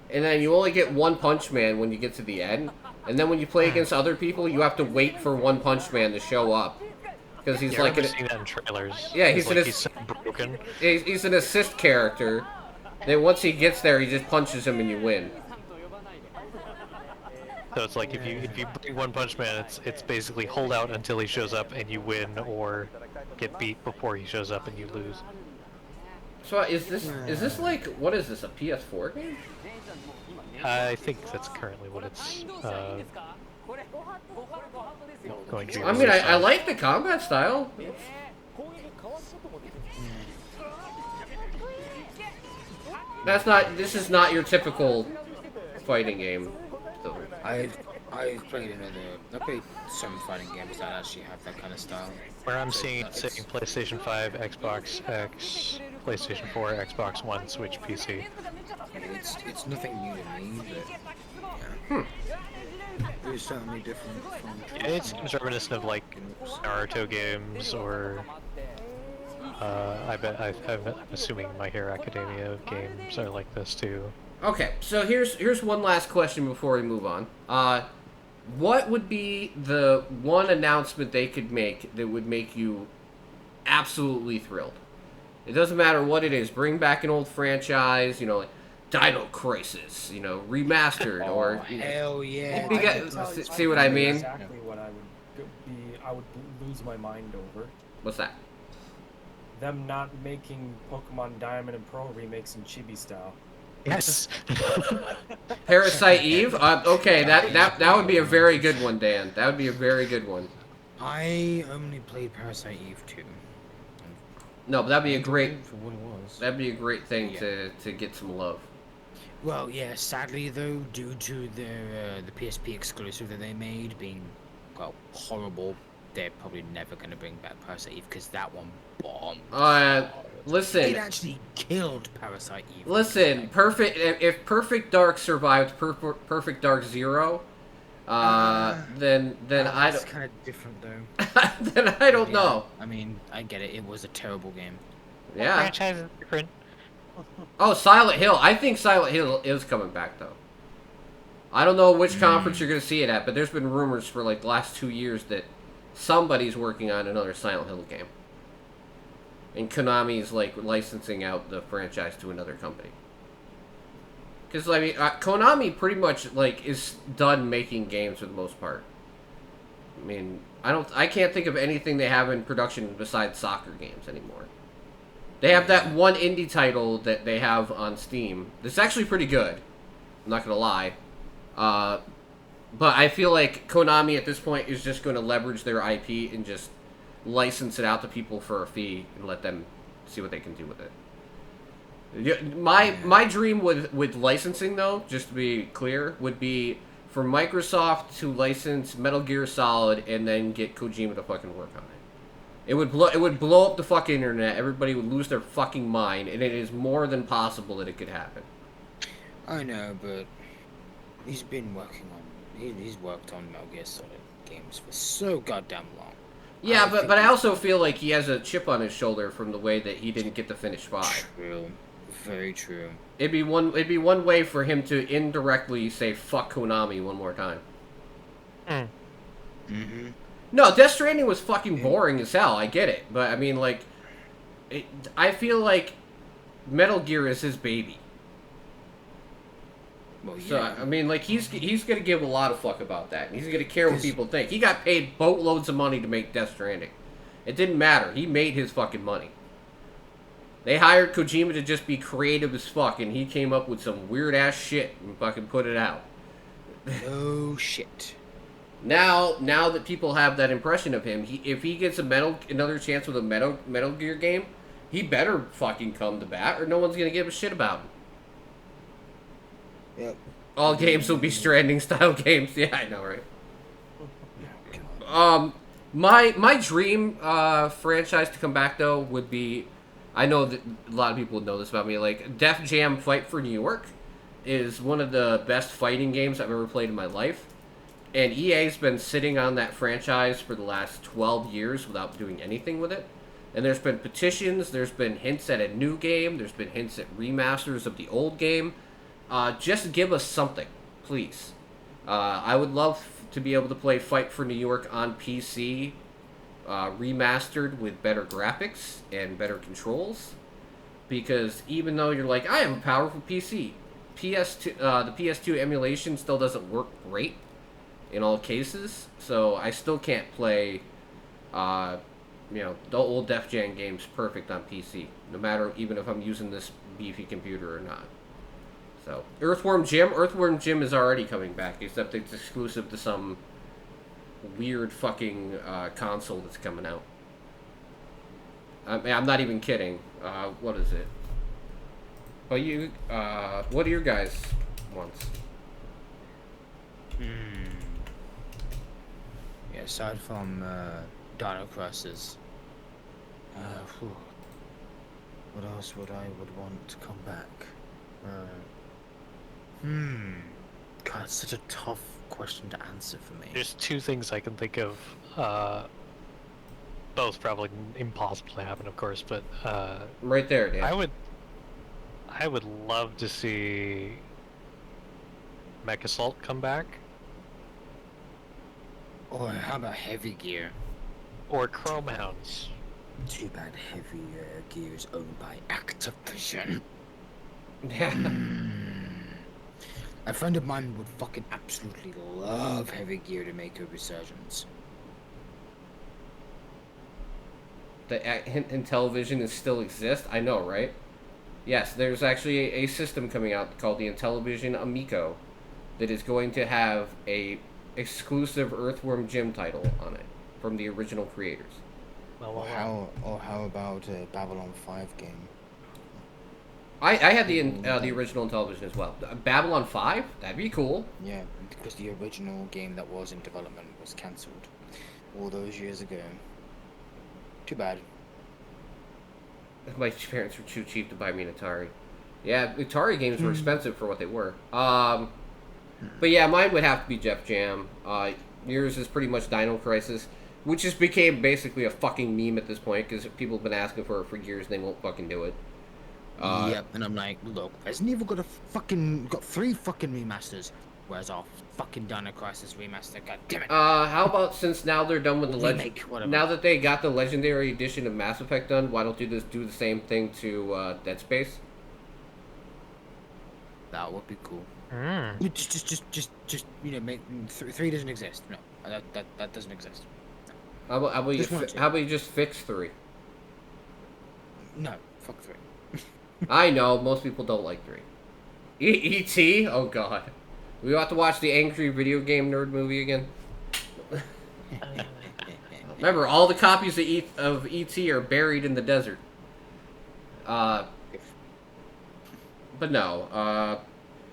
And then you only get One Punch Man when you get to the end. And then when you play against other people, you have to wait for One Punch Man to show up. Because he's Yeah, like I've seen that in trailers. Yeah, he's he's so broken. he's an assist character. Then once he gets there, he just punches him and you win. So it's like if you bring One Punch Man, it's basically hold out until he shows up and you win, or get beat before he shows up and you lose. So is this like, what is this, a PS4 game? I think that's currently what it's going to be. I mean, I released on. like the combat style. This is not your typical fighting game. So. I've played I played some fighting games that actually have that kind of style. Where I'm seeing it saying PlayStation 5, Xbox X, PlayStation 4, Xbox One, Switch, PC. It's nothing new to me, but yeah. It's certainly different from. It seems reminiscent of like Naruto games, or I'm assuming My Hero Academia games are like this too. Okay, so here's one last question before we move on. What would be the one announcement they could make that would make you absolutely thrilled? It doesn't matter what it is. Bring back an old franchise, you know, like Dino Crisis, you know, remastered, or Hell yeah! You got, see what I mean? Exactly what I would lose my mind over. What's that? Them not making Pokemon Diamond and Pearl remakes in Chibi style. Yes. Parasite Eve? Okay, that would be a very good one, Dan. That would be a very good one. I only played Parasite Eve 2. No, but that'd be a great. For what it was. That'd be a great thing Yeah. to get some love. Well, yeah. Sadly, though, due to the PSP exclusive that they made being, well, horrible, they're probably never gonna bring back Parasite Eve because that one bombed. Listen. It actually killed Parasite Eve. Listen, if Perfect Dark survived Perfect Dark Zero, then I That's don't. kind of different, though. Then I don't Yeah, know. I mean, I get it. It was a terrible game. Yeah. Franchise is different. Oh, Silent Hill. I think Silent Hill is coming back, though. I don't know which conference you're going to see it at, but there's been rumors for like the last 2 years that somebody's working on another Silent Hill game. And Konami's like licensing out the franchise to another company. Because, I mean, Konami pretty much like is done making games for the most part. I mean, I can't think of anything they have in production besides soccer games anymore. They have that one indie title that they have on Steam. That's actually pretty good. I'm not gonna lie. But I feel like Konami at this point is just going to leverage their IP and just license it out to people for a fee and let them see what they can do with it. My dream with licensing, though, just to be clear, would be for Microsoft to license Metal Gear Solid and then get Kojima to fucking work on it. It would blow up the fucking internet. Everybody would lose their fucking mind, and it is more than possible that it could happen. I know, but he's been working on. He's worked on Metal Gear Solid games for so goddamn long. Yeah, but I also feel like he has a chip on his shoulder from the way that he didn't get to finish 5. True, very true. It'd be one way for him to indirectly say fuck Konami one more time. Mm-hmm. No, Death Stranding was fucking boring as hell. I get it, but I mean, like, I feel like Metal Gear is his baby. Well, yeah. So I mean, like, he's gonna give a lot of fuck about that, and he's gonna care what people think. He got paid boatloads of money to make Death Stranding. It didn't matter. He made his fucking money. They hired Kojima to just be creative as fuck, and he came up with some weird ass shit and fucking put it out. Oh shit. Now that people have that impression of him, if he gets another chance with a Metal Gear game, he better fucking come to bat, or no one's gonna give a shit about him. Yep. All games will be Stranding style games. Yeah, I know, right? My dream franchise to come back though would be, I know that a lot of people know this about me, like Def Jam Fight for New York is one of the best fighting games I've ever played in my life. And EA's been sitting on that franchise for the last 12 years without doing anything with it. And there's been petitions, there's been hints at a new game, there's been hints at remasters of the old game. Just give us something, please. I would love to be able to play Fight for New York on PC, remastered with better graphics and better controls. Because even though you're like, I have a powerful PC, the PS2 emulation still doesn't work great in all cases, so I still can't play, the old Def Jam games perfect on PC, no matter even if I'm using this beefy computer or not. So, Earthworm Jim is already coming back, except it's exclusive to some weird fucking console that's coming out. I'm not even kidding. What is it? What are your guys' wants? Yeah, aside from Dino Crisis, what else would I want to come back? God, it's such a tough question to answer for me. There's two things I can think of. Both probably impossible to happen, of course, but right there, Dan. I would love to see Mech Assault come back. Or how about Heavy Gear? Or Chrome Hounds. Too bad Heavy Gear is owned by Activision. Yeah. A friend of mine would fucking absolutely love Heavy Gear to make a resurgence. The Intellivision still exists? I know, right? Yes, there's actually a system coming out called the Intellivision Amico that is going to have a exclusive Earthworm Jim title on it from the original creators. Or how about a Babylon 5 game? I had the original Intellivision as well. Babylon 5? That'd be cool. Yeah, because the original game that was in development was cancelled all those years ago. Too bad. My parents were too cheap to buy me an Atari. Yeah, Atari games were expensive for what they were. But yeah, mine would have to be Def Jam. Yours is pretty much Dino Crisis, which just became basically a fucking meme at this point because people have been asking for it for years and they won't fucking do it. Yep, and I'm like, look, Resident Evil got 3 fucking remasters, whereas our fucking Dino Crisis remaster, god damn it. How about since now they're done with the Remake, whatever. now that they got the Legendary Edition of Mass Effect done, why don't you just do the same thing to Dead Space? That would be cool. Mm. Just you know, make 3 doesn't exist. No, that doesn't exist. How about Just one or two. how about you just fix 3? No, fuck 3. I know most people don't like 3. E.T. Oh god, we have to watch the angry video game nerd movie again. Remember, all the copies of E.T. are buried in the desert. But no.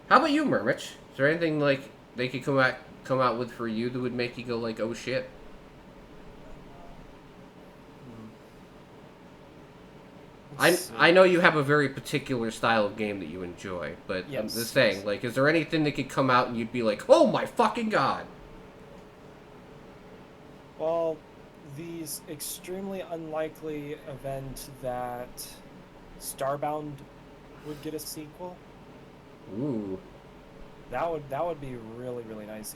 How about you, Murmich? Is there anything like they could come out with for you that would make you go like, oh shit? I know you have a very particular style of game that you enjoy, but I'm Yes, just saying, yes. like, is there anything that could come out and you'd be like, oh my fucking god? Well, these extremely unlikely event that Starbound would get a sequel. Ooh. That would be really, really nice.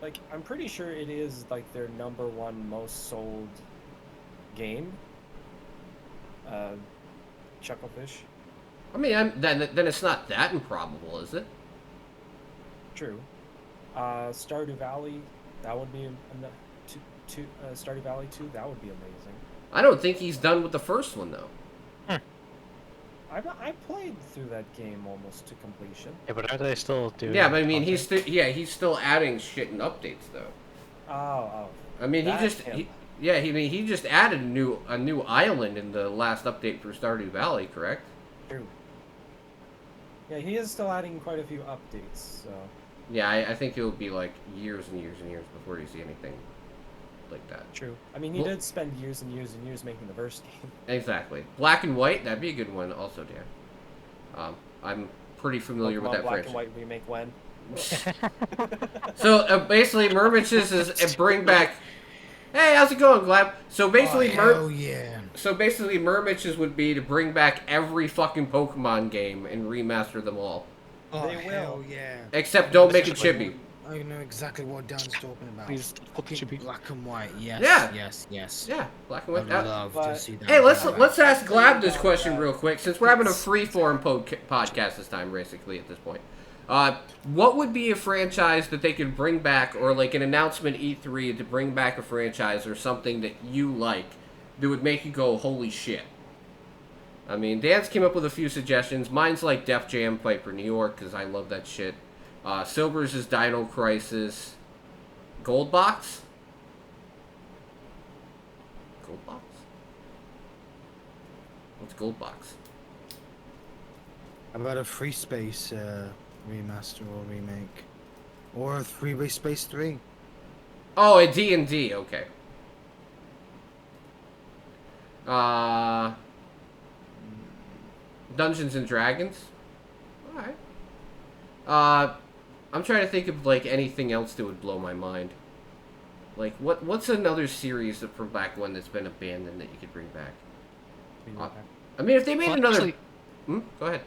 Like, I'm pretty sure it is like their #1 most sold game. Chucklefish. I mean, then it's not that improbable, is it? True. Stardew Valley. That would be Stardew Valley 2. That would be amazing. I don't think he's done with the first one though. I played through that game almost to completion. Yeah, but are they still doing? Yeah, but I mean, content? he's still adding shit and updates though. Oh. I mean, That he just him. he just added a new island in the last update for Stardew Valley, correct? True. Yeah, he is still adding quite a few updates. So. Yeah, I think it'll be like years and years and years before you see anything like that. True. I mean, he Well- did spend years and years and years making the first game. Exactly. Black and White, that'd be a good one also, Dan. I'm pretty familiar with Pokemon that Black franchise. and White remake when? So basically, Murmich's is bring back. Hey, how's it going, Glab? So basically, Oh yeah. Murmich's would be to bring back every fucking Pokemon game and remaster them all, Oh They will. hell yeah. except don't make it chibi. I know exactly what Dan's talking about. Please, what should be? Black and white. Yes. Yeah. Yes. Yeah, Black and I'd White. love to But- see that. Hey, let's come back. let's ask Glab this question real quick, since we're having a free-form podcast this time, basically at this point. What would be a franchise that they could bring back, or like an announcement E3 to bring back a franchise or something that you like that would make you go, holy shit? I mean, Dan's came up with a few suggestions. Mine's like Def Jam Fight for New York, because I love that shit. Silver's is Dino Crisis. Goldbox? Goldbox? What's Goldbox? How about a Free Space remaster or remake, or a Free Space 3? Oh, a D&D, okay. Dungeons and Dragons? Alright. I'm trying to think of, like, anything else that would blow my mind. Like, what's another series from back when that's been abandoned that you could bring back? I mean, if they made Well, another... actually, Go ahead.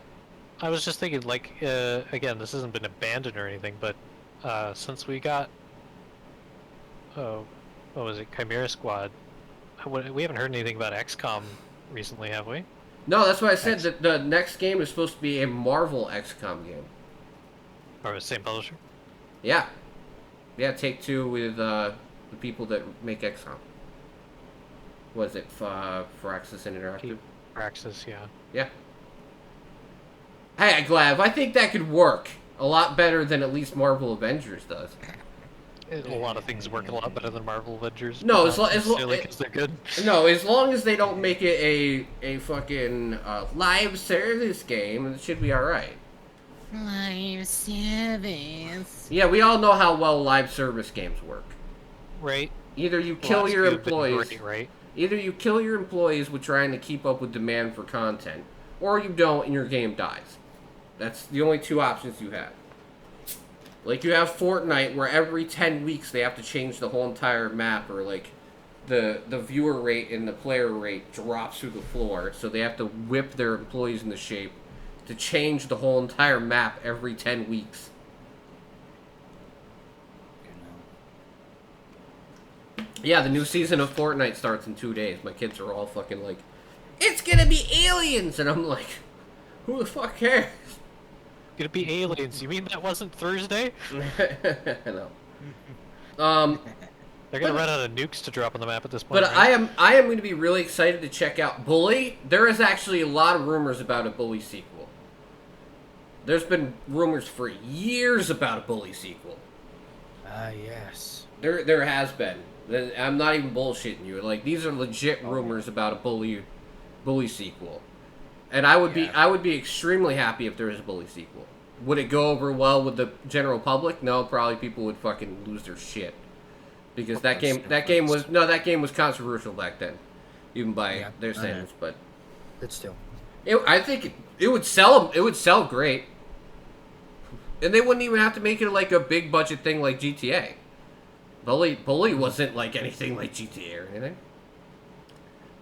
I was just thinking, like, again, this hasn't been abandoned or anything, but since we got, what was it, Chimera Squad, we haven't heard anything about XCOM recently, have we? No, that's why I said that the next game is supposed to be a Marvel XCOM game. Or the same publisher? Yeah. Yeah, Take-Two with the people that make XCOM. Was it Firaxis Interactive? Praxis, yeah. Yeah. Hey, Glav, I think that could work a lot better than at least Marvel Avengers does. A lot of things work a lot better than Marvel Avengers. No, but as not lo- necessarily 'cause they're good. No, as long as they don't make it a fucking live service game, it should be alright. Live service. Yeah, we all know how well live service games work. Right? Either you The kill last your few have been employees... great, right? Either you kill your employees with trying to keep up with demand for content, or you don't and your game dies. That's the only two options you have. Like, you have Fortnite, where every 10 weeks they have to change the whole entire map, or, like, the viewer rate and the player rate drops through the floor, so they have to whip their employees into shape to change the whole entire map every 10 weeks. Yeah, the new season of Fortnite starts in 2 days. My kids are all fucking like, it's gonna be aliens! And I'm like, who the fuck cares? Gonna be aliens. You mean that wasn't Thursday? No. They're gonna run out of nukes to drop on the map at this point. But right? I am going to be really excited to check out Bully. There is actually a lot of rumors about a Bully sequel. There's been rumors for years about a Bully sequel. Yes. There has been. I'm not even bullshitting you. Like, these are legit rumors about a Bully sequel. And I would be extremely happy if there was a Bully sequel. Would it go over well with the general public? No, probably people would fucking lose their shit. Because that game was controversial back then, even by their standards. But still, I think it would sell. It would sell great, and they wouldn't even have to make it like a big budget thing like GTA. Bully wasn't like anything like GTA or anything.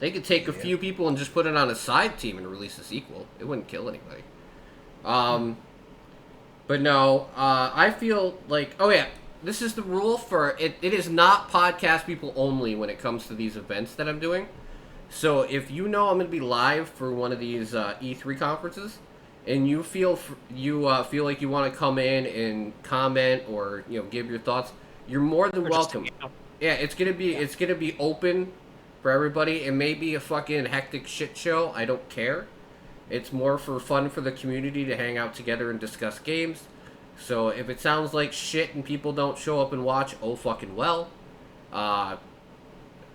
They could take a few people and just put it on a side team and release a sequel. It wouldn't kill anybody. But no, I feel like, oh yeah, this is the rule for it. It is not podcast people only when it comes to these events that I'm doing. So if you know I'm going to be live for one of these E3 conferences, and you feel like you want to come in and comment or give your thoughts, you're more than welcome. Yeah, it's gonna be open for everybody. It may be a fucking hectic shit show. I don't care. It's more for fun for the community to hang out together and discuss games. So if it sounds like shit and people don't show up and watch, oh fucking well.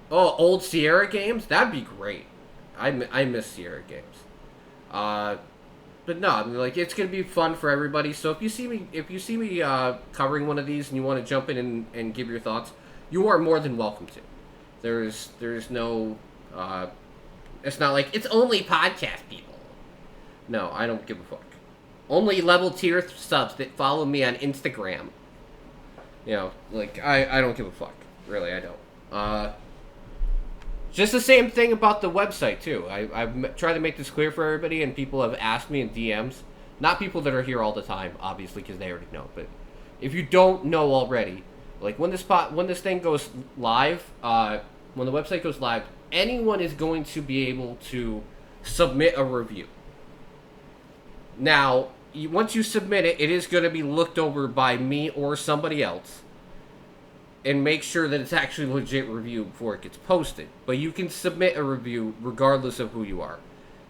Old Sierra games? That'd be great. I miss Sierra games. But no, I mean, like, it's gonna be fun for everybody. So if you see me covering one of these and you want to jump in and give your thoughts, you are more than welcome to. There's no it's not like it's only podcast people. No, I don't give a fuck. Only level tier subs that follow me on Instagram. Like, I don't give a fuck. Really, I don't. Just the same thing about the website, too. I've tried to make this clear for everybody, and people have asked me in DMs. Not people that are here all the time, obviously, because they already know. But if you don't know already, like, when this thing goes live, when the website goes live, anyone is going to be able to submit a review. Now, once you submit it, it is going to be looked over by me or somebody else and make sure that it's actually a legit review before it gets posted. But you can submit a review regardless of who you are.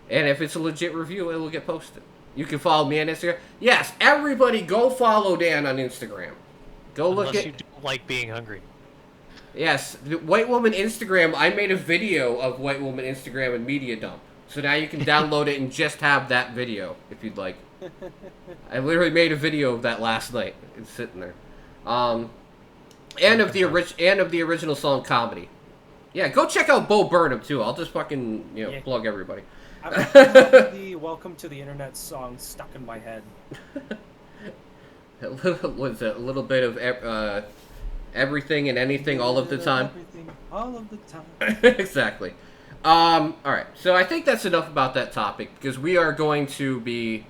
And if it's a legit review, it will get posted. You can follow me on Instagram. Yes, everybody go follow Dan on Instagram. Unless you don't like being hungry. Yes, the White Woman Instagram, I made a video of White Woman Instagram and Media Dump. So now you can download it and just have that video, if you'd like. I literally made a video of that last night. It's sitting there. And of the original song Comedy. Yeah, go check out Bo Burnham, too. I'll just fucking, plug everybody. I have the Welcome to the Internet song stuck in my head. A little bit of everything and anything all of the time. Everything all of the time. Exactly. Alright, so I think that's enough about that topic, because we are going to be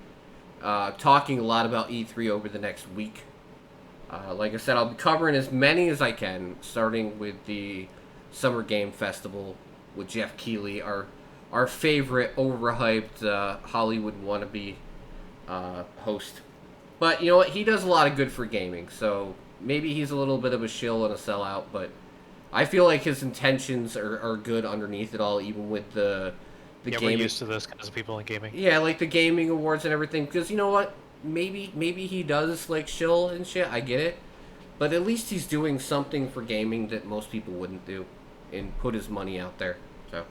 talking a lot about E3 over the next week. Like I said, I'll be covering as many as I can, starting with the Summer Game Festival with Jeff Keighley, our favorite overhyped Hollywood wannabe host. But you know what? He does a lot of good for gaming, so maybe he's a little bit of a shill and a sellout, but I feel like his intentions are good underneath it all, even with the gaming. We're used to those kinds of people in gaming. Yeah, like the gaming awards and everything, because you know what? Maybe he does like shill and shit, I get it. But at least he's doing something for gaming that most people wouldn't do and put his money out there. So,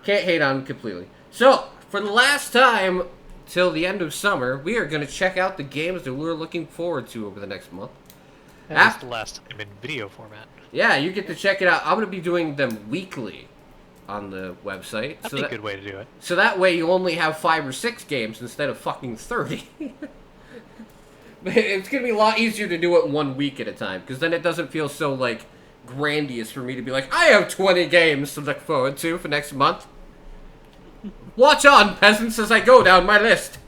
can't hate on him completely. So, for the last time till the end of summer, we are going to check out the games that we're looking forward to over the next month. That's the last time in video format. Yeah, you get to check it out. I'm going to be doing them weekly on the website. That'd be a good way to do it. So that way you only have 5 or 6 games instead of fucking 30. It's going to be a lot easier to do it 1 week at a time, because then it doesn't feel so, like, grandiose for me to be like, I have 20 games to look forward to for next month. Watch on, peasants, as I go down my list.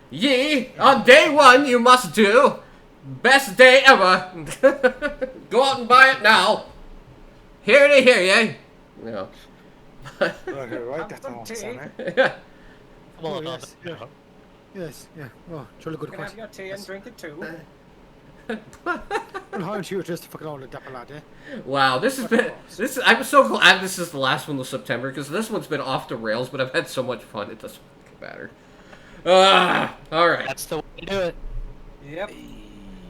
Ye, on day 1 you must do best day ever. Go out and buy it now. Hear ye, hear ye. No. Okay, right, that's Some all, tea. son, Come Oh, on, yes. no. Yes, yeah. Oh, jolly good You can have question. your tea and drink it too. Well, how aren't you just fucking all the dapper lad, eh? Wow, this has been I'm so glad this is the last one of September because this one's been off the rails, but I've had so much fun it doesn't matter. All right, That's the way to do it. Yep.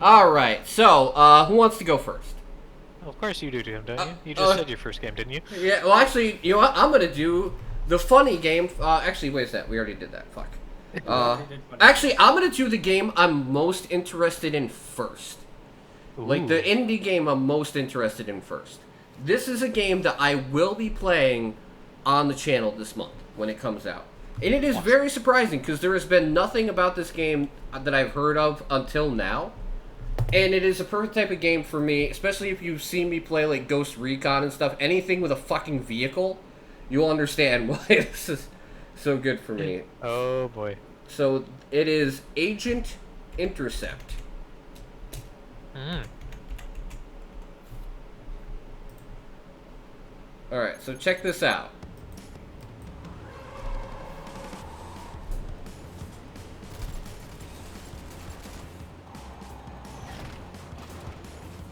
all right. So, who wants to go first? Of course you do, Jim, don't you? You just said your first game, didn't you? Yeah. Well, actually, you know what? I'm gonna do the funny game. Actually, wait a sec. We already did that. Fuck. Actually, I'm gonna do the game I'm most interested in first. Like the indie game I'm most interested in first. This is a game that I will be playing on the channel this month when it comes out. And it is very surprising because there has been nothing about this game that I've heard of until now. And it is a perfect type of game for me, especially if you've seen me play like Ghost Recon and stuff. Anything with a fucking vehicle, you'll understand why this is so good for me. Oh boy. So it is Agent Intercept. Alright, so check this out.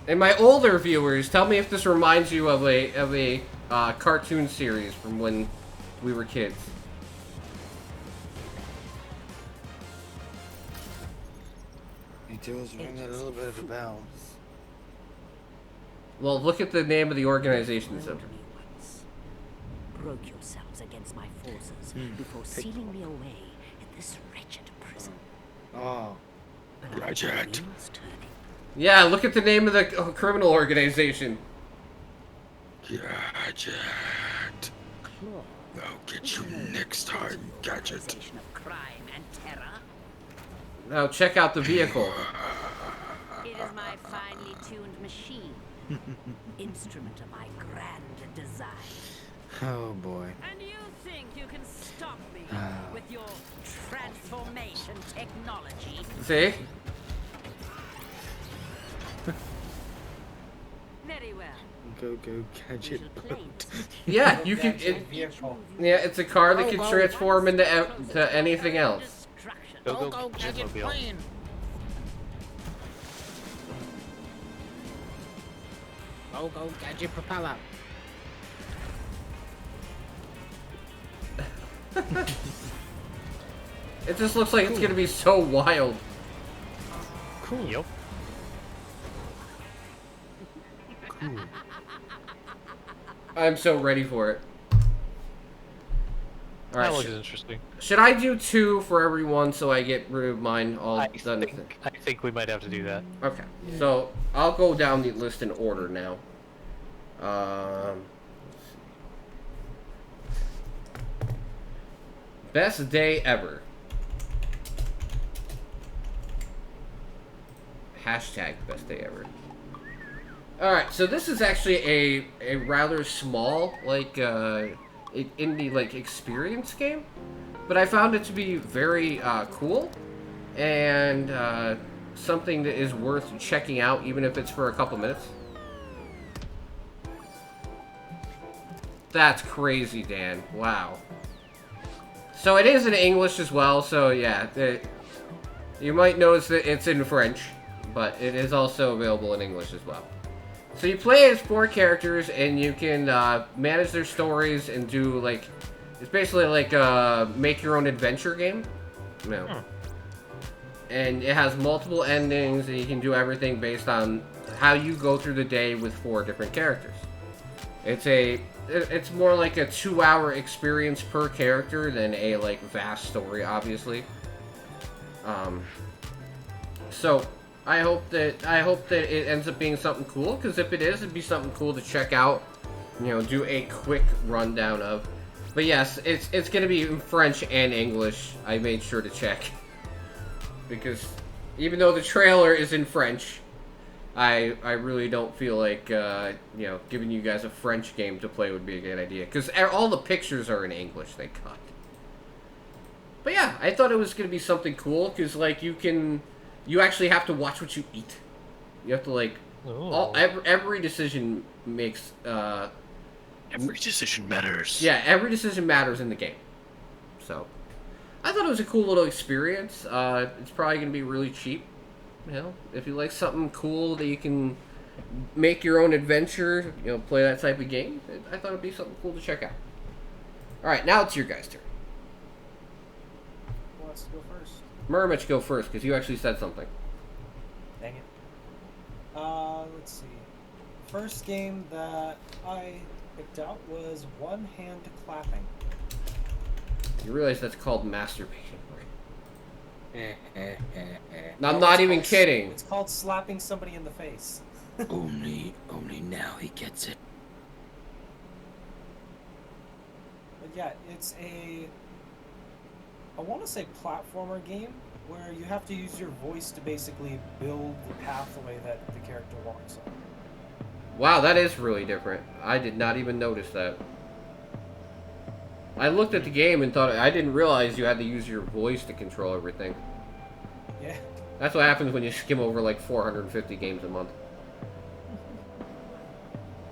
And my older viewers, tell me if this reminds you of a cartoon series from when we were kids. It does ring a little bit of a bell. Well, look at the name of the organization that's under. Broke yourselves against my forces before sealing me away in this wretched prison. Oh. Ratchet. Yeah, look at the name of the criminal organization. Gadget. I'll get you next time, Gadget. Of crime and terror. Now check out the vehicle. It is my finely tuned machine. Instrument of my grand design. Oh boy. And you think you can stop me with your transformation technology? See? Very well. Go Gadget boat. Yeah, you can. Yeah, it's a car that can transform into to anything else. Go Gadget-mobile. Go Gadget propeller. It just looks like it's gonna be so wild. Cool. Yep. Cool. I'm so ready for it. That Alright, looks interesting. should I do 2 for everyone so I get rid of mine all done? I think we might have to do that. Okay, so I'll go down the list in order now. Best day ever. Hashtag best day ever. Alright, so this is actually a rather small, like, indie, like, experience game. But I found it to be very, cool. And, something that is worth checking out, even if it's for a couple minutes. That's crazy, Dan. Wow. So it is in English as well, so yeah. You might notice that it's in French, but it is also available in English as well. So you play as 4 characters, and you can manage their stories and do, like... It's basically like a make-your-own-adventure game. No. And it has multiple endings, and you can do everything based on how you go through the day with 4 different characters. It's more like a 2-hour experience per character than a, like, vast story, obviously. So I hope that it ends up being something cool, because if it is, it'd be something cool to check out. You know, do a quick rundown of. But yes, it's gonna be in French and English. I made sure to check. Because even though the trailer is in French, I really don't feel like giving you guys a French game to play would be a good idea, because all the pictures are in English. They cut. But yeah, I thought it was gonna be something cool, because like you actually have to watch what you eat. You have to like every decision makes Every decision matters. yeah, every decision matters in the game. So I thought it was a cool little experience. It's probably gonna be really cheap. You know, if you like something cool that you can make your own adventure, play that type of game, I thought it'd be something cool to check out. All right, now it's your guys' turn. Who wants to go first? Murmich, go first, because you actually said something. Dang it. Let's see. First game that I picked out was One Hand Clapping. You realize that's called masturbation, right? No, I'm not it's even called- kidding. It's called slapping somebody in the face. Only now he gets it. But yeah, it's I want to say platformer game where you have to use your voice to basically build the pathway that the character walks on. Wow, that is really different. I did not even notice that. I looked at the game and thought I didn't realize you had to use your voice to control everything. Yeah. That's what happens when you skim over like 450 games a month.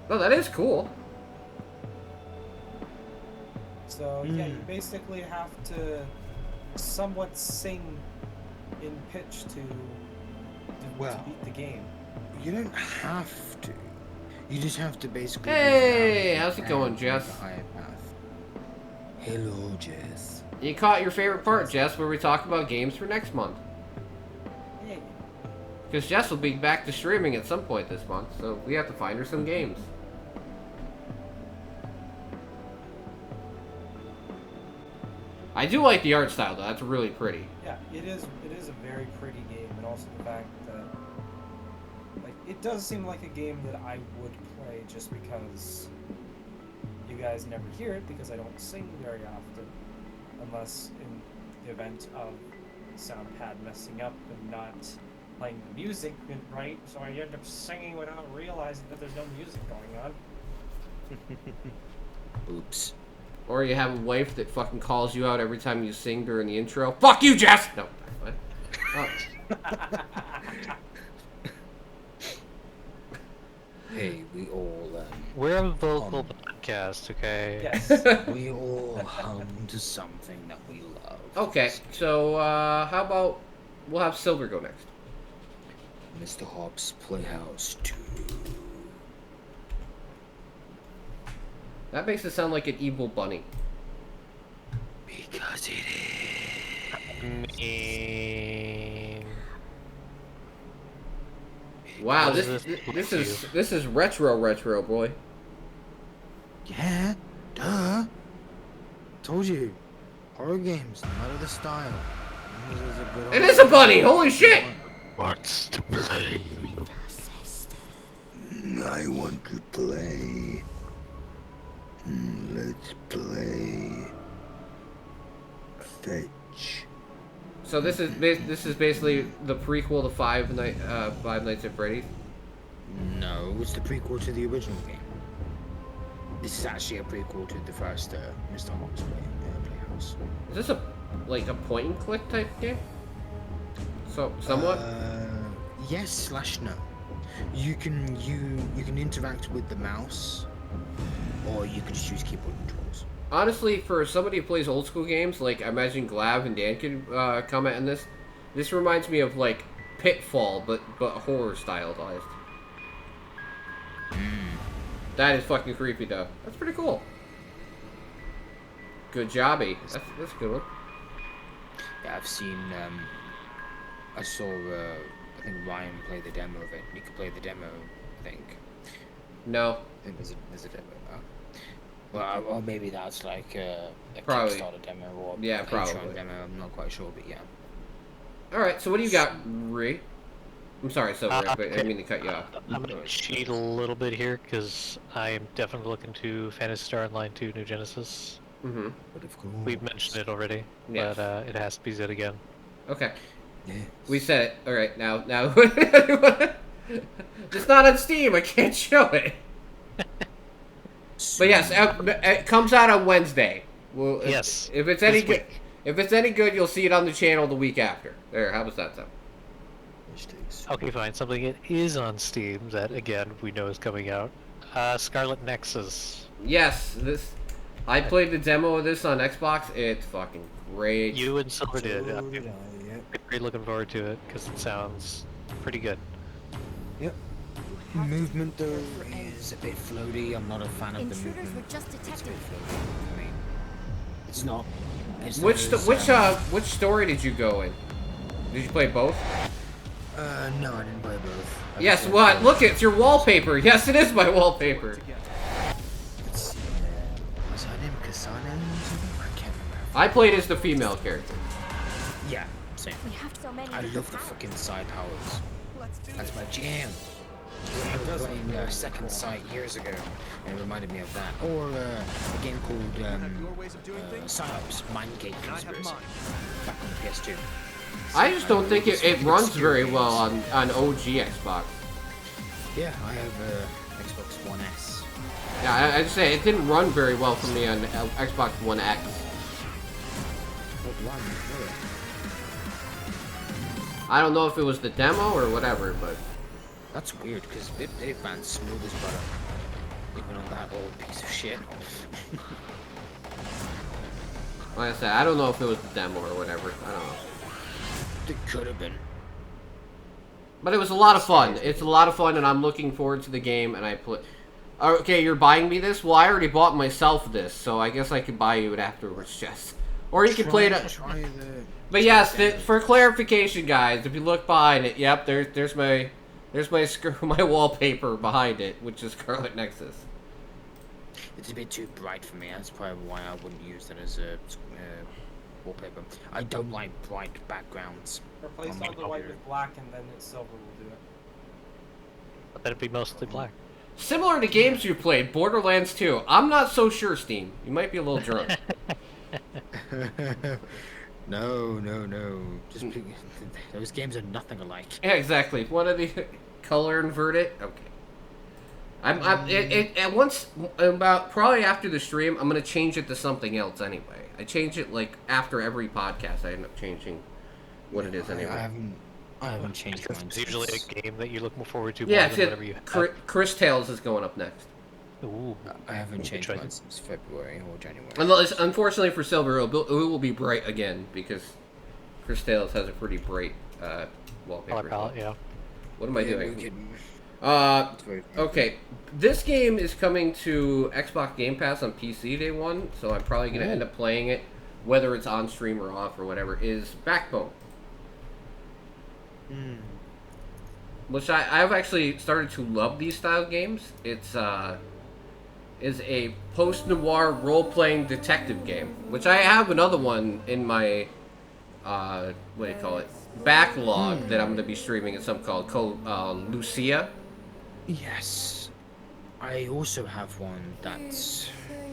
No, that is cool. So yeah, you basically have to somewhat sing in pitch to Well, beat the game. You don't have to. You just have to basically. Hey, how's it going, Jess? Hello, Jess. You caught your favorite part, Jess, where we talk about games for next month. Yeah. Because Jess will be back to streaming at some point this month, so we have to find her some games. I do like the art style, though. That's really pretty. Yeah, it is a very pretty game, and also the fact that like it does seem like a game that I would play just because you guys never hear it because I don't sing very often, unless in the event of sound pad messing up and not playing the music right, so I end up singing without realizing that there's no music going on. Oops. Or you have a wife that fucking calls you out every time you sing during the intro. Fuck you, Jess! No. What? Oh. Hey, we all We're a vocal podcast, okay? Yes. we all hum to something that we love. Okay, so how about we'll have Silver go next. Mr. Hobbs Playhouse 2. That makes it sound like an evil bunny. Because it is. Wow, What this does this is retro, boy. Yeah, duh. Told you. Horror games, no matter the style. It is a bunny! Holy shit! What's to play? I want to play. Let's play. Fetch. So this is basically the prequel to Five Nights at Freddy's. No, it's the prequel to the original game. This is actually a prequel to the first Mr. Hobbs Playhouse. Is this a point and click type game? So somewhat. Yes / no. You can interact with the mouse, or you can just use keyboard controls. Honestly, for somebody who plays old school games, like I imagine Glav and Dan could comment on this. This reminds me of like Pitfall, but horror stylized. That is fucking creepy though. That's pretty cool. Good jobby. That's a good one. Yeah, I've seen. I saw. I think Ryan play the demo of it. You could play the demo. I think. No. I think there's a demo. Well, or maybe that's like a Probably. Kickstarter demo or Yeah, a probably. Patreon demo. I'm not quite sure, but yeah. All right. So what do you got, Ree? I'm sorry, Silver. But I Okay. didn't mean to cut you off. I'm gonna cheat a little bit here because I am definitely looking to Phantasy Star Online 2 New Genesis. Mm-hmm. But of course. We've mentioned it already, Yes. but it has to be said again. Okay. Yeah. We said it. All right. Now. It's not on Steam. I can't show it. But yes, it comes out on Wednesday. Well, Yes, If it's any this good, week. if it's any good, you'll see it on the channel the week after. There. How does that sound? Okay, fine. Something that is on Steam that, again, we know is coming out. Scarlet Nexus. Yes, this. I played the demo of this on Xbox. It's fucking great. You and Silver did. So I'm did I, yeah. really looking forward to it because it sounds pretty good. Yep. Movement though is a bit floaty. I'm not a fan of the Intruders were movement. just It's detected. very floaty. I mean, it's not. It's Which not as, which story did you go in? Did you play both? No, I didn't play both. I Yes. just What? played- Look, it's your wallpaper. Yes, it is my wallpaper. Let's see. Was her name Kasane? I can't remember. I played as the female character. Yeah, same. We have so many. I love the fucking side towers. That's my jam. I was playing Second Sight years ago, and it reminded me of that. Or a game called Psyops, Mindgate Conspiracy, back on the PS2. I just don't think it runs very well on OG Xbox. Yeah, I have Xbox One S. Yeah, I'd say it didn't run very well for me on Xbox One X. What one? Really? I don't know if it was the demo or whatever, but That's weird, because it ran smooth as butter. Even on that old piece of shit. like I said, I don't know if it was the demo or whatever. I don't know. It could have been. But it was a lot of fun. It's a lot of fun, and I'm looking forward to the game. And I play. Okay, you're buying me this? Well, I already bought myself this, so I guess I could buy you it afterwards, Jess. Or you can play it. Try the... But yes, for clarification, guys, if you look behind it, yep, there's my my wallpaper behind it, which is Scarlet Nexus. It's a bit too bright for me. That's probably why I wouldn't use that as a wallpaper. I don't like bright backgrounds. Replace on my all the white computer. with black, and then silver will do it. But then it'd be mostly black. Similar to games you played, Borderlands 2. I'm not so sure, Steam. You might be a little drunk. No. Just those games are nothing alike. Yeah, exactly. One of the color invert it. Okay. And once about probably after the stream, I'm gonna change it to something else anyway. I change it like after every podcast. I end up changing what it is anyway. I haven't changed mine. It's usually a game that you look more forward to Yeah, more than whatever you have. Chris Tales is going up next. Ooh, I haven't changed choice. mine since February or January. Unfortunately for Silver, it will be bright again because Chris Tales has a pretty bright wallpaper. Color palette, yeah. What am I doing? we can- Okay. This game is coming to Xbox Game Pass on PC day one, so I'm probably gonna end up playing it, whether it's on stream or off or whatever. Is Backbone, which I've actually started to love these style games. It's is a post-noir role-playing detective game, which I have another one in my what do you call it, backlog that I'm gonna be streaming. It's something called Lucia. Yes. I also have one that's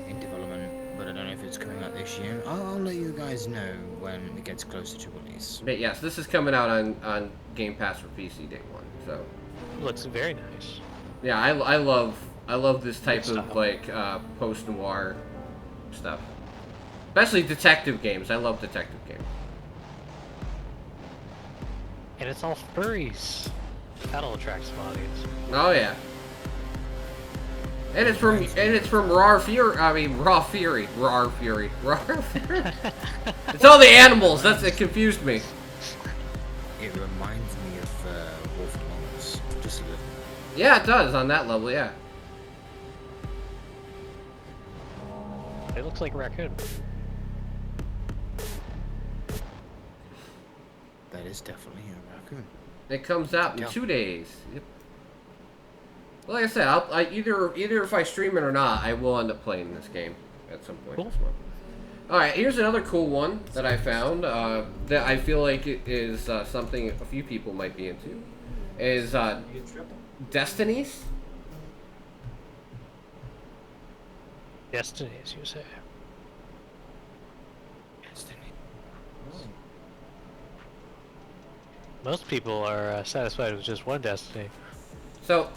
in development, but I don't know if it's coming out this year. I'll let you guys know when it gets closer to release. But yes, this is coming out on Game Pass for PC day one. So Looks very nice. yeah, I love this type Good of style. like post noir stuff, especially detective games. I love detective games. And it's all furries. That'll attract some audience. Oh yeah. And it's from Raw Fury. I mean Raw Fury. Raw Fury. Raw Fury. It's all the animals. It confused me. It reminds me of Wolf Among Us, just a little. Yeah, it does on that level. Yeah. It looks like a raccoon. That is definitely a raccoon. It comes out in Yeah. 2 days. Yep. Well, like I said, I either if I stream it or not, I will end up playing this game at some point Cool. this month. All right, here's another cool one that I found that I feel like it is something a few people might be into. Is Destinies? Destinies, you say? Most people are satisfied with just one Destiny. So,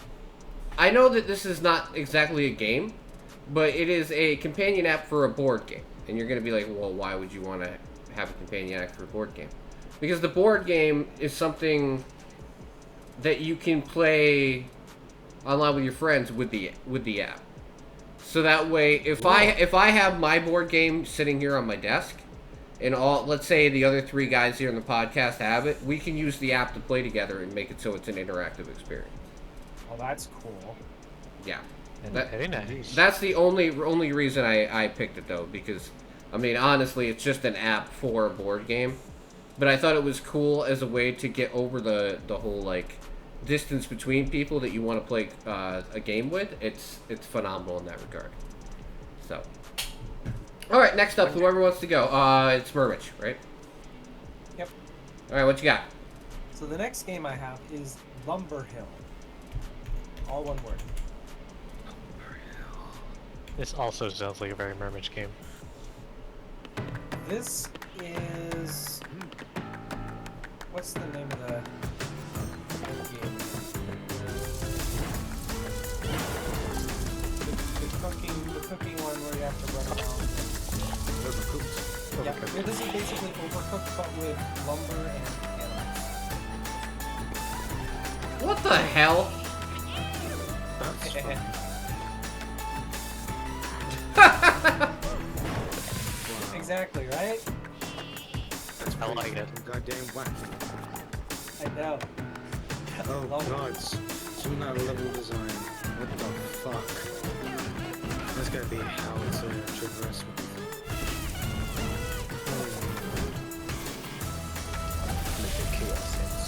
I know that this is not exactly a game, but it is a companion app for a board game. And you're going to be like, well, why would you want to have a companion app for a board game? Because the board game is something that you can play online with your friends with the app. So that way, if I have my board game sitting here on my desk, and let's say the other 3 guys here in the podcast have it, we can use the app to play together and make it so it's an interactive experience. Oh, that's cool. Yeah. Very nice. That's the only reason I picked it, though, because, I mean, honestly, it's just an app for a board game. But I thought it was cool as a way to get over the whole, like, distance between people that you want to play a game with. It's phenomenal in that regard. So. Alright, next up, whoever wants to go. It's Murmich, right? Yep. Alright, what you got? So the next game I have is Lumber Hill. All one word. This also sounds like a very Murmich game. This is... What's the name of the game? The cooking one where you have to run around. Overcooked. Yeah, well, this is basically Overcooked, but with lumber and animals. What the hell? Exactly, right? I like it. Goddamn wacky. I know. Oh Lumber. god, some kind of level design. What the fuck? That's gotta be how it's traversed with. Make it chaos sense.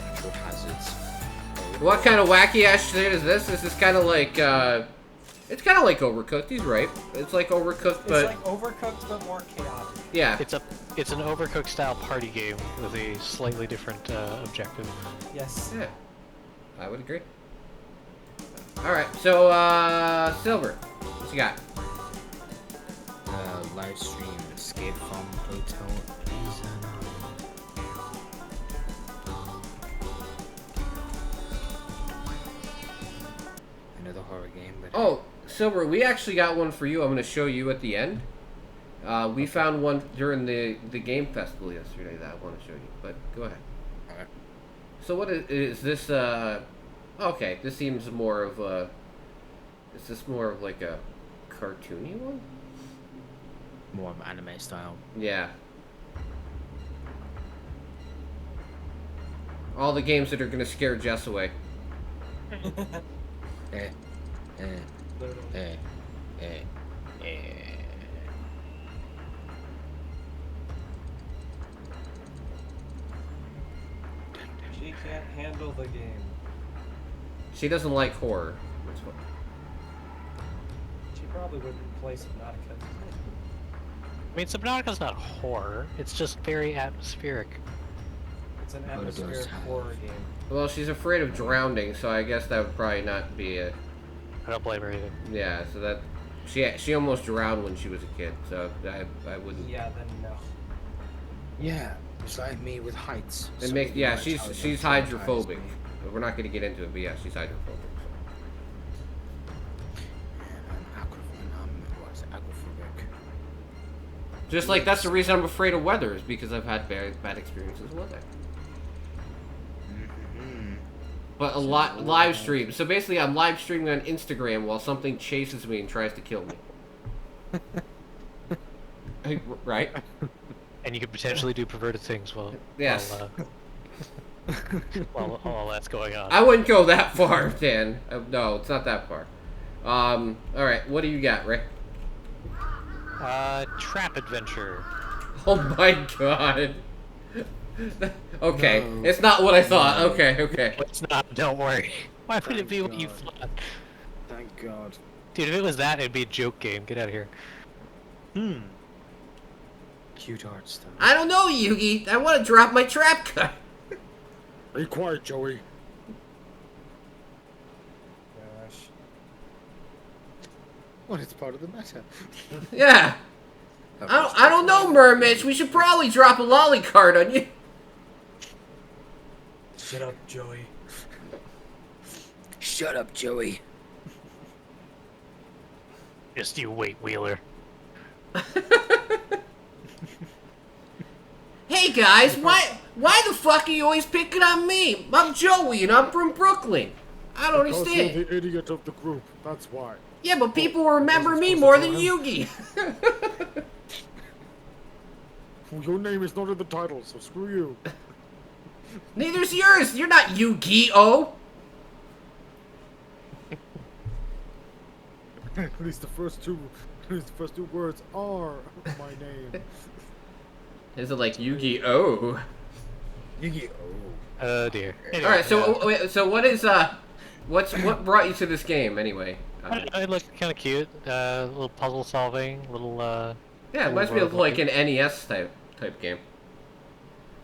Natural hazards. What kind of wacky ass shit is this? This is kind of like, it's kind of like Overcooked. He's right. It's like Overcooked, but... It's like Overcooked, but more chaotic. Yeah. It's an Overcooked style party game with a slightly different objective. Yes. Yeah. I would agree. Alright, so, Silver, what you got? Live stream Escape from Hotel Izana. Another horror game, but Oh, Silver, we actually got one for you. I'm going to show you at the end. We found one during the game festival yesterday that I want to show you, but go ahead. Alright. So what is this, okay, this seems more of a, is this more of like a cartoony one? More of anime style. Yeah. All the games that are going to scare Jess away. She can't handle the game. She doesn't like horror. That's what. She probably wouldn't play Subnautica. I mean, Subnautica's not horror. It's just very atmospheric. It's an What it does atmospheric have. horror game. Well, she's afraid of drowning, so I guess that would probably not be it. I don't blame her either. Yeah, so that she almost drowned when she was a kid, so I wouldn't. Yeah, then no. Yeah, it's like me with heights. It So makes yeah, much she's how it she's traumatized hydrophobic. me. We're not going to get into it, but yeah, she's hydrophobic. Aquaphobic. Just like that's the reason I'm afraid of weather is because I've had bad experiences with it. But a lot live stream. So basically, I'm live streaming on Instagram while something chases me and tries to kill me. Right? And you could potentially do perverted things while Yes. while that's going on. I wouldn't go that far, Dan. No, it's not that far. All right, what do you got, Rick? Trap Adventure. Oh my god. Okay, No. it's not what I thought. Okay. It's not. Don't worry. Why would it be what you God. thought? Thank God. Dude, if it was that, it'd be a joke game. Get out of here. Cute art style. I don't know, Yugi. I want to drop my trap card. Be quiet, Joey. Gosh. What? It's part of the meta. Yeah. I don't know, Mermitch. We should probably drop a lolly card on you. Shut up, Joey. Shut up, Joey. Just you wait, Wheeler. Hey guys, why the fuck are you always picking on me? I'm Joey and I'm from Brooklyn. I don't Because understand. you're the idiot of the group. That's why. Yeah, but people remember me supposed more to than tell Yugi. Well, your name is not in the title, so screw you. Neither's yours. You're not Yu-Gi-Oh. At least the first two words are my name. Is it like Yu-Gi-Oh? Yu-Gi-Oh. Oh dear. All right, so what is what brought you to this game anyway? It looked kind of cute. Little puzzle solving, little. Yeah, it reminds me of like an NES type game.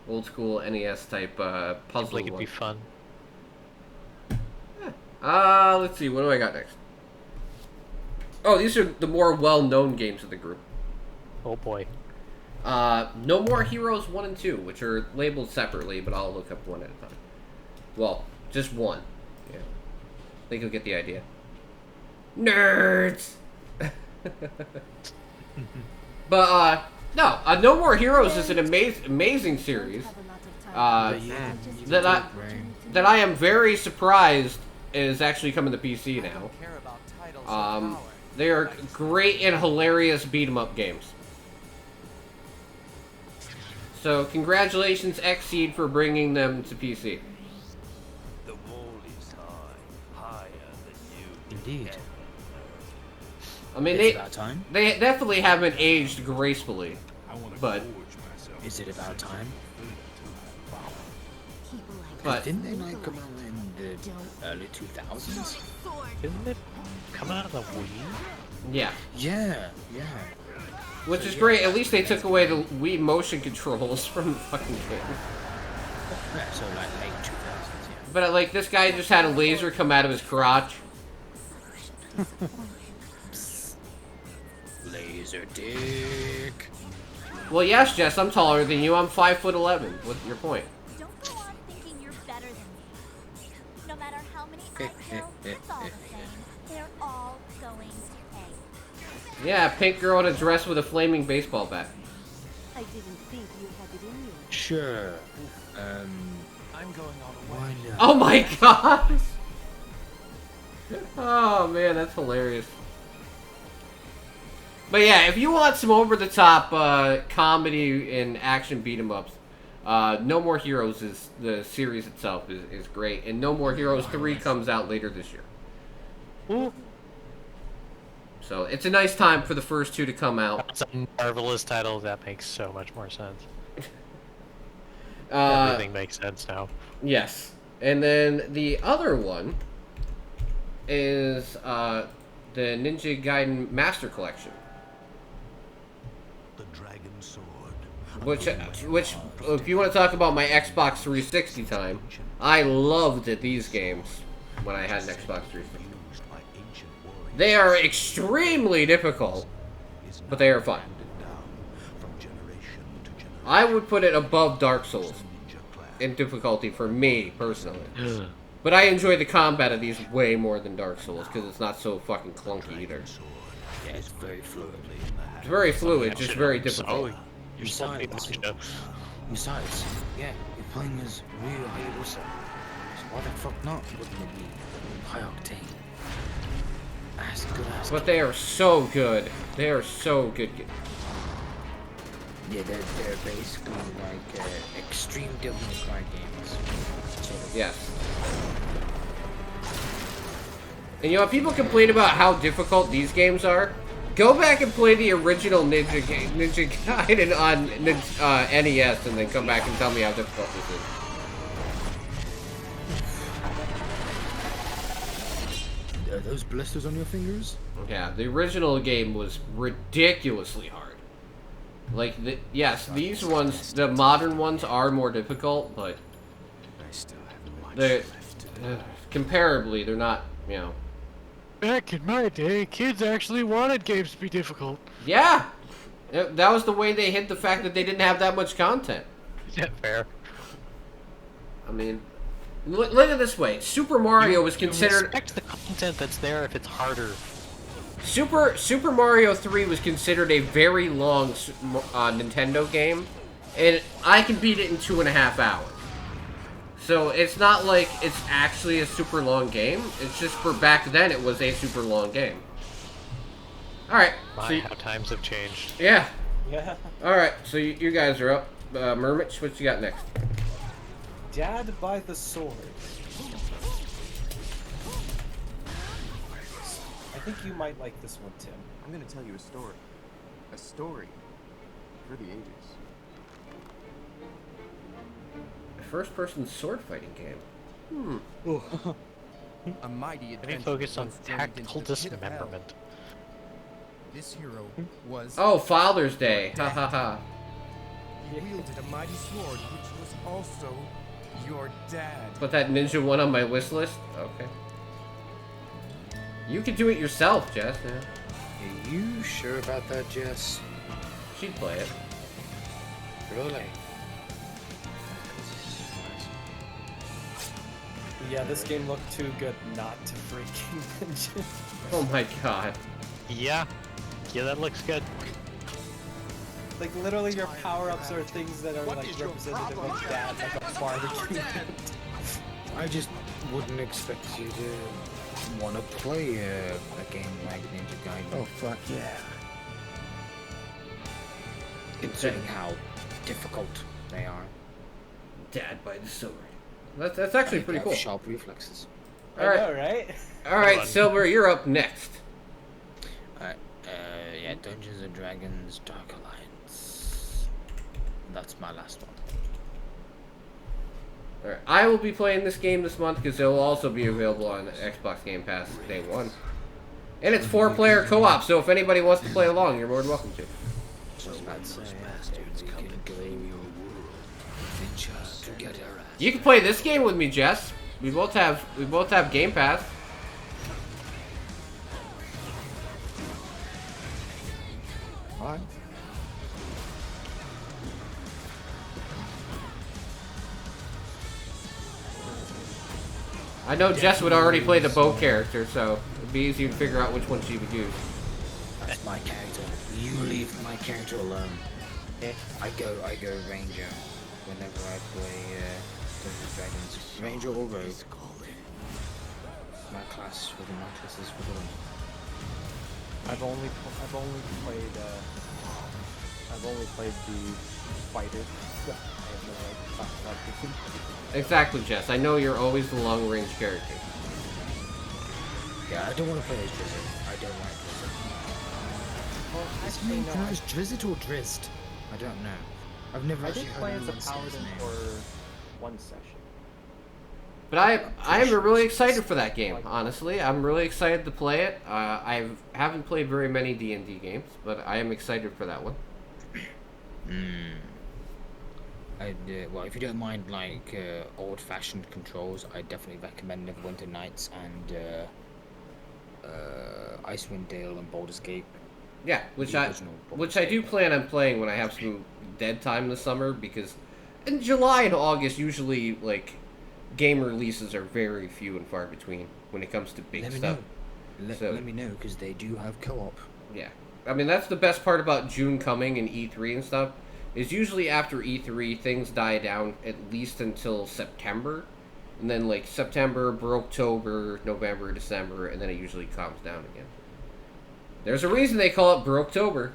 Old school NES type puzzle. Like it'd one. be fun. Let's see. What do I got next? Oh, these are the more well-known games of the group. Oh boy. No More Heroes 1 and 2, which are labeled separately, but I'll look up one at a time. Well, just one. Yeah. I think you'll get the idea. Nerds! But, no, No More Heroes is an amazing series. That I am very surprised is actually coming to PC now. They are great and hilarious beat-em-up games. So, congratulations, Xseed, for bringing them to PC. The wall is higher than you. Indeed. I mean, It's about time. they definitely haven't aged gracefully, but Is it about time? But didn't they like come out in the early 2000s? Didn't it come out of the Wii? yeah, Yeah. which is great. At least they took away the Wii motion controls from the fucking game. Yeah, so like late 2000s, yeah. But like this guy just had a laser come out of his crotch. Laser dick. Well, yes, Jess, I'm taller than you. I'm 5'11". What's your point? Don't go on thinking you're better than me. No matter how many I kill, it's all the same. They're all going to pay. Yeah, pink girl in a dress with a flaming baseball bat. I didn't think you had it in you. Sure. I'm going all the way. Why not? Oh my god! Oh man, that's hilarious. But yeah, if you want some over-the-top comedy and action beat-em-ups, No More Heroes is the series itself is great, and No More Heroes 3 comes out later this year. Ooh. So it's a nice time for the first two to come out. That's a marvelous title. That makes so much more sense. Uh, Everything makes sense now. Yes. And then the other one is the Ninja Gaiden Master Collection. The dragon sword. Which, if you want to talk about my Xbox 360 time, I loved these games when I had an Xbox 360. They are extremely difficult, but they are fun. I would put it above Dark Souls in difficulty for me, personally. But I enjoy the combat of these way more than Dark Souls, because it's not so fucking clunky either. Yeah, it's very fluid. It's very fluid, just very difficult. Besides, yeah, you're playing as Ryu Hayabusa. So why the fuck not? Wouldn't it be high octane? But they are so good. They are so good. Yeah, they're basically like extreme Devil May Cry games. Sort of. Yes. And you know, people complain about how difficult these games are. Go back and play the original Ninja Gaiden on NES, and then come back and tell me how difficult this is. Are those blisters on your fingers? Yeah, the original game was ridiculously hard. Like, yes, these ones, the modern ones, are more difficult, but they're comparably, they're not, you know. Back in my day, kids actually wanted games to be difficult. Yeah, that was the way they hid the fact that they didn't have that much content. Yeah, fair. I mean, Look at it this way. Super Mario was You considered... respect the content that's there if it's harder. Super Mario 3 was considered a very long Nintendo game, and I can beat it in 2.5 hours. So it's not like it's actually a super long game. It's just for back then it was a super long game. Alright. My, how times have changed. Yeah. Yeah. Alright, so you guys are up. Mermich, what you got next? Dad by the sword. I think you might like this one, Tim. I'm gonna tell you a story. A story for the ages. A first-person sword fighting game. A mighty Let me adventure focus on was journeyed tactical into the pit of hell. dismemberment. This hero was Oh, Father's Day. Ha ha ha. wielded a mighty sword which was also your dad. Put that ninja one on my wish list? Okay. You can do it yourself, Jess. Yeah. Are you sure about that, Jess? She'd play it. Really? Yeah, this game looked too good not to freaking mention. Oh my god. Yeah. Yeah, that looks good. Like, literally, your power-ups are things that are, like, representative of Dad, like a barbecue. I just wouldn't expect you to want to play a game like Ninja Gaiden. Oh fuck yeah. Considering how difficult they are. Dad by the sword. That's actually pretty cool. Sharp reflexes. I know, right? Alright, Silver, you're up next. Yeah, Dungeons and Dragons Dark Alliance. That's my last one. Alright, I will be playing this game this month because it will also be available on Xbox Game Pass day one. And it's 4-player co-op, so if anybody wants to play along, you're more than welcome to. You can play this game with me, Jess. We both have Game Pass. What? I know Jess would already play the bow character, so it'd be easy to figure out which one she would use. That's my character. You leave my character alone. I go Ranger whenever I play Dungeons and Dragons. Ranger or Rogue. My class for the Nautilus is for the win. I've only played the fighter. I have no idea talk about this. Exactly, Jess. I know you're always the long-range character. Yeah, I don't want to play as Drizzit. I don't like Drizzit. Well, Is actually, it no. pronounced Drizzit or Drizzt? I don't know. I've never I actually did heard play as anyone a say his paladin name. for one session. But I am really excited for that game, honestly. I'm really excited to play it. I haven't played very many D&D games, but I am excited for that one. Well, if you don't mind, like, old-fashioned controls, I definitely recommend Neverwinter Nights and Icewind Dale and Baldur's Gate. Yeah, which I do plan on playing when I have some dead time this summer, because in July and August, usually, like, game releases are very few and far between when it comes to big stuff. Let me know, because they do have co-op. Yeah. I mean, that's the best part about June coming and E3 and stuff, is usually after E3, things die down at least until September. And then, like, September, Brooktober, November, December, and then it usually calms down again. There's a reason they call it Brooktober.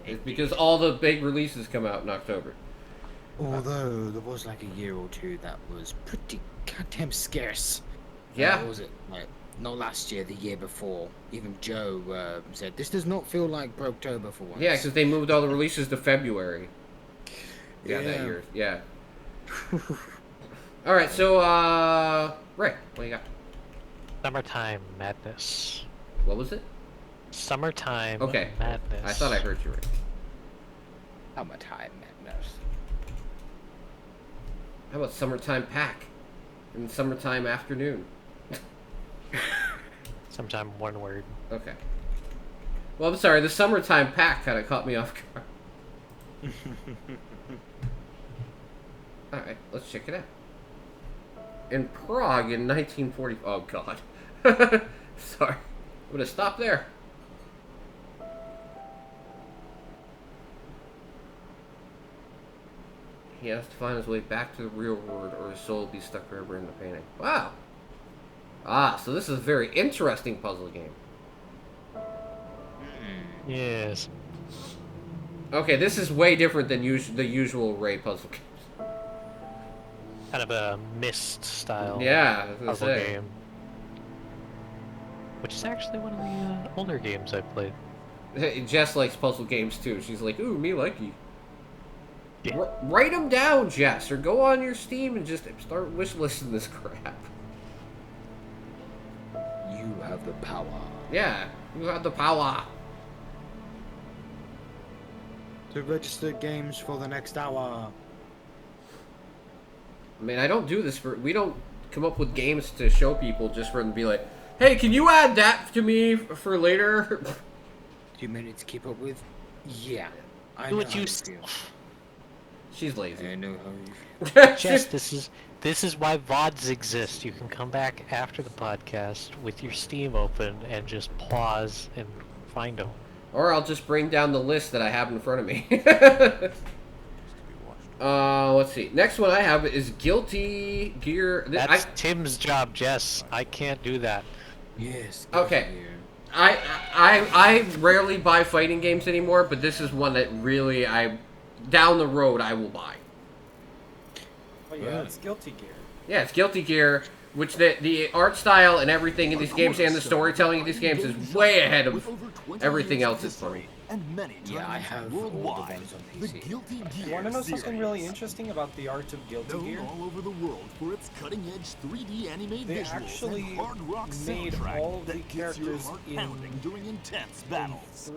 It's because all the big releases come out in October. Although, there was like a year or two that was pretty goddamn scarce. Yeah. What was it? Like, not last year, the year before. Even Joe said, this does not feel like Brooktober for once. Yeah, because they moved all the releases to February. Yeah, that Yeah. year. Yeah. Alright, so, Ray, what do you got? Summertime Madness. What was it? Summertime Okay. Madness. I thought I heard you right. Summertime Madness. How about Summertime Pack? And Summertime Afternoon? Sometime one word. Okay. Well, I'm sorry, the Summertime Pack kind of caught me off guard. Alright, let's check it out. in Prague in 1940. Oh God. Sorry. I'm gonna stop there. He has to find his way back to the real world or his soul will be stuck forever in the painting. Wow. Ah, so this is a very interesting puzzle game. Yes. Okay, this is way different than the usual Ray puzzle games. Kind of a Myst style Yeah, I was gonna puzzle say. game. Which is actually one of the older games I played. Jess likes puzzle games too. She's like, ooh, me likey. Yeah. Write them down, Jess, or go on your Steam and just start wishlisting this crap. You have the power. Yeah, you have the power. To register games for the next hour. I mean, I don't do this for. We don't come up with games to show people just for them to be like, hey, can you add that to me for later? 2 minutes to keep up with? Yeah. I Do know what how you you feel. She's lazy. I know how you feel. Jess, this is why VODs exist. You can come back after the podcast with your Steam open and just pause and find them. Or I'll just bring down the list that I have in front of me. Let's see. Next one I have is Guilty Gear. That's Tim's job, Jess. I can't do that. Yes. Okay. I rarely buy fighting games anymore, but this is one that really down the road I will buy. Oh yeah, it's Guilty Gear. Yeah, it's Guilty Gear, which the art style and everything in these games and the storytelling in these games is way ahead of everything else is for me. Yeah, I have all the ones on PC. You want to know something really interesting about the art of Guilty Gear? all over the world for its cutting-edge 3D animated They visuals actually and hard rock made soundtrack all the that gets your characters heart in pounding during intense battles.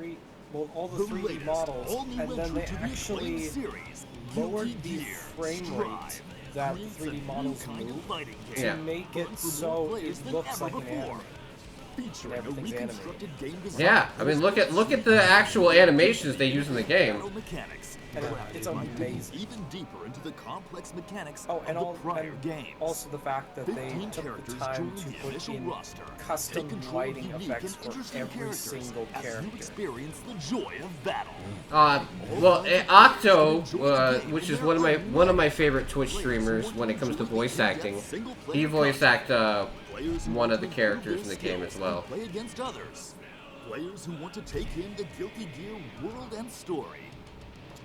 All the 3D latest, models, all-new and then entry they to the actually acclaimed series, lowered Guilty the Gear frame Strive rate that creates a 3D new models kind of move fighting to game, make built it for more so players it than looks ever like an before. anime. Featuring a Everything's animated. reconstructed game design. Yeah, I mean look at the actual animations they use in the game. Mechanics, And it's amazing. even deeper into the complex mechanics Oh, and, of the prior games. also the fact that they 15 took the characters time join to the put initial in roster. custom Take control of lighting unique effects and for interesting every characters single as character. you experience the joy of battle. Well, Octo, which is one of my favorite Twitch streamers when it comes to voice acting, he voice acted one of the characters in the game as well. Play against others. Players who want to take in the Guilty Gear world and story.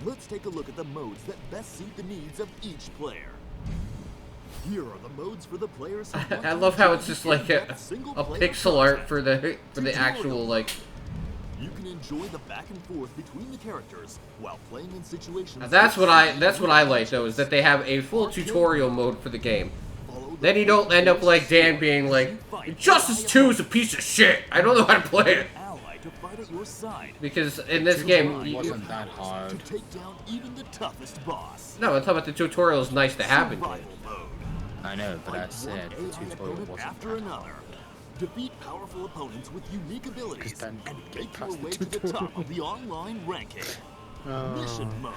Let's take a look at the modes that best suit the needs of each player. Here are the modes for the players who want I to love how enjoy it's just the like a in-depth single-player pixel art content. for the actual like. You can enjoy the back and forth between the characters while playing in situations. That's what I like though, is that they have a full tutorial mode for the game. Then you don't end up like Dan being like, Injustice 2 is a piece of shit. I don't know how to play it. To fight at your side. Because in this game, It wasn't that hard. To take down even the toughest boss. No, I'm talking about the tutorial is nice to have in Survival games. mode. I know, but I Fight said one the AI tutorial opponent wasn't after that another. hard. Defeat powerful opponents with unique abilities then and get make your past the way to the top of the online ranking. Mission mode.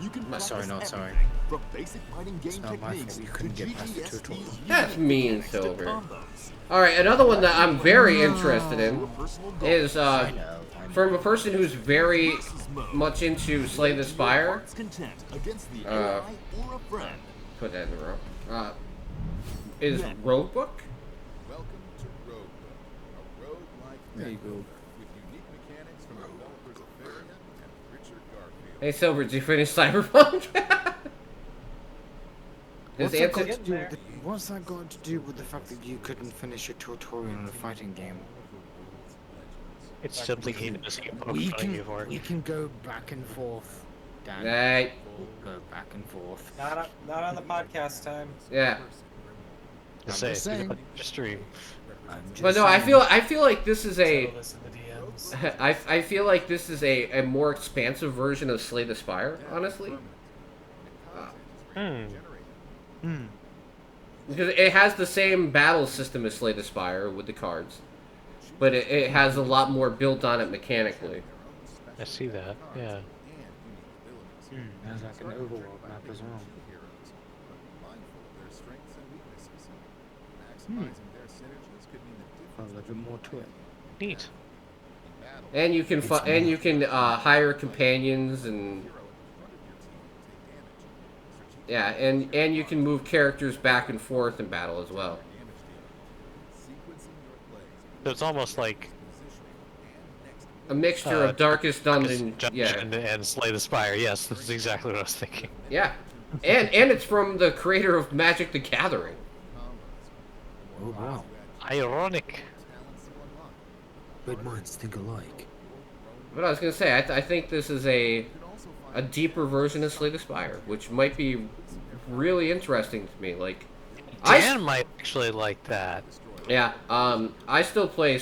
You can practice sorry, not sorry. everything from basic fighting game not my techniques fault you to couldn't get past the GTSP's tutorial. That's unique mean, mechanics to Silver. combos. Alright, another one that I'm very interested in Personal goals. is I know. from a person who's very much into Slay the Spire. Heart's content against the Uh, AI or a friend. Put that in the row. Is Roguebook? Welcome to Roguebook, a roguelike There you go. with unique mechanics from the developers of Varian and Richard Garfield. Hey Silver, did you finish Cyberpunk? His What's that, answer. got to do with what's that got to do with the fact that you couldn't finish a tutorial in a fighting game? It's simply needed to see a book We telling you for can, it. we can go back and forth, Dan. Right. Go back and forth. Not on the podcast time. Yeah. To say, just saying. just stream. But no, I feel like this is a. So listen to DMs. I feel like this is a more expansive version of Slay the Spire, honestly. Because it has the same battle system as Slay the Spire with the cards, but it has a lot more built on it mechanically. I see that, yeah. There's like an overworld map as well. Mindful of their strengths and weaknesses. Maximizing their synergies could mean the A little bit more to it. Neat. And you can hire companions and yeah, and you can move characters back and forth in battle as well. So it's almost like A mixture of Darkest Dungeon, and Slay the Spire. Yes, that's exactly what I was thinking. Yeah, and it's from the creator of Magic: The Gathering. Oh wow. Ironic. Good minds think alike. But I was gonna say, I think this is a deeper version of Slay the Spire, which might be really interesting to me. Like, Dan might actually like that. Yeah, I still play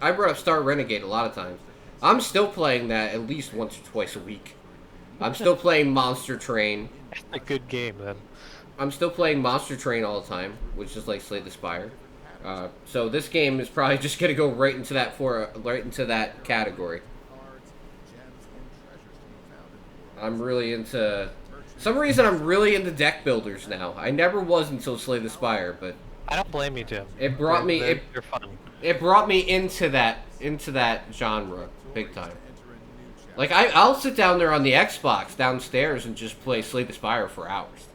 I brought up Star Renegade a lot of times. I'm still playing that at least once or twice a week. I'm still playing Monster Train. A good game, then. I'm still playing Monster Train all the time, which is like Slay the Spire. So this game is probably just gonna go right into that category. I'm really into... some reason I'm really into deck builders now. I never was until Slay the Spire, but... I don't blame you, Tim. It brought me... They're fun. It brought me into that genre, big time. Like, I'll sit down there on the Xbox downstairs and just play Slay the Spire for hours.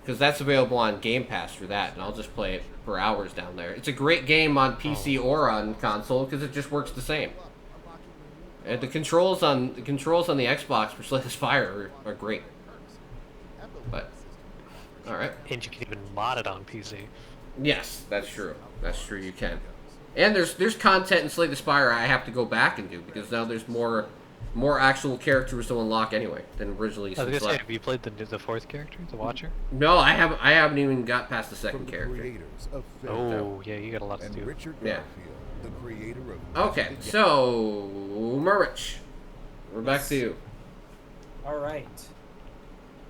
Because that's available on Game Pass for that, and I'll just play it for hours down there. It's a great game on PC or on console, because it just works the same. And the controls on the Xbox for Slay the Spire are great. But, alright. And you can even mod it on PC. Yes, that's true. That's true, you can. And there's content in Slay the Spire I have to go back and do, because now there's more actual characters to unlock anyway than originally. I was gonna say, have you played the fourth character, the Watcher? No, I haven't even got past the second character. Oh, yeah, you got a lot to do. Richard Yeah. Garfield, the creator of Okay, so Murrich, we're back to you. All right.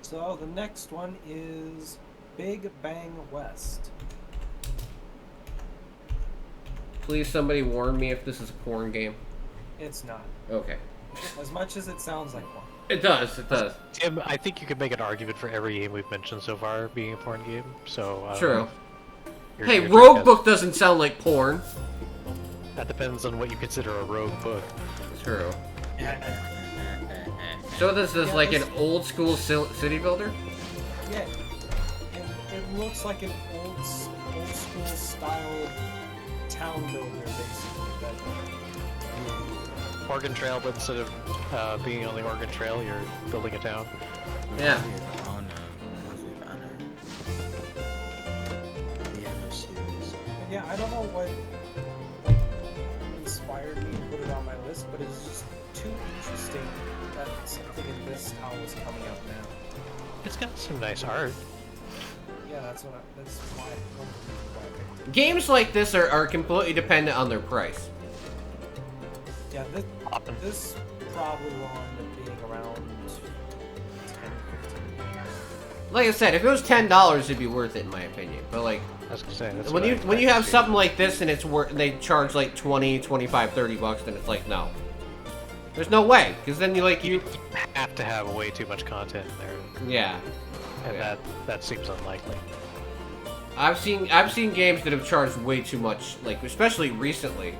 So the next one is Big Bang West. Please, somebody warn me if this is a porn game. It's not. Okay. As much as it sounds like one. It does. It does. Tim, I think you could make an argument for every game we've mentioned so far being a porn game. So. True. Your Hey, guess. Rogue Book doesn't sound like porn. That depends on what you consider a rogue book. True. So this is like an old school city builder? Yeah. It looks like an old school style town builder, basically. Oregon Trail, but instead of being on the Oregon Trail, you're building a town. Yeah. Yeah, I don't know what inspired me to put it on my list, but it's just too interesting that something in this style was coming out now. It's got some nice art. Yeah, that's why I picked it. Games like this are completely dependent on their price. Yeah, this probably will end up being around 10, 15. Like I said, if it was $10, it'd be worth it in my opinion. But like, I was gonna say, that's when you have something like this and they charge like 20, 25, 30 bucks, then it's like no. There's no way, because then you have to have way too much content in there. Yeah. And that seems unlikely. I've seen games that have charged way too much, like especially recently,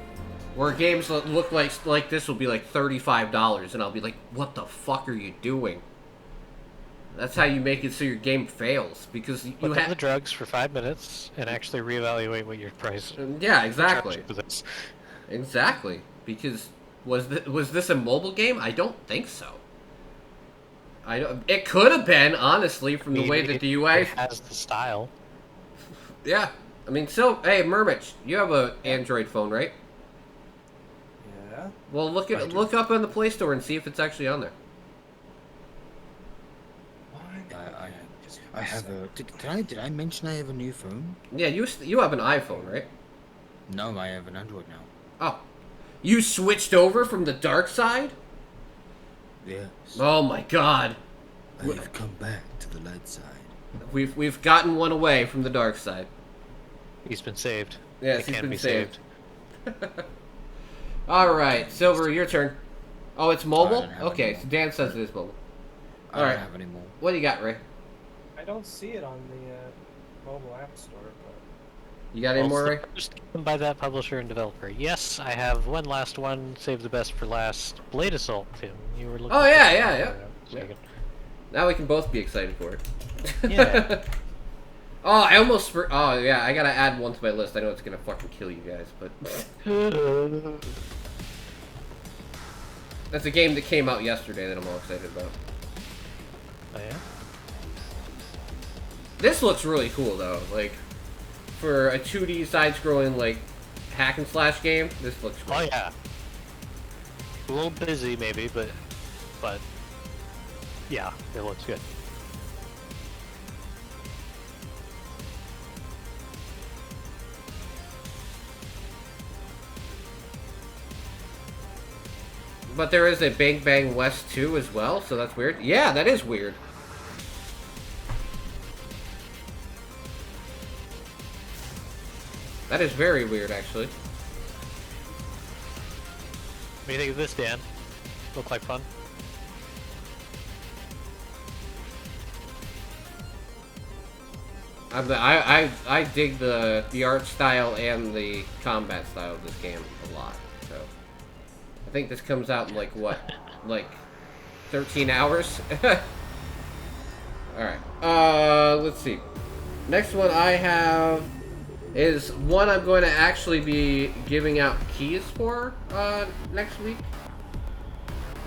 where games that look like this will be like $35, and I'll be like, what the fuck are you doing? That's how you make it so your game fails, because you Put have the drugs for 5 minutes and actually reevaluate what your price. Yeah, exactly. for this. Exactly, because was this a mobile game? I don't think so. It could have been, honestly, from the way that the UI has the style. Yeah, I mean, so hey, Murmich, you have an Android phone, right? Yeah. Well, look up on the Play Store and see if it's actually on there. I have a. Did I mention I have a new phone? Yeah, you have an iPhone, right? No, I have an Android now. Oh, you switched over from the dark side? Yes. Oh my God. I've come back to the light side. We've gotten one away from the dark side. He's been saved. Yes, It he's can been be saved. All right, Silver, your turn. Oh, it's mobile? Okay, so Dan says it is mobile. I don't have any more. What do you got, Ray? I don't see it on the mobile app store, but You got any more, Ray? First game by that publisher and developer. Yes, I have one last one. Save the best for last. Blade Assault, Tim. You were looking. Oh for yeah, that. yeah. Now we can both be excited for it. Yeah. Oh, I almost. Oh yeah, I gotta add one to my list. I know it's gonna fucking kill you guys, but that's a game that came out yesterday that I'm all excited about. Oh yeah. This looks really cool though. Like for a 2D side-scrolling like hack and slash game, this looks great. Oh yeah. A little busy maybe, but yeah, it looks good. But there is a Bang Bang West 2 as well, so that's weird. Yeah, that is weird. That is very weird, actually. What do you think of this, Dan? Look like fun? I dig the art style and the combat style of this game a lot. So I think this comes out in like what, like 13 hours. All right. Let's see. Next one I have is one I'm going to actually be giving out keys for next week,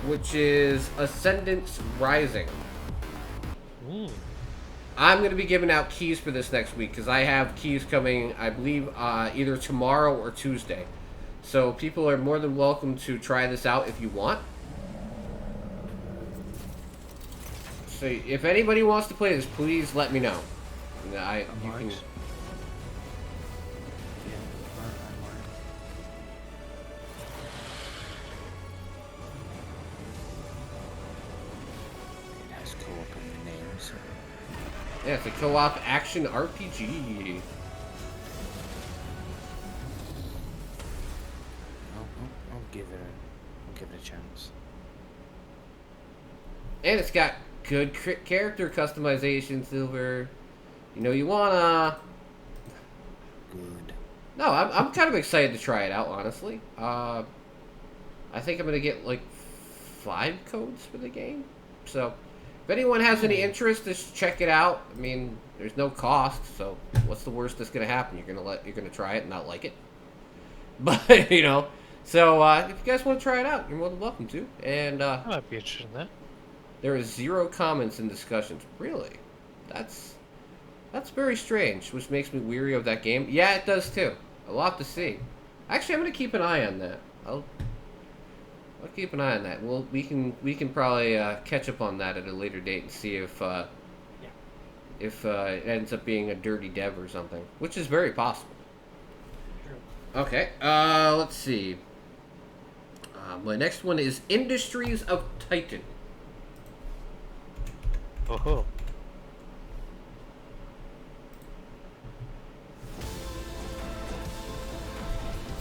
which is Ascendance Rising. Ooh. I'm going to be giving out keys for this next week because I have keys coming, I believe, either tomorrow or Tuesday. So people are more than welcome to try this out if you want. So if anybody wants to play this, please let me know. You can... Yeah, it's a co-op action RPG. I'll give it a chance. And it's got good character customization, Silver. You know you wanna. Good. No, I'm kind of excited to try it out, honestly. I think I'm gonna get like 5 codes for the game. So if anyone has any interest, just check it out. I mean, there's no cost, so what's the worst that's gonna happen? You're gonna try it and not like it. But you know, so if you guys want to try it out, you're more than welcome to. And I might be interested in that. There is 0 comments and discussions. Really? That's very strange, which makes me weary of that game. Yeah, it does too. A lot to see. Actually, I'm gonna keep an eye on that. I'll keep an eye on that. Well, we can probably catch up on that at a later date and see if it ends up being a dirty dev or something, which is very possible. True. Okay. Let's see. My next one is Industries of Titan. Oh.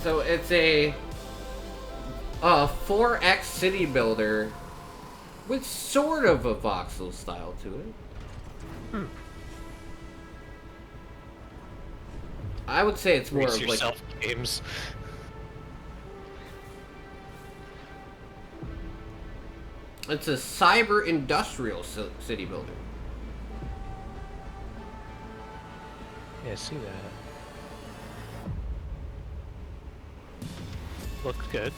So it's a 4X city builder with sort of a voxel style to it. I would say it's more Brace of like yourself, games. it's a cyber industrial city builder. Yeah, I see that. Looks good.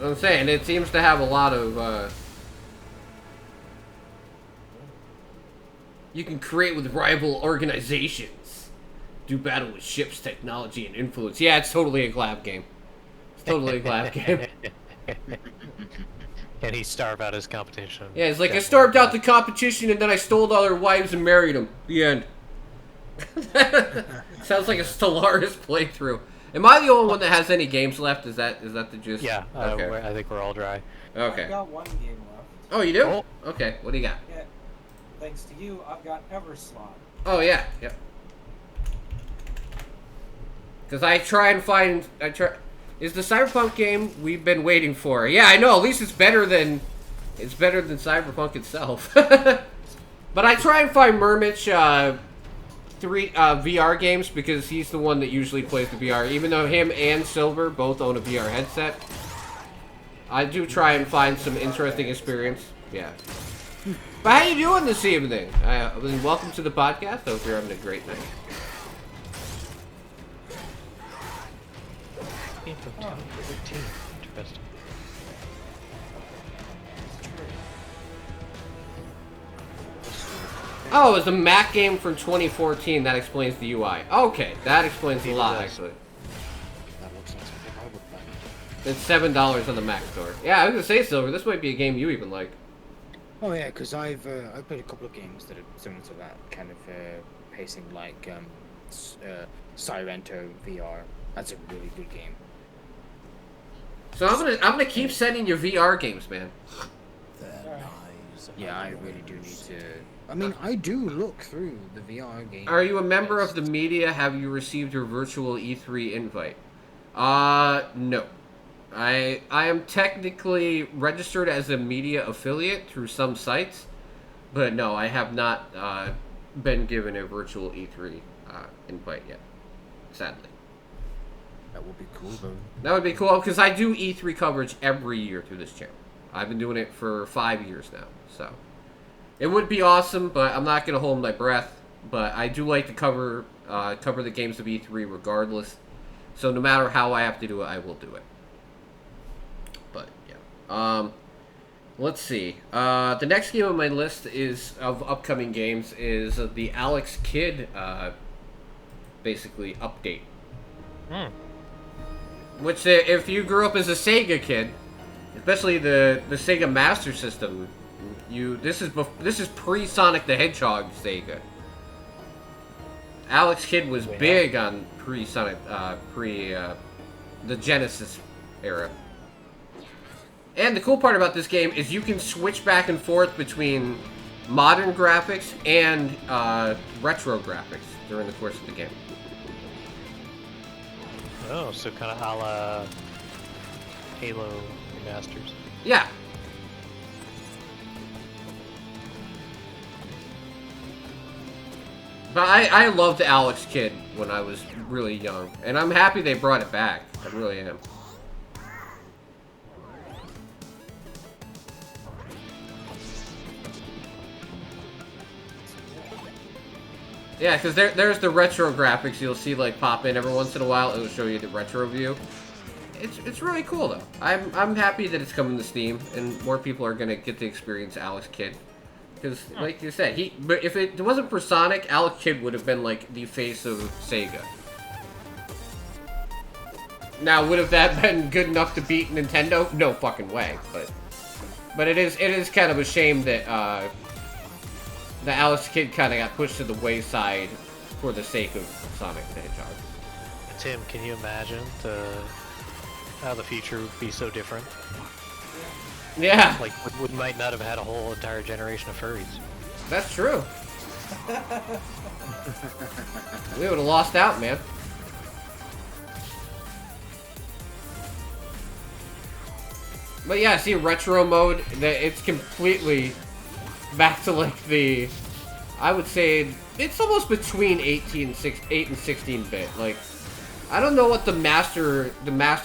I'm saying it seems to have a lot of you can create with rival organizations, do battle with ships, technology, and influence. Yeah, it's totally a Glab game. It's totally a Glab game. Can he starve out his competition? Yeah, it's like I starved out the competition and then I stole all their wives and married them. The end. Sounds like a Stellaris playthrough. Am I the only one that has any games left? Is that the gist? Yeah, okay. I think we're all dry. Okay. I've got one game left. Oh, you do? Oh. Okay. What do you got? Yeah. Thanks to you, I've got Everslot. Oh yeah. Yep. Because I try and find. Is the Cyberpunk game we've been waiting for? Yeah, I know. At least it's better than It's better than Cyberpunk itself. But I try and find Murmich VR games because he's the one that usually plays the VR. Even though him and Silver both own a VR headset, I do try and find some interesting experience. Yeah. But how you doing this evening? Welcome to the podcast. I hope you're having a great night. Game from 2013. Interesting. Oh, it's a Mac game from 2014. That explains the UI. Okay, that explains a lot, actually. It's $7 on the Mac store. Yeah, I was gonna say, Silver, this might be a game you even like. Oh yeah, because I've played a couple of games that are similar to that kind of pacing, like Sirento VR. That's a really good game. So I'm gonna keep sending you VR games, man. Yeah, I really do need to. I mean, I do look through the VR game. Are you a member of the media? Have you received your virtual E3 invite? No. I am technically registered as a media affiliate through some sites, but no, I have not been given a virtual E3 invite yet, sadly. That would be cool, though. That would be cool, because I do E3 coverage every year through this channel. I've been doing it for 5 years now, so. It would be awesome, but I'm not going to hold my breath. But I do like to cover the games of E3 regardless. So no matter how I have to do it, I will do it. But, yeah. Let's see. The next game on my list of upcoming games is the Alex Kidd, basically, update. Which, if you grew up as a Sega kid, especially the Sega Master System, this is pre-Sonic the Hedgehog Sega. Alex Kidd was big on pre-Sonic, the Genesis era. And the cool part about this game is you can switch back and forth between modern graphics and retro graphics during the course of the game. Oh, so kind of a la Halo remasters. Yeah. But I loved Alex Kidd when I was really young, and I'm happy they brought it back. I really am. Yeah, because there's the retro graphics you'll see like pop in every once in a while. It'll show you the retro view. It's really cool though. I'm happy that it's coming to Steam and more people are gonna get to experience Alex Kidd. Because like you said, but if it wasn't for Sonic, Alex Kidd would have been like the face of Sega. Now, would have that been good enough to beat Nintendo? No fucking way. But it is kind of a shame that the Alex Kidd kind of got pushed to the wayside for the sake of Sonic the Hedgehog. Tim, can you imagine how the future would be so different? Yeah. Like, we might not have had a whole entire generation of furries. That's true. We would have lost out, man. But yeah, see, retro mode, it's completely back to like the, I would say, it's almost between 8 and 16-bit. Like, I don't know what the master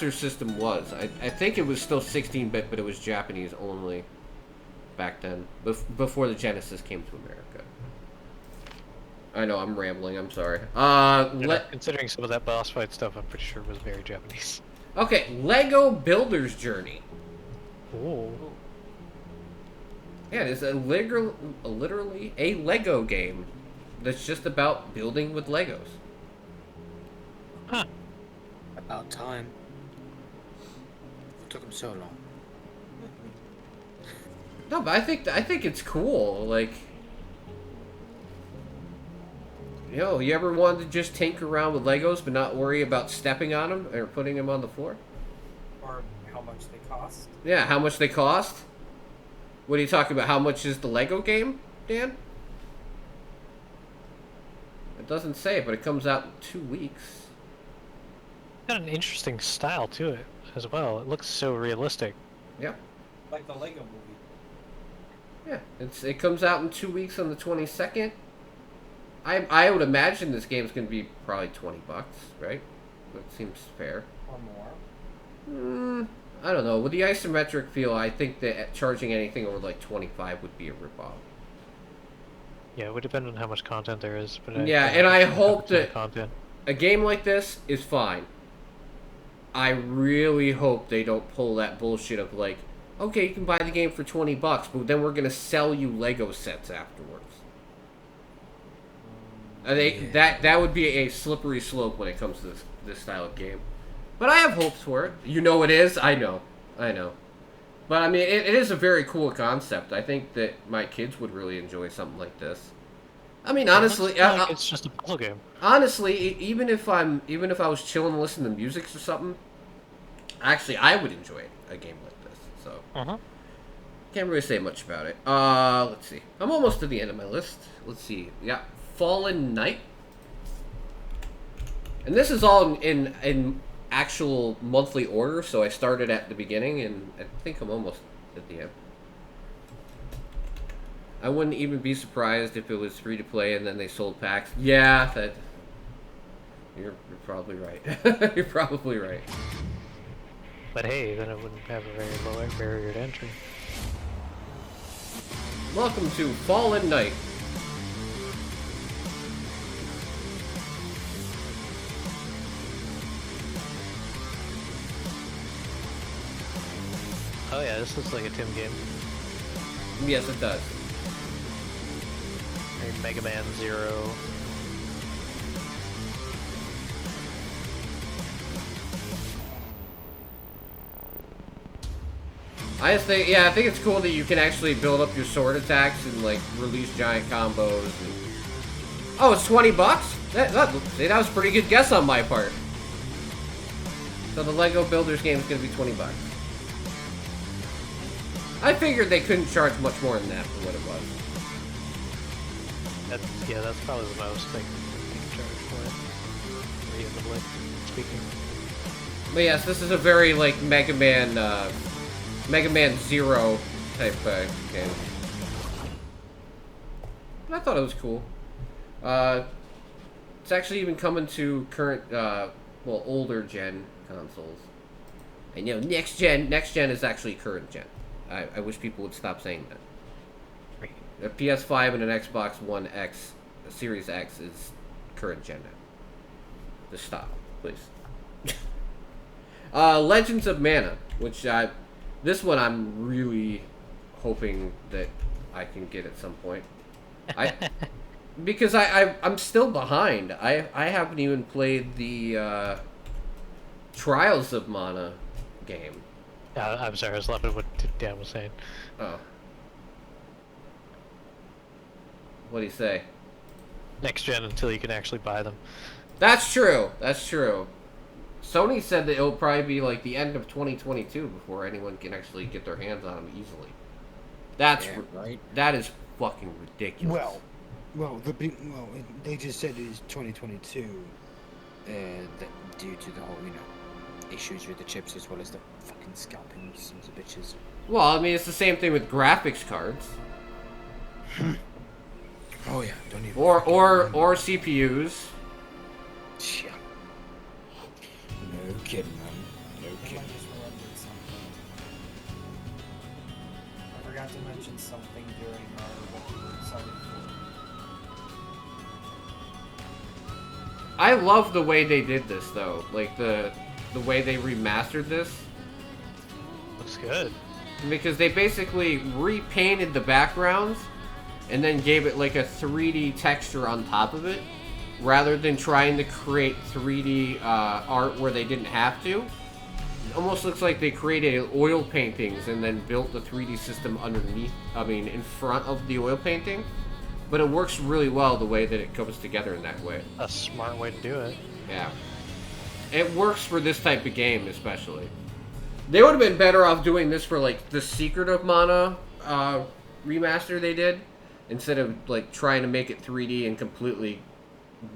system was. I think it was still 16-bit, but it was Japanese only back then, before the Genesis came to America. I know, I'm rambling, I'm sorry. Considering some of that boss fight stuff, I'm pretty sure it was very Japanese. Okay, Lego Builder's Journey. Ooh. Yeah, it's literally a Lego game that's just about building with Legos. Huh. About time. It took him so long. No, but I think it's cool. Like, you ever wanted to just tinker around with Legos but not worry about stepping on them or putting them on the floor? Or how much they cost? Yeah, how much they cost? What are you talking about? How much is the Lego game, Dan? It doesn't say, but it comes out in 2 weeks. Got an interesting style to it as well. It looks so realistic. Yep. Like the Lego movie. Yeah, it comes out in 2 weeks on the 22nd. I would imagine this game's gonna be probably $20, right? That seems fair. Or more. I don't know. With the isometric feel, I think that charging anything over like 25 would be a ripoff. Yeah, it would depend on how much content there is. But Yeah, and I hope that content. a game like this is fine. I really hope they don't pull that bullshit of like, okay, you can buy the game for $20, but then we're gonna sell you Lego sets afterwards. I think that would be a slippery slope when it comes to this style of game. But I have hopes for it. You know it is. I know. But I mean, it is a very cool concept. I think that my kids would really enjoy something like this. I mean, honestly, it's just a puzzle game. Honestly, even if I was chilling and listening to music or something, actually, I would enjoy a game like this. So, can't really say much about it. Let's see. I'm almost to the end of my list. Let's see. Yeah, Fallen Knight, and this is all in actual monthly order. So I started at the beginning, and I think I'm almost at the end. I wouldn't even be surprised if it was free to play and then they sold packs. Yeah, you're probably right. You're probably right. But hey, then it wouldn't have a very low barrier to entry. Welcome to Fallen Knight. Oh yeah, this looks like a Tim game. Yes, it does. Or Mega Man Zero. I think it's cool that you can actually build up your sword attacks and like release giant combos. And... Oh, it's $20. That was a pretty good guess on my part. So the Lego Builders game is gonna be $20. I figured they couldn't charge much more than that for what it was. That's probably the most they can charge for it. Reasonably speaking. But yes, this is a very like Mega Man Zero type game. But I thought it was cool. It's actually even coming to current, older gen consoles. And you know, next gen is actually current gen. I wish people would stop saying that. A PS5 and an Xbox One X, a Series X is current gen now. Just stop, please. Legends of Mana, which this one I'm really hoping that I can get at some point. Because I'm still behind. I haven't even played the Trials of Mana game. I'm sorry, I was laughing at what Dan was saying. Oh. What do you say? Next gen until you can actually buy them. That's true. Sony said that it'll probably be like the end of 2022 before anyone can actually get their hands on them easily. Right. That is fucking ridiculous. Well, they just said it is 2022, due to the whole, issues with the chips as well as the fucking scalping sons of bitches. Well, I mean, it's the same thing with graphics cards. Oh yeah, don't even. Or CPUs. Yeah. No kidding, man. No kidding. I just remembered something. I forgot to mention something during what we were excited for. I love the way they did this, though. Like, the way they remastered this. Looks good. Because they basically repainted the backgrounds and then gave it like a 3D texture on top of it, rather than trying to create 3D art where they didn't have to. It almost looks like they created oil paintings and then built the 3D system underneath, in front of the oil painting. But it works really well the way that it comes together in that way. A smart way to do it. Yeah. It works for this type of game, especially. They would have been better off doing this for, like, the Secret of Mana remaster they did, instead of, like, trying to make it 3D and completely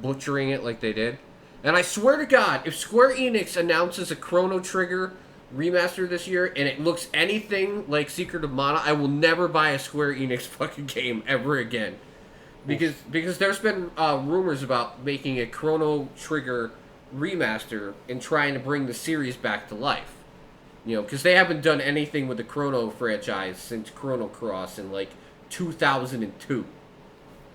butchering it like they did. And I swear to God, if Square Enix announces a Chrono Trigger remaster this year, and it looks anything like Secret of Mana, I will never buy a Square Enix fucking game ever again. Because there's been rumors about making a Chrono Trigger remaster and trying to bring the series back to life. You know, because they haven't done anything with the Chrono franchise since Chrono Cross in, like, 2002.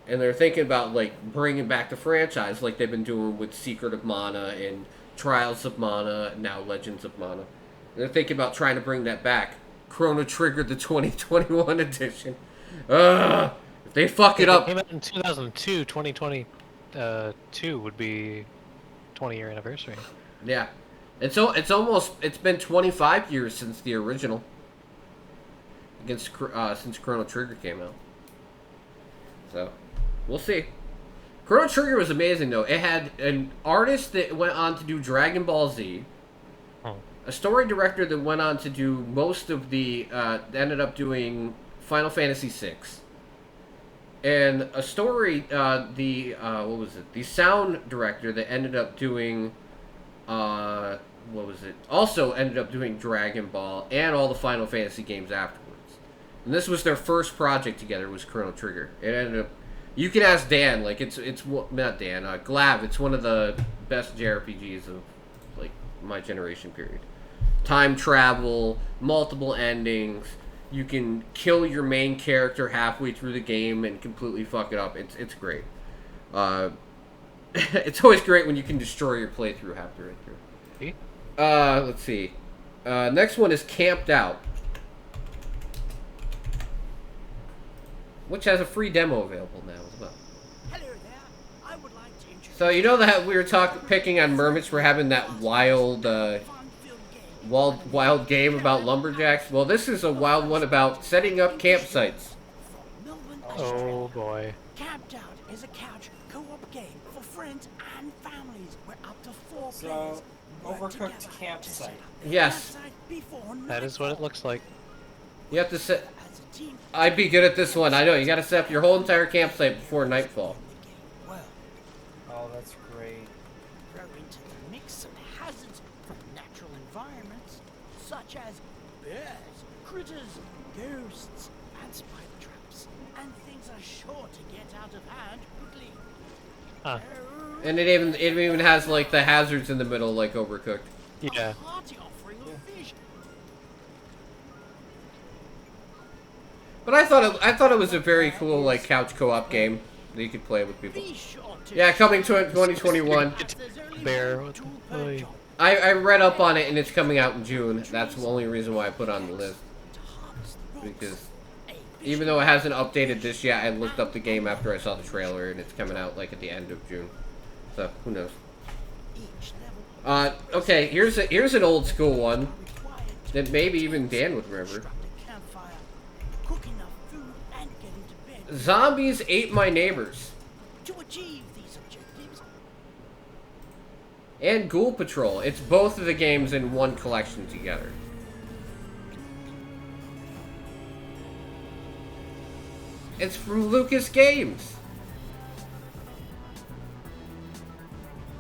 And they're thinking about, like, bringing back the franchise like they've been doing with Secret of Mana and Trials of Mana, and now Legends of Mana. And they're thinking about trying to bring that back. Chrono Trigger, the 2021 edition. Ugh! If they fuck it up... It came out in 2002, 2022 would be 20-year anniversary. Yeah. It's been 25 years since the original. Since Chrono Trigger came out. So, we'll see. Chrono Trigger was amazing, though. It had an artist that went on to do Dragon Ball Z. A story director that went on to do most of the... ended up doing Final Fantasy VI. And a story... what was it? The sound director that ended up doing... what was it? Also ended up doing Dragon Ball and all the Final Fantasy games afterwards. And this was their first project together, was Chrono Trigger. It ended up... You can ask Dan, like, it's not Dan, Glav, it's one of the best JRPGs of, like, my generation period. Time travel, multiple endings, you can kill your main character halfway through the game and completely fuck it up. It's great. It's always great when you can destroy your playthrough halfway through. Let's see. Next one is Camped Out, which has a free demo available now as well. Hello there. I would like to introduce... So you know that we were picking on Mermits for having that wild game about lumberjacks? Well, this is a wild one about setting up campsites. Oh boy. Camped Out is a couch co-op game for friends and families where up to 4 So, players Overcooked campsite. Yes. That is what it looks like. You have to set... I'd be good at this one. I know, you gotta set up your whole entire campsite before nightfall. Oh, that's great. Throw into the mix some hazards from natural environments, such as bears, critters, ghosts, and spider traps, and things are sure to get out of hand quickly. And it even has, like, the hazards in the middle, like Overcooked. Yeah. But I thought it was a very cool, like, couch co-op game that you could play with people. Yeah, coming to 2021. Bear. I read up on it and it's coming out in June. That's the only reason why I put it on the list. Because even though it hasn't updated this yet, I looked up the game after I saw the trailer and it's coming out like at the end of June. So who knows? Okay, here's an old school one that maybe even Dan would remember. Zombies Ate My Neighbors. To achieve these objectives, And Ghoul Patrol. It's both of the games in one collection together. It's from Lucas Games.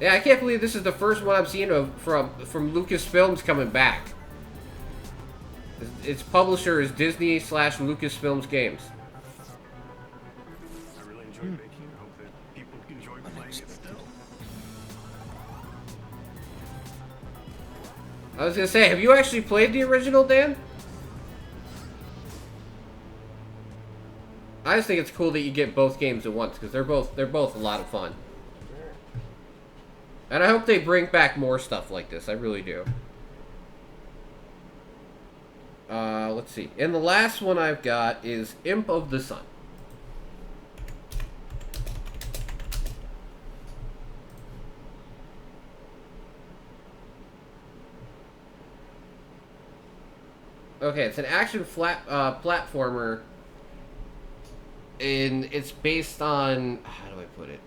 Yeah, I can't believe this is the first one I've seen from Lucasfilms coming back. Its publisher is Disney/Lucasfilms Games. I really enjoy baking. I hope that people enjoy playing it still. I was gonna say, have you actually played the original, Dan? I just think it's cool that you get both games at once because they're both a lot of fun. And I hope they bring back more stuff like this. I really do. Let's see. And the last one I've got is Imp of the Sun. Okay, it's an action platformer, and it's based on, how do I put it?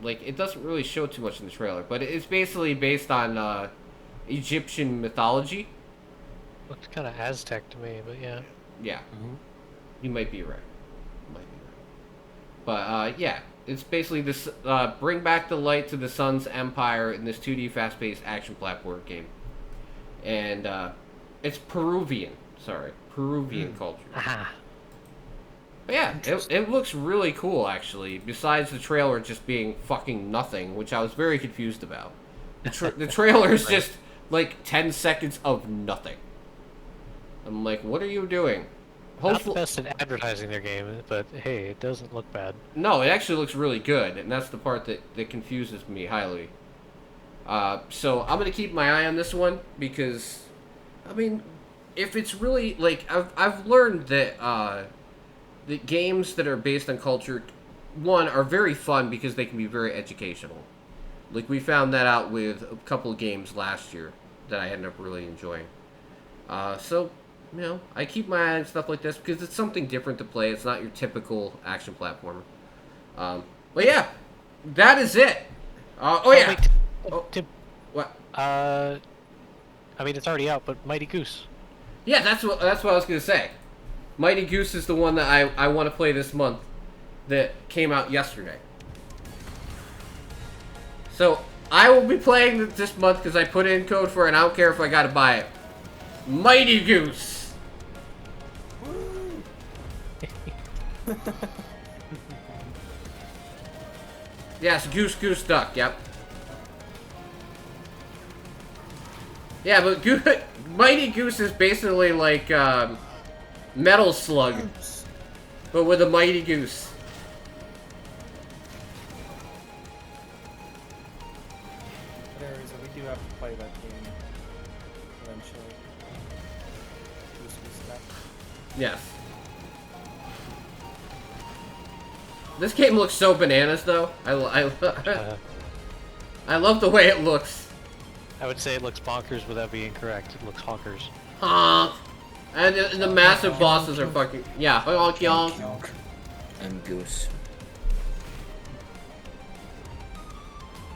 Like, it doesn't really show too much in the trailer, but it's basically based on Egyptian mythology. Looks kind of Aztec to me, but yeah. Yeah, you might be right. But yeah, it's basically this bring back the light to the sun's empire in this 2D fast-paced action platform game, and It's Peruvian. Sorry, Peruvian culture. Ah. But yeah, it looks really cool actually. Besides the trailer just being fucking nothing, which I was very confused about. The trailer is just like 10 seconds of nothing. I'm like, what are you doing? Not the best at advertising their game, but hey, it doesn't look bad. No, it actually looks really good, and that's the part that confuses me highly. So I'm gonna keep my eye on this one because, I mean, if it's really like I've learned that the games that are based on culture, one, are very fun because they can be very educational. Like we found that out with a couple of games last year that I ended up really enjoying. So, you know, I keep my eye on stuff like this because it's something different to play. It's not your typical action platformer. But yeah, that is it. Wait, Tim. What? I mean, it's already out, but Mighty Goose. Yeah, that's what I was gonna say. Mighty Goose is the one that I want to play this month that came out yesterday. So, I will be playing it this month because I put in code for it and I don't care if I gotta buy it. Mighty Goose! Yes, Goose Goose Duck, yep. Yeah, but Mighty Goose is basically like Metal Slug, but with a Mighty Goose. There is, we do have to play that game eventually. Goose Goose Duck. Yes. This game looks so bananas, though. I love the way it looks. I would say it looks bonkers without being correct. It looks honkers. Honk. And the massive bosses are fucking... Yeah, honk yonk. And Goose.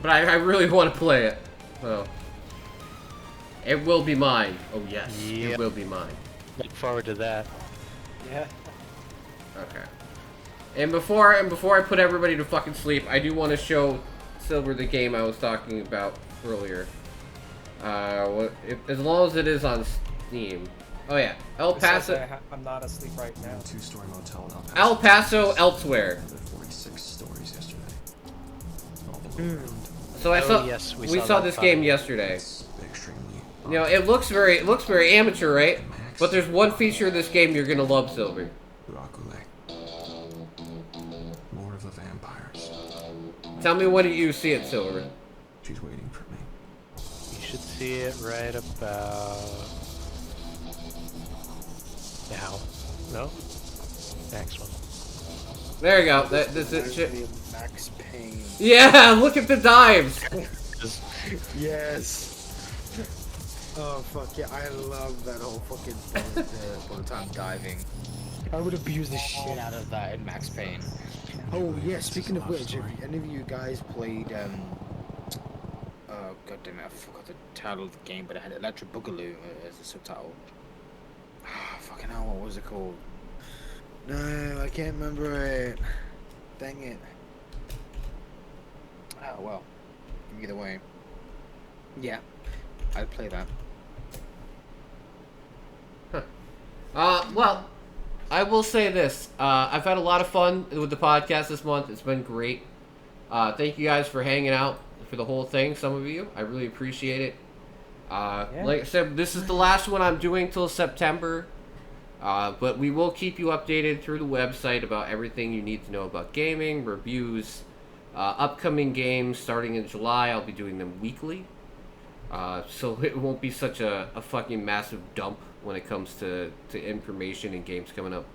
But I really want to play it. So. It will be mine. Oh, yes. Yep. It will be mine. Look forward to that. Yeah. Okay. And before I put everybody to fucking sleep, I do want to show Silver the game I was talking about earlier. As long as it is on Steam. Oh yeah, El Paso. I'm not asleep right now. Two-story motel in El Paso Elsewhere. 46 stories yesterday. So I saw. Yes, we saw this game yesterday. Extremely. You know, it looks very amateur, right? But there's one feature of this game you're gonna love, Silver. Lord of the Vampires. Tell me when you see it, Silver. She's waiting for me. You should see it right about now. No? Next one. There you go. That's it. Shit. Max Payne. Yeah, look at the dives. Yes. Oh fuck yeah! I love that whole fucking bullet time diving. I would abuse the shit out of that in Max Payne. Oh yeah, speaking of which, if any of you guys played oh god damn it, I forgot the title of the game, but it had Electric Boogaloo as a subtitle. Ah, fucking hell, what was it called? No, I can't remember it. Dang it. Oh well. Either way. Yeah. I'd play that. Well, I will say this. I've had a lot of fun with the podcast this month. It's been great. Thank you guys for hanging out for the whole thing, some of you. I really appreciate it. Like I said, this is the last one I'm doing till September. But we will keep you updated through the website about everything you need to know about gaming, reviews, upcoming games starting in July. I'll be doing them weekly. So it won't be such a fucking massive dump when it comes to information and games coming up.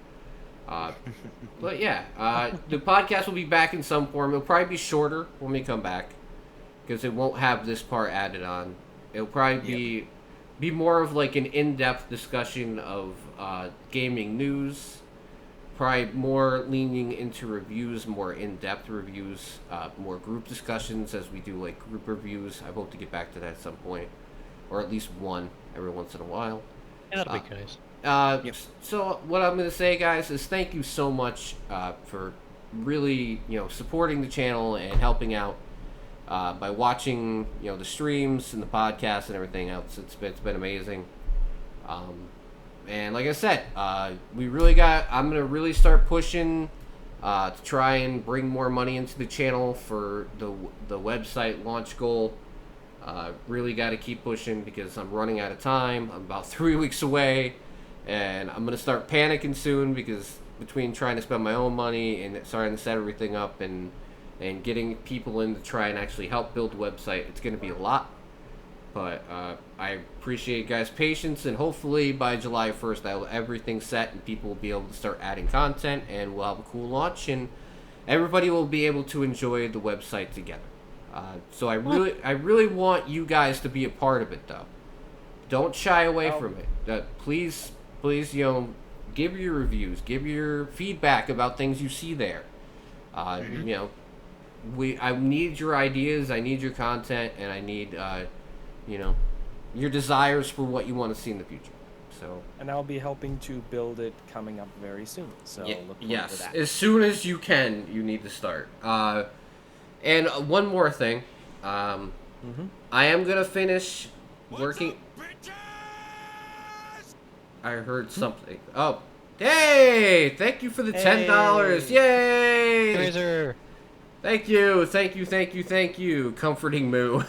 But yeah, the podcast will be back in some form. It'll probably be shorter when we come back because it won't have this part added on. It'll probably be more of like an in-depth discussion of gaming news. Probably more leaning into reviews, more in-depth reviews, more group discussions as we do like group reviews. I hope to get back to that at some point, or at least one every once in a while. Yeah, that'll be nice. So what I'm going to say, guys, is thank you so much for really, supporting the channel and helping out by watching, the streams and the podcast and everything else. It's been amazing. And like I said, I'm gonna really start pushing to try and bring more money into the channel for the website launch goal. Really got to keep pushing because I'm running out of time. I'm about 3 weeks away, and I'm gonna start panicking soon because between trying to spend my own money and starting to set everything up and getting people in to try and actually help build the website, it's gonna be a lot. But I appreciate you guys' patience, and hopefully by July 1st, I'll have everything set and people will be able to start adding content, and we'll have a cool launch, and everybody will be able to enjoy the website together. So I really want you guys to be a part of it, though. Don't shy away from it. Please, give your reviews, give your feedback about things you see there. I need your ideas, I need your content, and I need your desires for what you want to see in the future. So. And I'll be helping to build it coming up very soon. So look forward to that. As soon as you can, you need to start. And one more thing. I am gonna finish working. I heard something. Oh, hey! Thank you for the $10. Yay! Razor. Thank you, comforting Moo.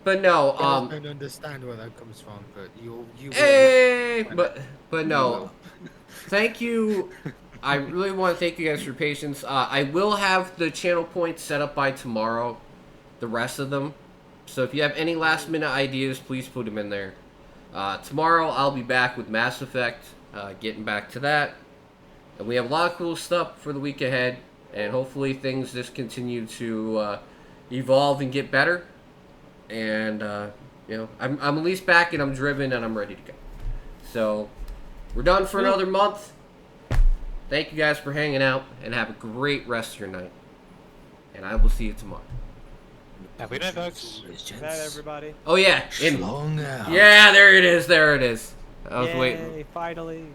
But no, I don't understand where that comes from, but you. Hey, but no, thank you. I really want to thank you guys for your patience. I will have the channel points set up by tomorrow, the rest of them. So if you have any last minute ideas, please put them in there. Tomorrow I'll be back with Mass Effect, getting back to that, and we have a lot of cool stuff for the week ahead. And hopefully things just continue to evolve and get better. And I'm at least back and I'm driven and I'm ready to go. So we're done for another month. Thank you guys for hanging out and have a great rest of your night. And I will see you tomorrow. Happy night, folks. Good night, everybody. Oh yeah, Long out. Yeah, there it is. I was waiting. Finally.